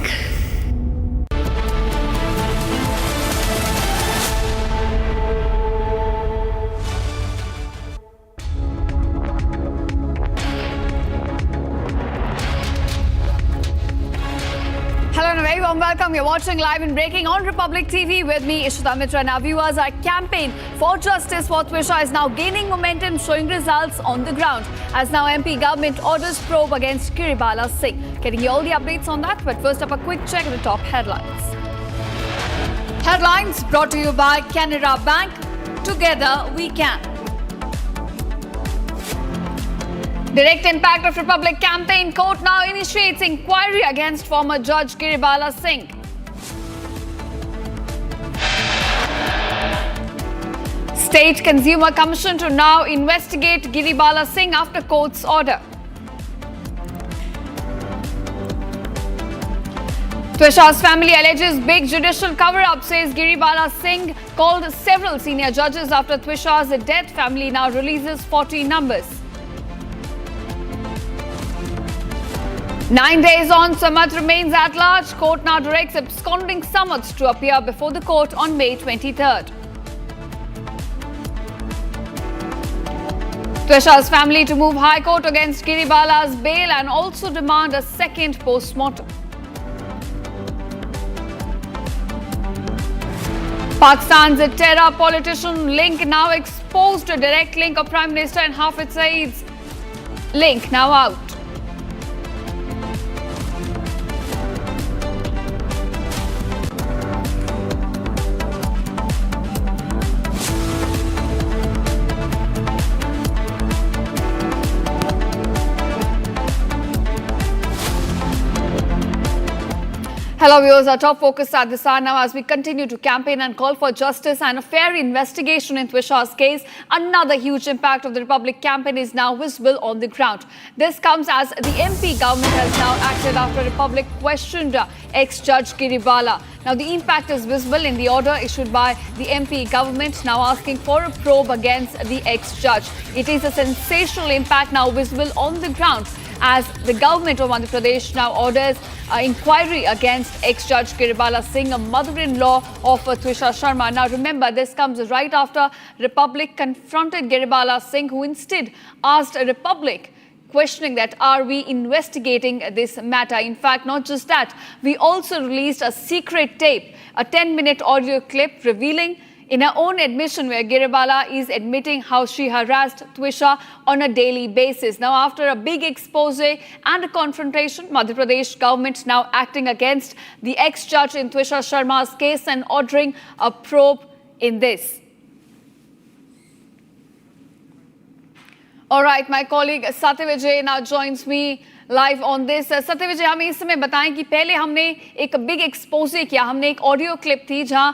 Hello and a very warm welcome. You're watching Live and Breaking on Republic TV with me, Ishita Mitra. Now, viewers, our campaign for justice for Twisha is now gaining momentum, showing results on the ground, as now MP government orders probe against Giri Bala Singh. Getting you all the updates on that, but first up, a quick check of the top headlines. Headlines brought to you by Canara Bank. Together we can. Direct impact of Republic campaign. Court now initiates inquiry against former Judge Giri Bala Singh. State Consumer Commission to now investigate Giri Bala Singh after court's order. Twisha's family alleges big judicial cover-up, says Giri Bala Singh called several senior judges after Twisha's death. Family now releases 40 numbers. 9 days on, Samarth remains at large. Court now directs absconding Samarth to appear before the court on May 23rd. Twisha's family to move High Court against Giri Bala's bail and also demand a second post-mortem. Pakistan's terror politician link now exposed. A direct link of Prime Minister and Hafid Saeed's link now out. Hello viewers, our top focus at this hour now as we continue to campaign and call for justice and a fair investigation in Twisha's case. Another huge impact of the Republic campaign is now visible on the ground. This comes as the MP government has now acted after Republic questioned ex-judge Giri Bala. Now the impact is visible in the order issued by the MP government now asking for a probe against the ex-judge. It is a sensational impact now visible on the ground as the government of Madhya Pradesh now orders inquiry against ex-judge Giri Bala Singh, a mother-in-law of Twisha Sharma. Now remember, this comes right after Republic confronted Giri Bala Singh, who instead asked Republic questioning that are we investigating this matter. In fact, not just that, we also released a secret tape, a 10-minute audio clip revealing in her own admission where Giri Bala is admitting how she harassed Twisha on a daily basis. Now, after a big expose and a confrontation, Madhya Pradesh government now acting against the ex-judge in Twisha Sharma's case and ordering a probe in this. All right, my colleague Satyavijay now joins me live on this. Satyavijay, हमें इस समय बताएं कि पहले हमने एक big exposé किया, हमने एक ऑडियो क्लिप थी जहां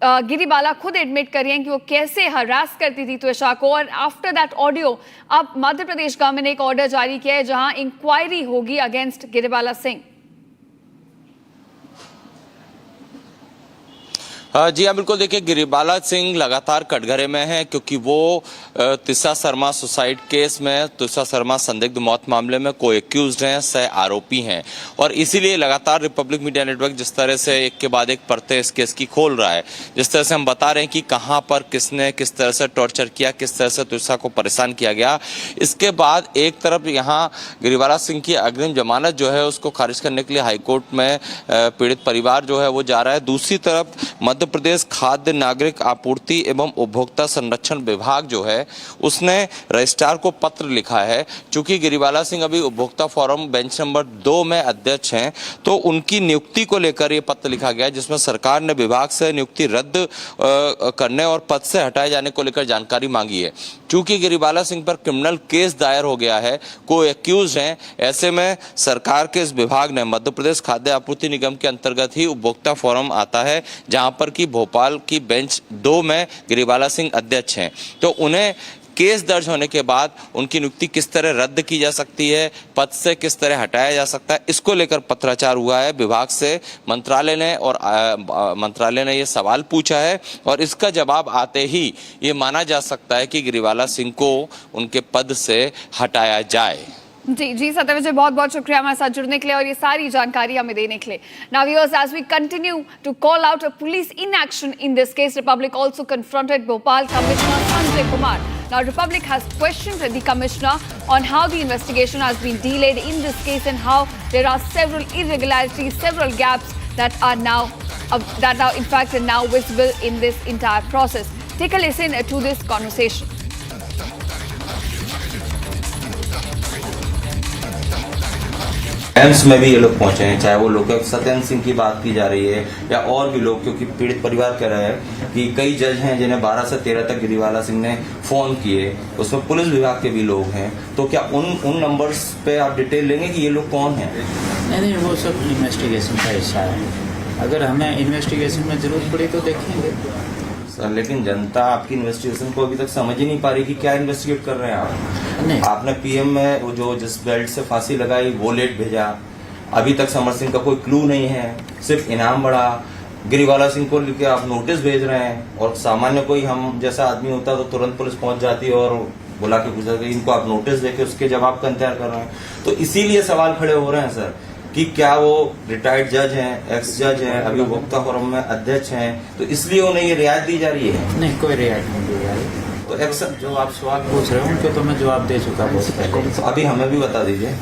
गिरी बाला खुद एडमिट करी हैं कि वो कैसे हरास करती थी त्विशा को, और आफ्टर दैट ऑडियो अब मध्य प्रदेश गवर्नमेंट ने एक ऑर्डर जारी किया है जहां इंक्वायरी होगी अगेंस्ट गिरी बाला सिंह। जी हाँ, बिल्कुल। देखिए, गिरी बाला सिंह लगातार कटघरे में हैं क्योंकि वो त्विशा शर्मा सुसाइड केस में, त्विशा शर्मा संदिग्ध मौत मामले में को एक्यूज्ड हैं, सह आरोपी हैं, और इसीलिए लगातार रिपब्लिक मीडिया नेटवर्क जिस तरह से एक के बाद एक परतें इस केस की खोल रहा है, जिस तरह से हम बता रहे हैं कि कहाँ पर किसने किस तरह से टॉर्चर किया, किस तरह से त्विशा को परेशान किया गया। इसके बाद एक तरफ यहाँ गिरी बाला सिंह की अग्रिम जमानत जो है उसको खारिज करने के लिए हाईकोर्ट में पीड़ित परिवार जो है वो जा रहा है। दूसरी तरफ मध्य प्रदेश खाद्य नागरिक आपूर्ति एवं उपभोक्ता संरक्षण विभाग जो है उसने रजिस्ट्रार को पत्र लिखा है। चूंकि गिरी बाला सिंह अभी उपभोक्ता फोरम बेंच नंबर 2 में अध्यक्ष हैं, तो उनकी नियुक्ति को लेकर ये पत्र लिखा गया जिसमें सरकार ने विभाग से नियुक्ति रद्द करने और पद से हटाए जाने को लेकर जानकारी मांगी है। चूंकि गिरी बाला सिंह पर क्रिमिनल केस दायर हो गया है, को एक्यूज हैं, ऐसे में सरकार के इस विभाग ने मध्य प्रदेश खाद्य आपूर्ति निगम के अंतर्गत ही उपभोक्ता फोरम आता है, जहां पर कि भोपाल की बेंच 2 में गिरी बाला सिंह अध्यक्ष हैं। तो उन्हें केस दर्ज होने के बाद उनकी नियुक्ति किस तरह रद्द की जा सकती है, पद से किस तरह हटाया जा सकता है, इसको लेकर पत्राचार हुआ है विभाग से। मंत्रालय ने ये सवाल पूछा है और इसका जवाब आते ही ये माना जा सकता है कि गिरी बाला सिंह को उनके पद से हटाया जाए। जी सत्यविजय, बहुत बहुत शुक्रिया हमारे साथ जुड़ने के लिए और ये सारी जानकारी हमें देने के लिए। Now viewers, as we continue to call out a police inaction in this case, Republic also confronted Bhopal Commissioner Sanjay Kumar. Now Republic has questioned the Commissioner on how the investigation has been delayed in this case and how there are several irregularities, several gaps that are now in fact are now visible in this entire process. Take a listen to this conversation. AIIMS में भी ये लोग पहुंचे हैं, चाहे वो लोग सत्यन सिंह की बात की जा रही है या और भी लोग, क्योंकि पीड़ित परिवार कह रहे हैं कि कई जज हैं जिन्हें 12 से 13 तक गिरी बाला सिंह ने फोन किए, उसमें पुलिस विभाग के भी लोग हैं। तो क्या उन नंबर्स पे आप डिटेल लेंगे कि ये लोग कौन हैं? नहीं, वो सब इन्वेस्टिगेशन का हिस्सा है। अगर हमें इन्वेस्टिगेशन में जरूरत पड़ी तो देखेंगे सर। लेकिन जनता आपकी इन्वेस्टिगेशन को अभी तक समझ ही नहीं पा रही कि क्या इन्वेस्टिगेट कर रहे हैं आप। नहीं, आपने पीएम में वो जो जिस बेल्ट से फांसी लगाई वो लेट भेजा, अभी तक समर सिंह का कोई क्लू नहीं है, सिर्फ इनाम बढ़ा। गिरी बाला सिंह को लेकर आप नोटिस भेज रहे हैं और सामान्य कोई हम जैसा आदमी होता तो तुरंत पुलिस पहुंच जाती और बुला के पूछा, इनको आप नोटिस देके उसके जवाब का इंतजार कर रहे हैं। तो इसीलिए सवाल खड़े हो रहे हैं सर कि क्या वो रिटायर्ड जज हैं, एक्स जज हैं, अभी उपभोक्ता फोरम में अध्यक्ष हैं, तो इसलिए उन्हें ये रियायत दी जा रही है? नहीं, कोई रियायत नहीं दी जा रही। तो एक्स जो आप सवाल पूछ रहे हो उनके तो मैं जवाब दे चुका बहुत पहले। तो अभी हमें भी बता दीजिए।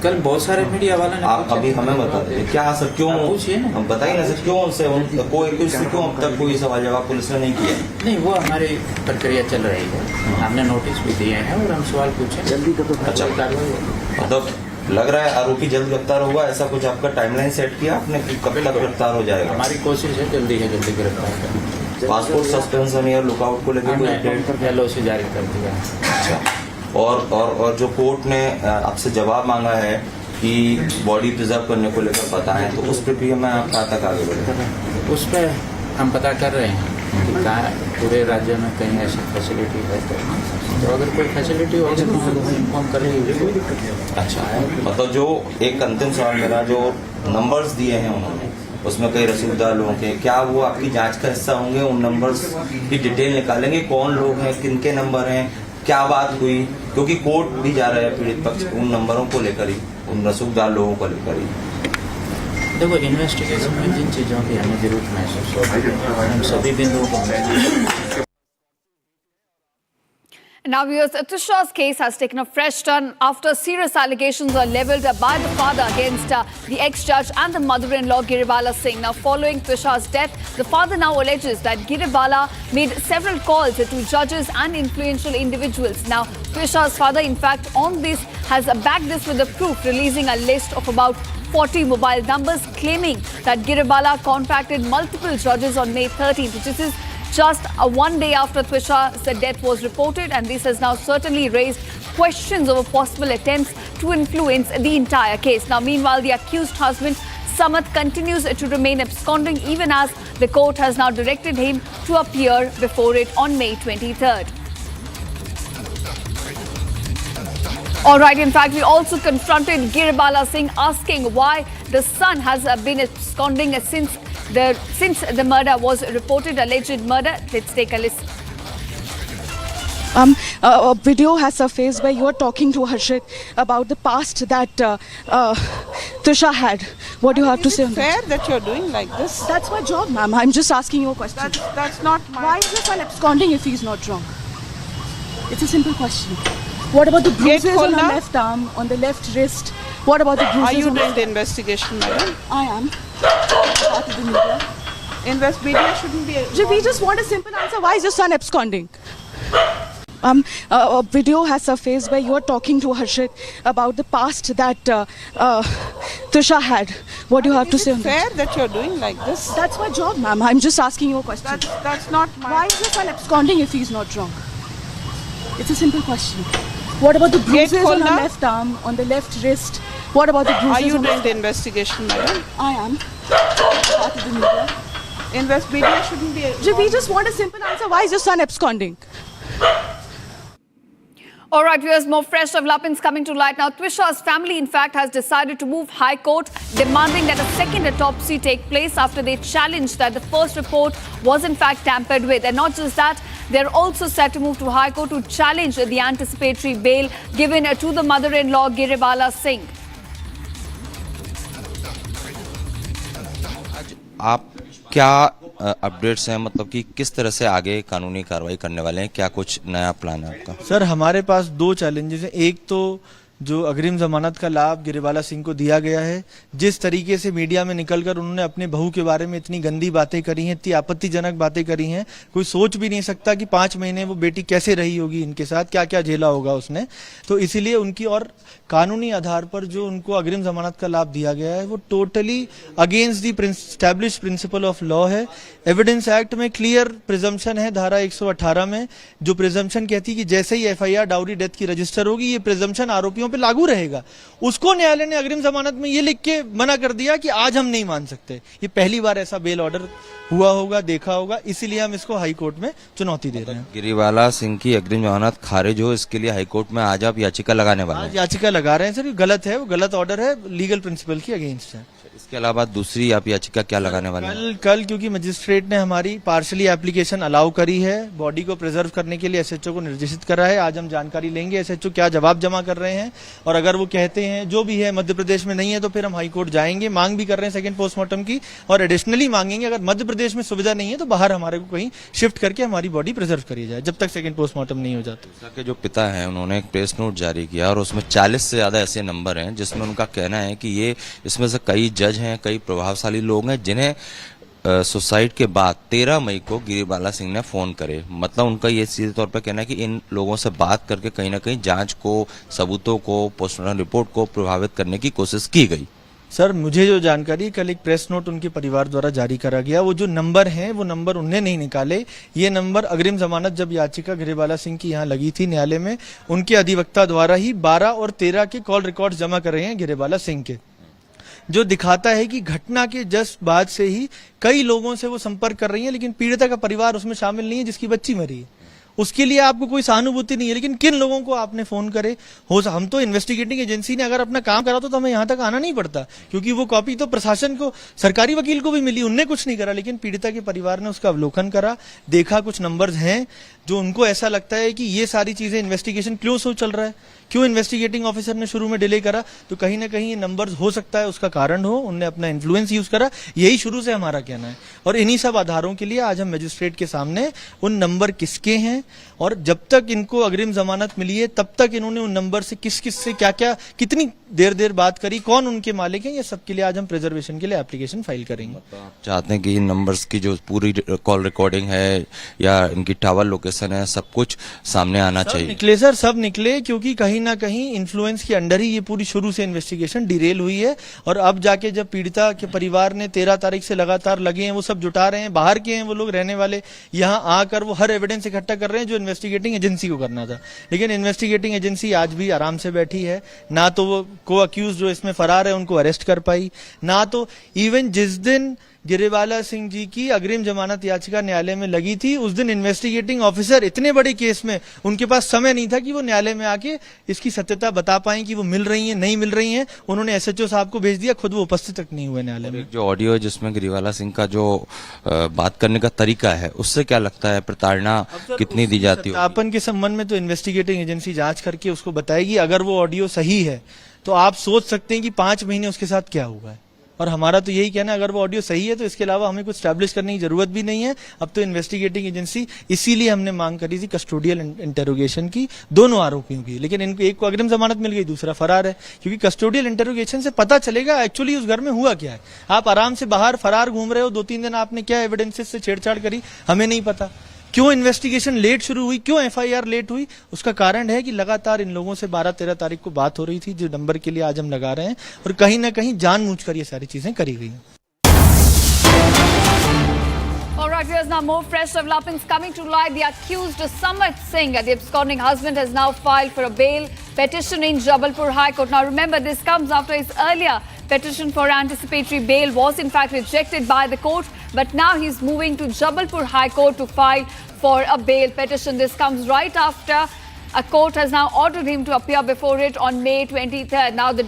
कल बहुत सारे मीडिया वाले ने आप अभी हमें बता दीजिए क्या सर, क्यों पूछिए ना, हम बताइए ना सर, क्यों उनसे क्यों अब तक कोई सवाल जवाब पुलिस ने नहीं किया? नहीं, वो हमारी प्रक्रिया चल रही है, हमने नोटिस भी दिए हैं और हम सवाल पूछे जल्दी तो अच्छा मतलब लग रहा है आरोपी जल्द गिरफ्तार होगा, ऐसा कुछ आपका टाइमलाइन सेट किया आपने, कब तक गिरफ्तार हो जाएगा? हमारी कोशिश है जल्दी गिरफ्तार करें। पासपोर्ट सस्पेंशन या लुकआउट को लेकर एलओसी जारी कर दिया। अच्छा, और जो कोर्ट ने आपसे जवाब मांगा है कि बॉडी प्रिजर्व करने को लेकर बताएं, तो उस प्रक्रिया में आप कहाँ तक आगे बढ़े? उस पर हम पता कर रहे हैं कि कहाँ पूरे राज्य में कहीं ऐसी फैसिलिटी है तो अगर कोई फैसिलिटी होगी तो हम इन्फॉर्म करेंगे। अच्छा, मतलब जो एक अंतिम सवाल मेरा, जो नंबर्स दिए हैं उन्होंने, उसमें कई रसूखदार लोगों के, क्या वो आपकी जांच का हिस्सा होंगे? उन नंबर्स की डिटेल निकालेंगे, कौन लोग हैं, किनके नंबर हैं, क्या बात हुई? क्योंकि कोर्ट भी जा रहा है पीड़ित पक्ष उन नंबरों को लेकर ही, उन रसूखदार लोगों को लेकर ही। देखो, इन्वेस्टिगेशन में जिन चीज़ों की हमें जरूरत महसूस होती है हम सभी बिंदुओं को। Now, viewers, Twisha's case has taken a fresh turn after serious allegations were levelled by the father against the ex-judge and the mother-in-law, Giri Bala Singh. Now, following Twisha's death, the father now alleges that Giri Bala made several calls to judges and influential individuals. Now, Twisha's father, in fact, on this has backed this with the proof, releasing a list of about 40 mobile numbers, claiming that Giri Bala contacted multiple judges on May 13th, which is just one day after Twisha's death was reported, and this has now certainly raised questions over possible attempts to influence the entire case. Now, meanwhile, the accused husband, Samarth, continues to remain absconding, even as the court has now directed him to appear before it on May 23rd. All right, in fact, we also confronted Giri Bala Singh, asking why the son has been absconding since the murder was reported, alleged murder. Let's take a listen. A video has surfaced where you are talking to Harshit about the past that Twisha had. What do you have to say on that? Is it fair that you're doing like this? That's my job, ma'am. I'm just asking you a question. That's not my... Why is your son absconding if he's not drunk? It's a simple question. What about the bruises on the left arm, on the left wrist? What about the bruises? Are you doing the investigation, madam? I am. Part of the media. Media shouldn't be... We just want a simple answer. Why is your son absconding? A video has surfaced where you are talking to Harshit about the past that Twisha had. What do you have to say on that? Is it fair that you're doing like this? That's my job, ma'am. I'm just asking you a question. That's not my... Why is your son absconding if he's not drunk? It's a simple question. What about the bruises on the left arm, on the left wrist? What about the bruises? Are you doing the investigation, madam? I am. Part of the media. Media shouldn't be... We just want a simple answer. Why is your son absconding? All right, viewers, more fresh developments coming to light now. Twisha's family, in fact, has decided to move High Court, demanding that a second autopsy take place after they challenged that the first report was, in fact, tampered with. And not just that, they're also set to move to High Court to challenge the anticipatory bail given to the mother-in-law, Giri Bala Singh. आप क्या updates हैं, मतलब कि किस तरह से आगे कानूनी कार्रवाई करने वाले हैं, क्या कुछ नया प्लान है आपका? सर, हमारे पास दो चैलेंजेस हैं। एक तो जो अग्रिम जमानत का लाभ गिरी बाला सिंह को दिया गया है, जिस तरीके से मीडिया में निकलकर उन्होंने अपने बहू के बारे में इतनी गंदी बातें करी हैं, इतनी आपत्तिजनक बातें करी हैं, कोई सोच भी नहीं सकता कि 5 महीने वो बेटी कैसे रही होगी इनके साथ, क्या क्या झेला होगा उसने। तो इसीलिए उनकी और कानूनी आधार पर जो उनको अग्रिम जमानत का लाभ दिया गया है वो totally against the established principle of law है। एविडेंस एक्ट में क्लियर प्रिजम्पशन है, धारा 118 में, जो प्रिजम्पशन कहती है कि जैसे ही एफआईआर डाउरी डेथ की रजिस्टर होगी, ये प्रिजम्पशन आरोपियों पे लागू रहेगा। उसको न्यायालय ने अग्रिम जमानत में ये लिख के मना कर दिया कि आज हम नहीं मान सकते। ये पहली बार ऐसा बेल ऑर्डर हुआ होगा, देखा होगा, इसीलिए हम इसको हाई कोर्ट में चुनौती दे रहे हैं। गिरी बाला सिंह की अग्रिम जमानत खारिज हो, इसके लिए हाई कोर्ट में आज आप याचिका लगाने वाले हैं? आज याचिका लगा रहे हैं सर, ये गलत है, वो गलत ऑर्डर है, लीगल प्रिंसिपल की अगेंस्ट है। इसके अलावा दूसरी आप याचिका क्या लगाने वाले हैं? कल क्योंकि मजिस्ट्रेट ने हमारी पार्शली एप्लीकेशन अलाउ करी है, बॉडी को प्रिजर्व करने के लिए एसएचओ को निर्देशित करा है। आज हम जानकारी लेंगे एसएचओ क्या जवाब जमा कर रहे हैं, और अगर वो कहते हैं जो भी है मध्य प्रदेश में नहीं है तो फिर हम हाई कोर्ट जाएंगे। मांग भी कर रहे हैं सेकंड पोस्टमार्टम की, और एडिशनली मांगेंगे अगर मध्य प्रदेश में सुविधा नहीं है तो बाहर हमारे को कहीं शिफ्ट करके हमारी बॉडी प्रिजर्व करी जाए जब तक सेकंड पोस्टमार्टम नहीं हो जाता। के जो पिता है उन्होंने एक प्रेस नोट जारी किया और उसमें 40 से ज्यादा ऐसे नंबर हैं जिसमें उनका कहना है कि ये इसमें से कई जज हैं, कई प्रभावशाली लोग हैं जिन्हें सुसाइड के बाद 13 मई को गिरी बाला सिंह ने फोन करे। मतलब उनका ये सीधे तौर पर कहना है कि इन लोगों से बात करके कहीं ना कहीं जांच को, सबूतों को, पोस्टमार्टम रिपोर्ट को प्रभावित करने की कोशिश की गई। सर मुझे जो जानकारी, कल एक प्रेस नोट उनके परिवार द्वारा जारी करा गया, वो जो नंबर हैं वो नंबर उन्हें नहीं निकाले। ये नंबर अग्रिम जमानत जब याचिका गिरी बाला सिंह की यहाँ लगी थी न्यायालय में, उनके अधिवक्ता द्वारा ही 12 और 13 के कॉल रिकॉर्ड जमा कर रहे हैं गिरी बाला सिंह के, जो दिखाता है कि घटना के जस्ट बाद से ही कई लोगों से वो संपर्क कर रही है, लेकिन पीड़िता का परिवार उसमें शामिल नहीं है जिसकी बच्ची मरी है। उसके लिए आपको कोई सहानुभूति नहीं है, लेकिन किन लोगों को आपने फोन करे हम तो इन्वेस्टिगेटिंग एजेंसी ने अगर अपना काम करा तो हमें यहाँ तक आना नहीं पड़ता, क्योंकि वो कॉपी तो प्रशासन को, सरकारी वकील को भी मिली, उनने कुछ नहीं करा, लेकिन पीड़िता के परिवार ने उसका अवलोकन करा, देखा कुछ नंबर्स हैं जो उनको ऐसा लगता है कि ये सारी चीजें इन्वेस्टिगेशन क्यों सो चल रहा है, क्यों इन्वेस्टिगेटिंग ऑफिसर ने शुरू में डिले करा, तो कहीं ना कहीं ये नंबर्स हो सकता है उसका कारण हो, उनने अपना इन्फ्लुएंस यूज करा, यही शुरू से हमारा कहना है। और इन्हीं सब आधारों के लिए आज हम मजिस्ट्रेट के सामने उन नंबर किसके हैं और जब तक इनको अग्रिम जमानत मिली है तब तक इन्होंने उन नंबर से किस किस से क्या क्या कितनी देर बात करी, कौन उनके मालिक हैं, ये सब के लिए आज हम प्रिजर्वेशन के लिए एप्लीकेशन फाइल करेंगे। चाहते हैं कि इन नंबर्स की जो पूरी कॉल रिकॉर्डिंग है या इनकी टावर लोकेशन है, सब कुछ सामने आना चाहिए। निकले सर, सब निकले, क्योंकि कहीं ना कहीं इन्फ्लुएंस के अंडर ही ये पूरी शुरू से इन्वेस्टिगेशन डिरेल हुई है। और अब जाके जब पीड़िता के परिवार ने 13 तारीख से लगातार लगे हैं, वो सब जुटा रहे हैं, बाहर के हैं वो लोग रहने वाले, यहाँ आकर वो हर एविडेंस इकट्ठा कर रहे हैं जो इन्वेस्टिगेटिंग एजेंसी को करना था। लेकिन इन्वेस्टिगेटिंग एजेंसी आज भी आराम से बैठी है, ना तो वो को अक्यूज जो इसमें फरार है उनको अरेस्ट कर पाई, ना तो इवन जिस दिन गिरी बाला सिंह जी की अग्रिम जमानत याचिका न्यायालय में लगी थी उस दिन इन्वेस्टिगेटिंग ऑफिसर इतने बड़े केस में उनके पास समय नहीं था कि वो न्यायालय में आके इसकी सत्यता बता पाए कि वो मिल रही हैं नहीं मिल रही हैं। उन्होंने एसएचओ साहब को भेज दिया, खुद वो उपस्थित तक नहीं हुए न्यायालय में। जो ऑडियो है जिसमें गिरी बाला सिंह का जो बात करने का तरीका है, उससे क्या लगता है प्रताड़ना कितनी दी जाती है? सत्यापन के संबंध में तो इन्वेस्टिगेटिंग एजेंसी जांच करके उसको बताएगी। अगर वो ऑडियो सही है तो आप सोच सकते हैं कि 5 महीने उसके साथ क्या हुआ है। और हमारा तो यही कहना है, अगर वो ऑडियो सही है तो इसके अलावा हमें कुछ स्टैब्लिश करने की जरूरत भी नहीं है। अब तो इन्वेस्टिगेटिंग एजेंसी, इसीलिए हमने मांग करी थी कस्टोडियल इंटेरोगेशन की दोनों आरोपियों की, लेकिन इनको एक को अग्रिम जमानत मिल गई, दूसरा फरार है। क्योंकि कस्टोडियल इंटेरोगेशन से पता चलेगा एक्चुअली उस घर में हुआ क्या है। आप आराम से बाहर फरार घूम रहे हो, 2-3 दिन आपने क्या एविडेंसेस से छेड़छाड़ करी, हमें नहीं पता। क्यों इन्वेस्टिगेशन लेट शुरू हुई, क्यों एफआईआर लेट हुई, उसका कारण है कि लगातार इन लोगों से 12-13 तारीख को बात हो रही थी, जो नंबर के लिए आज हम लगा रहे हैं, और कहीं ना कहीं जानबूझकर ये सारी चीजें करी गई हैं। All right, here's now more fresh developments coming to light. The accused Samar Singh, the absconding husband, has now filed for a bail petition in Jabalpur High Court. Now remember, this comes after his earlier petition for anticipatory bail was in fact rejected by the court, but now he's moving to Jabalpur High Court to file for a bail petition. This comes right after a court has now ordered him to appear before it on May 23rd. Now the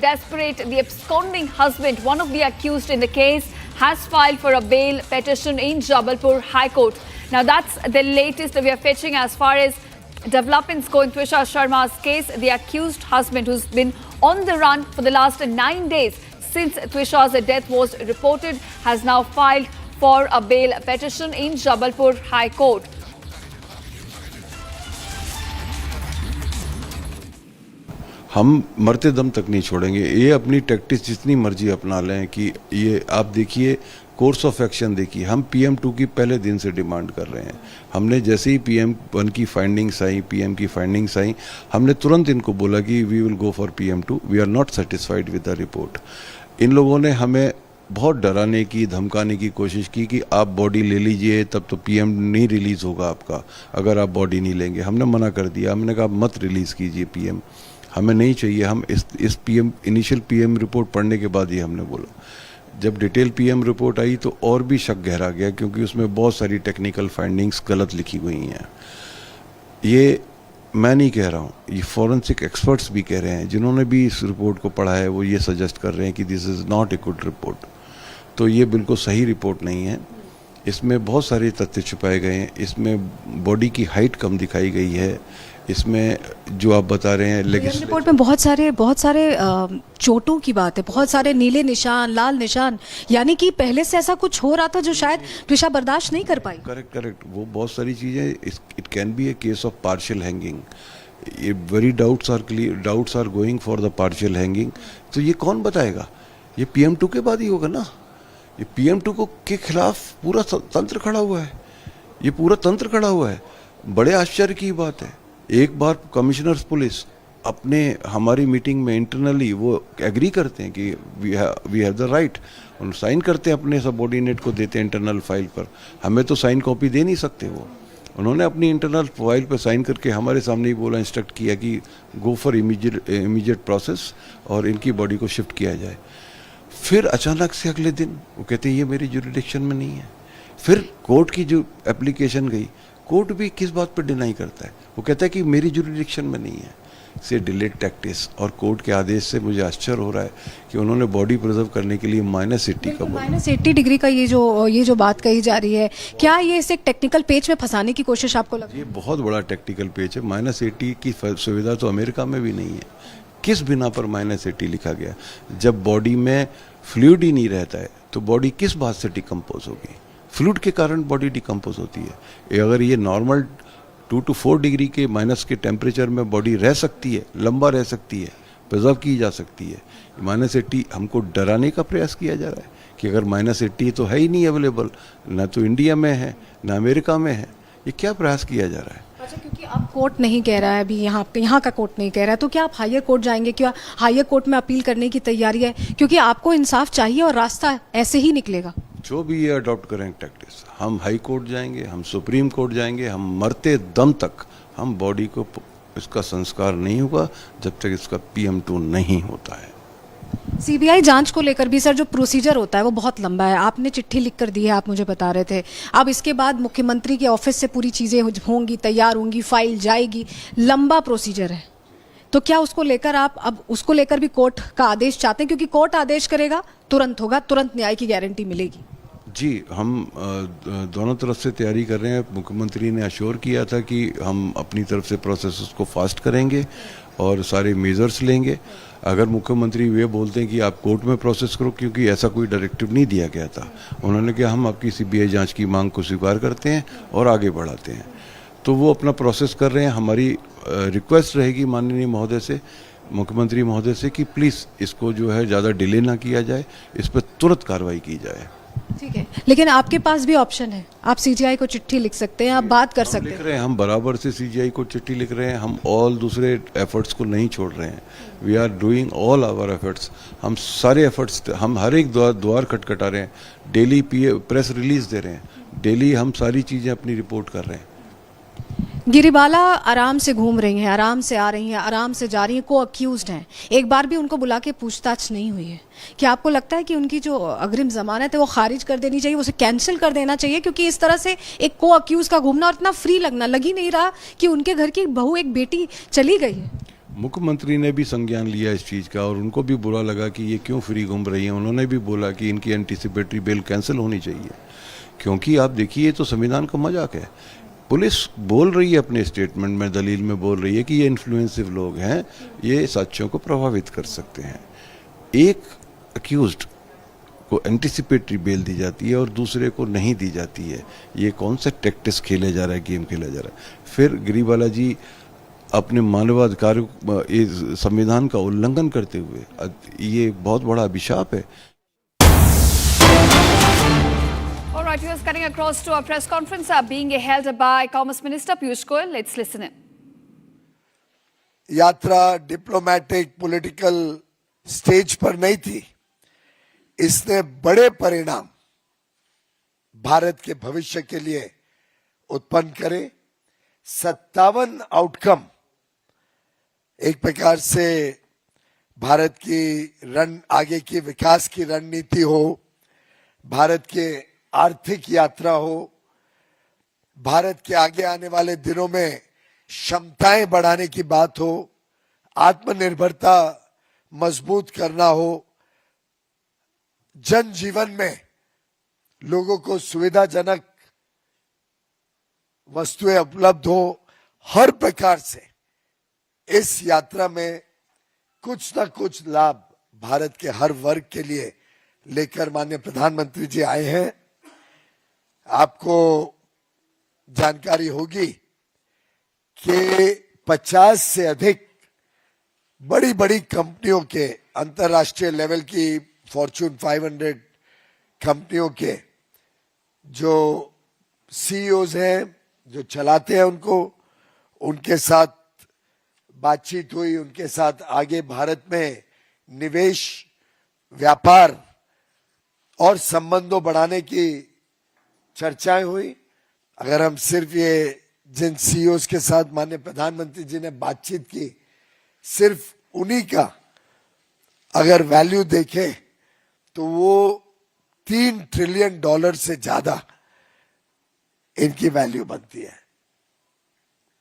absconding husband, one of the accused in the case, has filed for a bail petition in Jabalpur High Court. Now that's the latest that we are fetching as far as developments go in Twisha Sharma's case. The accused husband, who's been on the run for the last 9 days since Twisha's death was reported, has now filed for a bail petition in Jabalpur High Court. हम मरते दम तक नहीं छोड़ेंगे। ये अपनी tactics जितनी मर्जी अपना लें कि ये आप देखिए कोर्स ऑफ एक्शन देखिए। हम PM2 की पहले दिन से डिमांड कर रहे हैं। हमने जैसे ही PM1 की फाइंडिंग्स आई, PM की फाइंडिंग्स आई, हमने तुरंत इनको बोला कि we will go for PM2, we are not satisfied with the report. इन लोगों ने हमें बहुत डराने की, धमकाने की कोशिश की कि आप बॉडी ले लीजिए, तब तो PM नहीं रिलीज़ होगा आपका अगर आप बॉडी नहीं लेंगे। हमने मना कर दिया, हमने कहा मत रिलीज़ कीजिए PM, हमें नहीं चाहिए। हम इस PM इनिशियल PM रिपोर्ट पढ़ने के बाद ही हमने बोला। जब डिटेल PM रिपोर्ट आई तो और भी शक गहरा गया, क्योंकि उसमें बहुत सारी टेक्निकल फाइंडिंग्स गलत लिखी हुई हैं। ये मैं नहीं कह रहा हूँ, ये फॉरेंसिक एक्सपर्ट्स भी कह रहे हैं, जिन्होंने भी इस रिपोर्ट को पढ़ा है वो ये सजेस्ट कर रहे हैं कि this is not a good report. तो ये बिल्कुल सही रिपोर्ट नहीं है। इसमें बहुत सारे तथ्य छुपाए गए हैं। इसमें बॉडी की हाइट कम दिखाई गई है। इसमें जो आप बता रहे हैं लेकिन रिपोर्ट में बहुत सारे चोटों की बात है, बहुत सारे नीले निशान, लाल निशान, यानी कि पहले से ऐसा कुछ हो रहा था जो शायद ट्विशा बर्दाश्त नहीं कर पाई। करेक्ट वो बहुत सारी चीज़ें। It can be a case of partial hanging. ये very doubts are going for the partial hanging. तो ये कौन बताएगा? ये PM2 के बाद ही होगा ना। ये PM2 को के खिलाफ पूरा तंत्र खड़ा हुआ है। ये पूरा तंत्र खड़ा हुआ है। बड़े आश्चर्य की बात है। एक बार कमिश्नर्स पुलिस अपने हमारी मीटिंग में इंटरनली वो एग्री करते हैं कि वी हैव द राइट, उन साइन करते हैं, अपने सबऑर्डिनेट को देते हैं इंटरनल फाइल पर। हमें तो साइन कॉपी दे नहीं सकते वो, उन्होंने अपनी इंटरनल फाइल पर साइन करके हमारे सामने ही बोला, इंस्ट्रक्ट किया कि गो फॉर इमीडिएट प्रोसेस और इनकी बॉडी को शिफ्ट किया जाए। फिर अचानक से अगले दिन वो कहते हैं ये मेरी जुरिडिक्शन में नहीं है। फिर कोर्ट की जो एप्लीकेशन गई, कोर्ट भी किस बात पर डिनाई करता है, वो कहता है कि मेरी जुरिडिक्शन में नहीं है, से डिलेड टैक्टिस। और कोर्ट के आदेश से मुझे आश्चर्य हो रहा है कि उन्होंने बॉडी प्रिजर्व करने के लिए -80 का -80 डिग्री का ये जो बात कही जा रही है, क्या ये इसे टेक्निकल पेज में फंसाने की कोशिश आपको लगता है? ये बहुत बड़ा टेक्निकल पेज है। -80 की सुविधा तो अमेरिका में भी नहीं है। किस बिना पर -80 लिखा गया? जब बॉडी में फ्लूइड ही नहीं रहता है तो बॉडी किस बात से डिकम्पोज होगी? फ्लूइड के कारण बॉडी डिकम्पोज होती है। अगर ये नॉर्मल 2 to 4 डिग्री के माइनस के टेम्परेचर में बॉडी रह सकती है, लंबा रह सकती है, प्रिजर्व की जा सकती है। -80 हमको डराने का प्रयास किया जा रहा है कि अगर -80 तो है ही नहीं अवेलेबल, ना तो इंडिया में है ना अमेरिका में है, ये क्या प्रयास किया जा रहा है? अच्छा, क्योंकि अब कोर्ट नहीं कह रहा है, अभी यहाँ का कोर्ट नहीं कह रहा है, तो क्या आप हायर कोर्ट जाएंगे? क्या हायर कोर्ट में अपील करने की तैयारी है? क्योंकि आपको इंसाफ चाहिए और रास्ता ऐसे ही निकलेगा। जो भी ये अडॉप्ट करें टैक्टिस, हम हाई कोर्ट जाएंगे, हम सुप्रीम कोर्ट जाएंगे, हम मरते दम तक हम बॉडी को इसका संस्कार नहीं होगा जब तक इसका PM2 नहीं होता है। सीबीआई जांच को लेकर भी सर जो प्रोसीजर होता है वो बहुत लंबा है। आपने चिट्ठी लिख कर दी है, आप मुझे बता रहे थे। अब इसके बाद मुख्यमंत्री के ऑफिस से पूरी चीज़ें होंगी, तैयार होंगी, फाइल जाएगी, लंबा प्रोसीजर है। तो क्या उसको लेकर आप अब उसको लेकर भी कोर्ट का आदेश चाहते हैं? क्योंकि कोर्ट आदेश करेगा तुरंत होगा, तुरंत न्याय की गारंटी मिलेगी। जी, हम दोनों तरफ से तैयारी कर रहे हैं। मुख्यमंत्री ने अश्योर किया था कि हम अपनी तरफ से प्रोसेस को फास्ट करेंगे और सारे मेजर्स लेंगे। अगर मुख्यमंत्री वे बोलते हैं कि आप कोर्ट में प्रोसेस करो, क्योंकि ऐसा कोई डायरेक्टिव नहीं दिया गया था, उन्होंने कहा हम आपकी CBI जांच की मांग को स्वीकार करते हैं और आगे बढ़ाते हैं, तो वो अपना प्रोसेस कर रहे हैं। हमारी रिक्वेस्ट रहेगी माननीय महोदय से, मुख्यमंत्री महोदय से, कि प्लीज़ इसको जो है ज़्यादा डिले ना किया जाए, इस पर तुरंत कार्रवाई की जाए। ठीक है, लेकिन आपके पास भी ऑप्शन है, आप CGI को चिट्ठी लिख सकते हैं, आप बात कर सकते हैं। लिख रहे हैं, हम बराबर से CGI को चिट्ठी लिख रहे हैं, हम ऑल दूसरे एफर्ट्स को नहीं छोड़ रहे हैं। We are doing all our efforts, हम सारे एफर्ट्स, हम हर एक द्वार खटखटा रहे हैं, डेली प्रेस रिलीज दे रहे हैं, डेली हम सारी चीज़ें अपनी रिपोर्ट कर रहे हैं। गिरिबाला आराम से घूम रही हैं, आराम से आ रही हैं, आराम से जा रही हैं, को अक्यूज्ड हैं, एक बार भी उनको बुला के पूछताछ नहीं हुई है। क्या आपको लगता है कि उनकी जो अग्रिम जमानत है वो खारिज कर देनी चाहिए, उसे कैंसिल कर देना चाहिए? क्योंकि इस तरह से एक को अक्यूज का घूमना और इतना फ्री लगना, लग ही नहीं रहा कि उनके घर की बहू, एक बेटी चली गई है। मुख्यमंत्री ने भी संज्ञान लिया इस चीज़ का और उनको भी बुरा लगा कि ये क्यों फ्री घूम रही हैं। उन्होंने भी बोला कि इनकी एंटीसिपेटरी बेल कैंसिल होनी चाहिए, क्योंकि आप देखिए ये तो संविधान का मजाक है। पुलिस बोल रही है अपने स्टेटमेंट में, दलील में बोल रही है कि ये इन्फ्लुएंसिव लोग हैं, ये साक्ष्यों को प्रभावित कर सकते हैं। एक अक्यूज्ड को एंटीसिपेटरी बेल दी जाती है और दूसरे को नहीं दी जाती है। ये कौन सा टैक्टिस खेले जा रहा है, गेम खेला जा रहा है? फिर गिरी बाला जी अपने मानवाधिकार संविधान का उल्लंघन करते हुए, ये बहुत बड़ा अभिशाप है। All right, viewers, cutting across to a press conference being held by Commerce Minister Piyush Goyal. Let's listen in. यात्रा डिप्लोमेटिक पॉलिटिकल स्टेज पर नहीं थी, इसने बड़े परिणाम भारत के भविष्य के लिए उत्पन्न करे। 57 आउटकम एक प्रकार से भारत की आगे की विकास की रणनीति हो, भारत के आर्थिक यात्रा हो, भारत के आगे आने वाले दिनों में क्षमताएं बढ़ाने की बात हो, आत्मनिर्भरता मजबूत करना हो, जनजीवन में लोगों को सुविधाजनक वस्तुएं उपलब्ध हो, हर प्रकार से इस यात्रा में कुछ न कुछ लाभ भारत के हर वर्ग के लिए लेकर माननीय प्रधानमंत्री जी आए हैं। आपको जानकारी होगी कि 50 से अधिक बड़ी बड़ी कंपनियों के, अंतर्राष्ट्रीय लेवल की फॉर्च्यून 500 कंपनियों के जो CEOs हैं, जो चलाते हैं उनको, उनके साथ बातचीत हुई, उनके साथ आगे भारत में निवेश, व्यापार और संबंधों बढ़ाने की चर्चाएं हुई। अगर हम सिर्फ ये जिन सीईओज के साथ माननीय प्रधानमंत्री जी ने बातचीत की, सिर्फ उन्हीं का अगर वैल्यू देखें तो वो $3 ट्रिलियन से ज्यादा इनकी वैल्यू बनती है।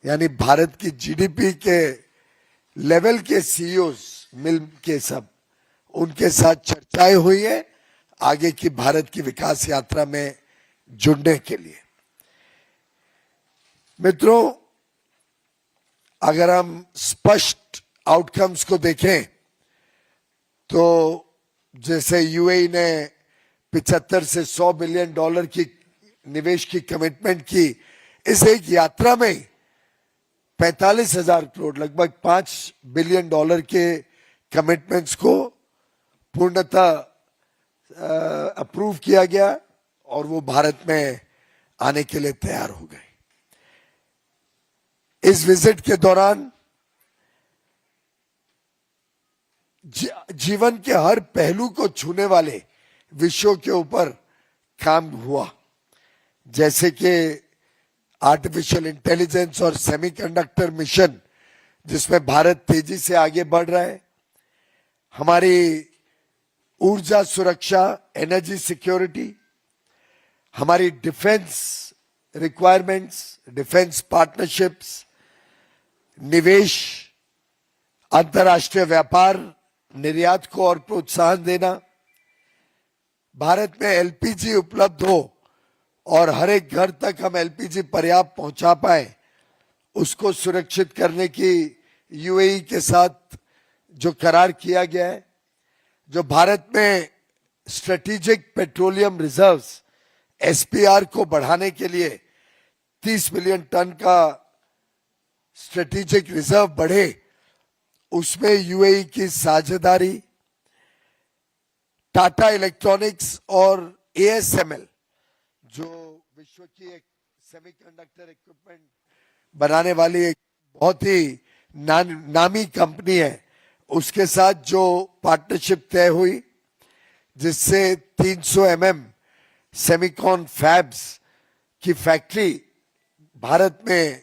यानी भारत की जीडीपी के लेवल के सीईओज मिल के सब उनके साथ चर्चाएं हुई है आगे की भारत की विकास यात्रा में जुड़ने के लिए। मित्रों, अगर हम स्पष्ट आउटकम्स को देखें तो जैसे यूएई ने 75 से $100 बिलियन की निवेश की कमिटमेंट की, इस एक यात्रा में 45,000 करोड़ लगभग $5 बिलियन के कमिटमेंट्स को पूर्णतः अप्रूव किया गया और वो भारत में आने के लिए तैयार हो गए। इस विजिट के दौरान जीवन के हर पहलू को छूने वाले विषयों के ऊपर काम हुआ, जैसे कि आर्टिफिशियल इंटेलिजेंस और सेमीकंडक्टर मिशन जिसमें भारत तेजी से आगे बढ़ रहा है, हमारी ऊर्जा सुरक्षा, एनर्जी सिक्योरिटी, हमारी डिफेंस रिक्वायरमेंट्स, डिफेंस पार्टनरशिप्स, निवेश, अंतर्राष्ट्रीय व्यापार, निर्यात को और प्रोत्साहन देना, भारत में एलपीजी उपलब्ध हो और हर एक घर तक हम एलपीजी पर्याप्त पहुंचा पाए, उसको सुरक्षित करने की यूएई के साथ जो करार किया गया है, जो भारत में स्ट्रेटेजिक पेट्रोलियम रिजर्व्स एसपीआर को बढ़ाने के लिए 30 मिलियन टन का स्ट्रेटेजिक रिजर्व बढ़े, उसमें यूएई की साझेदारी, टाटा इलेक्ट्रॉनिक्स और एएसएमएल जो विश्व की एक सेमीकंडक्टर इक्विपमेंट बनाने वाली एक बहुत ही नामी कंपनी है, उसके साथ जो पार्टनरशिप तय हुई जिससे 300 सेमिकॉन फैब्स की फैक्ट्री भारत में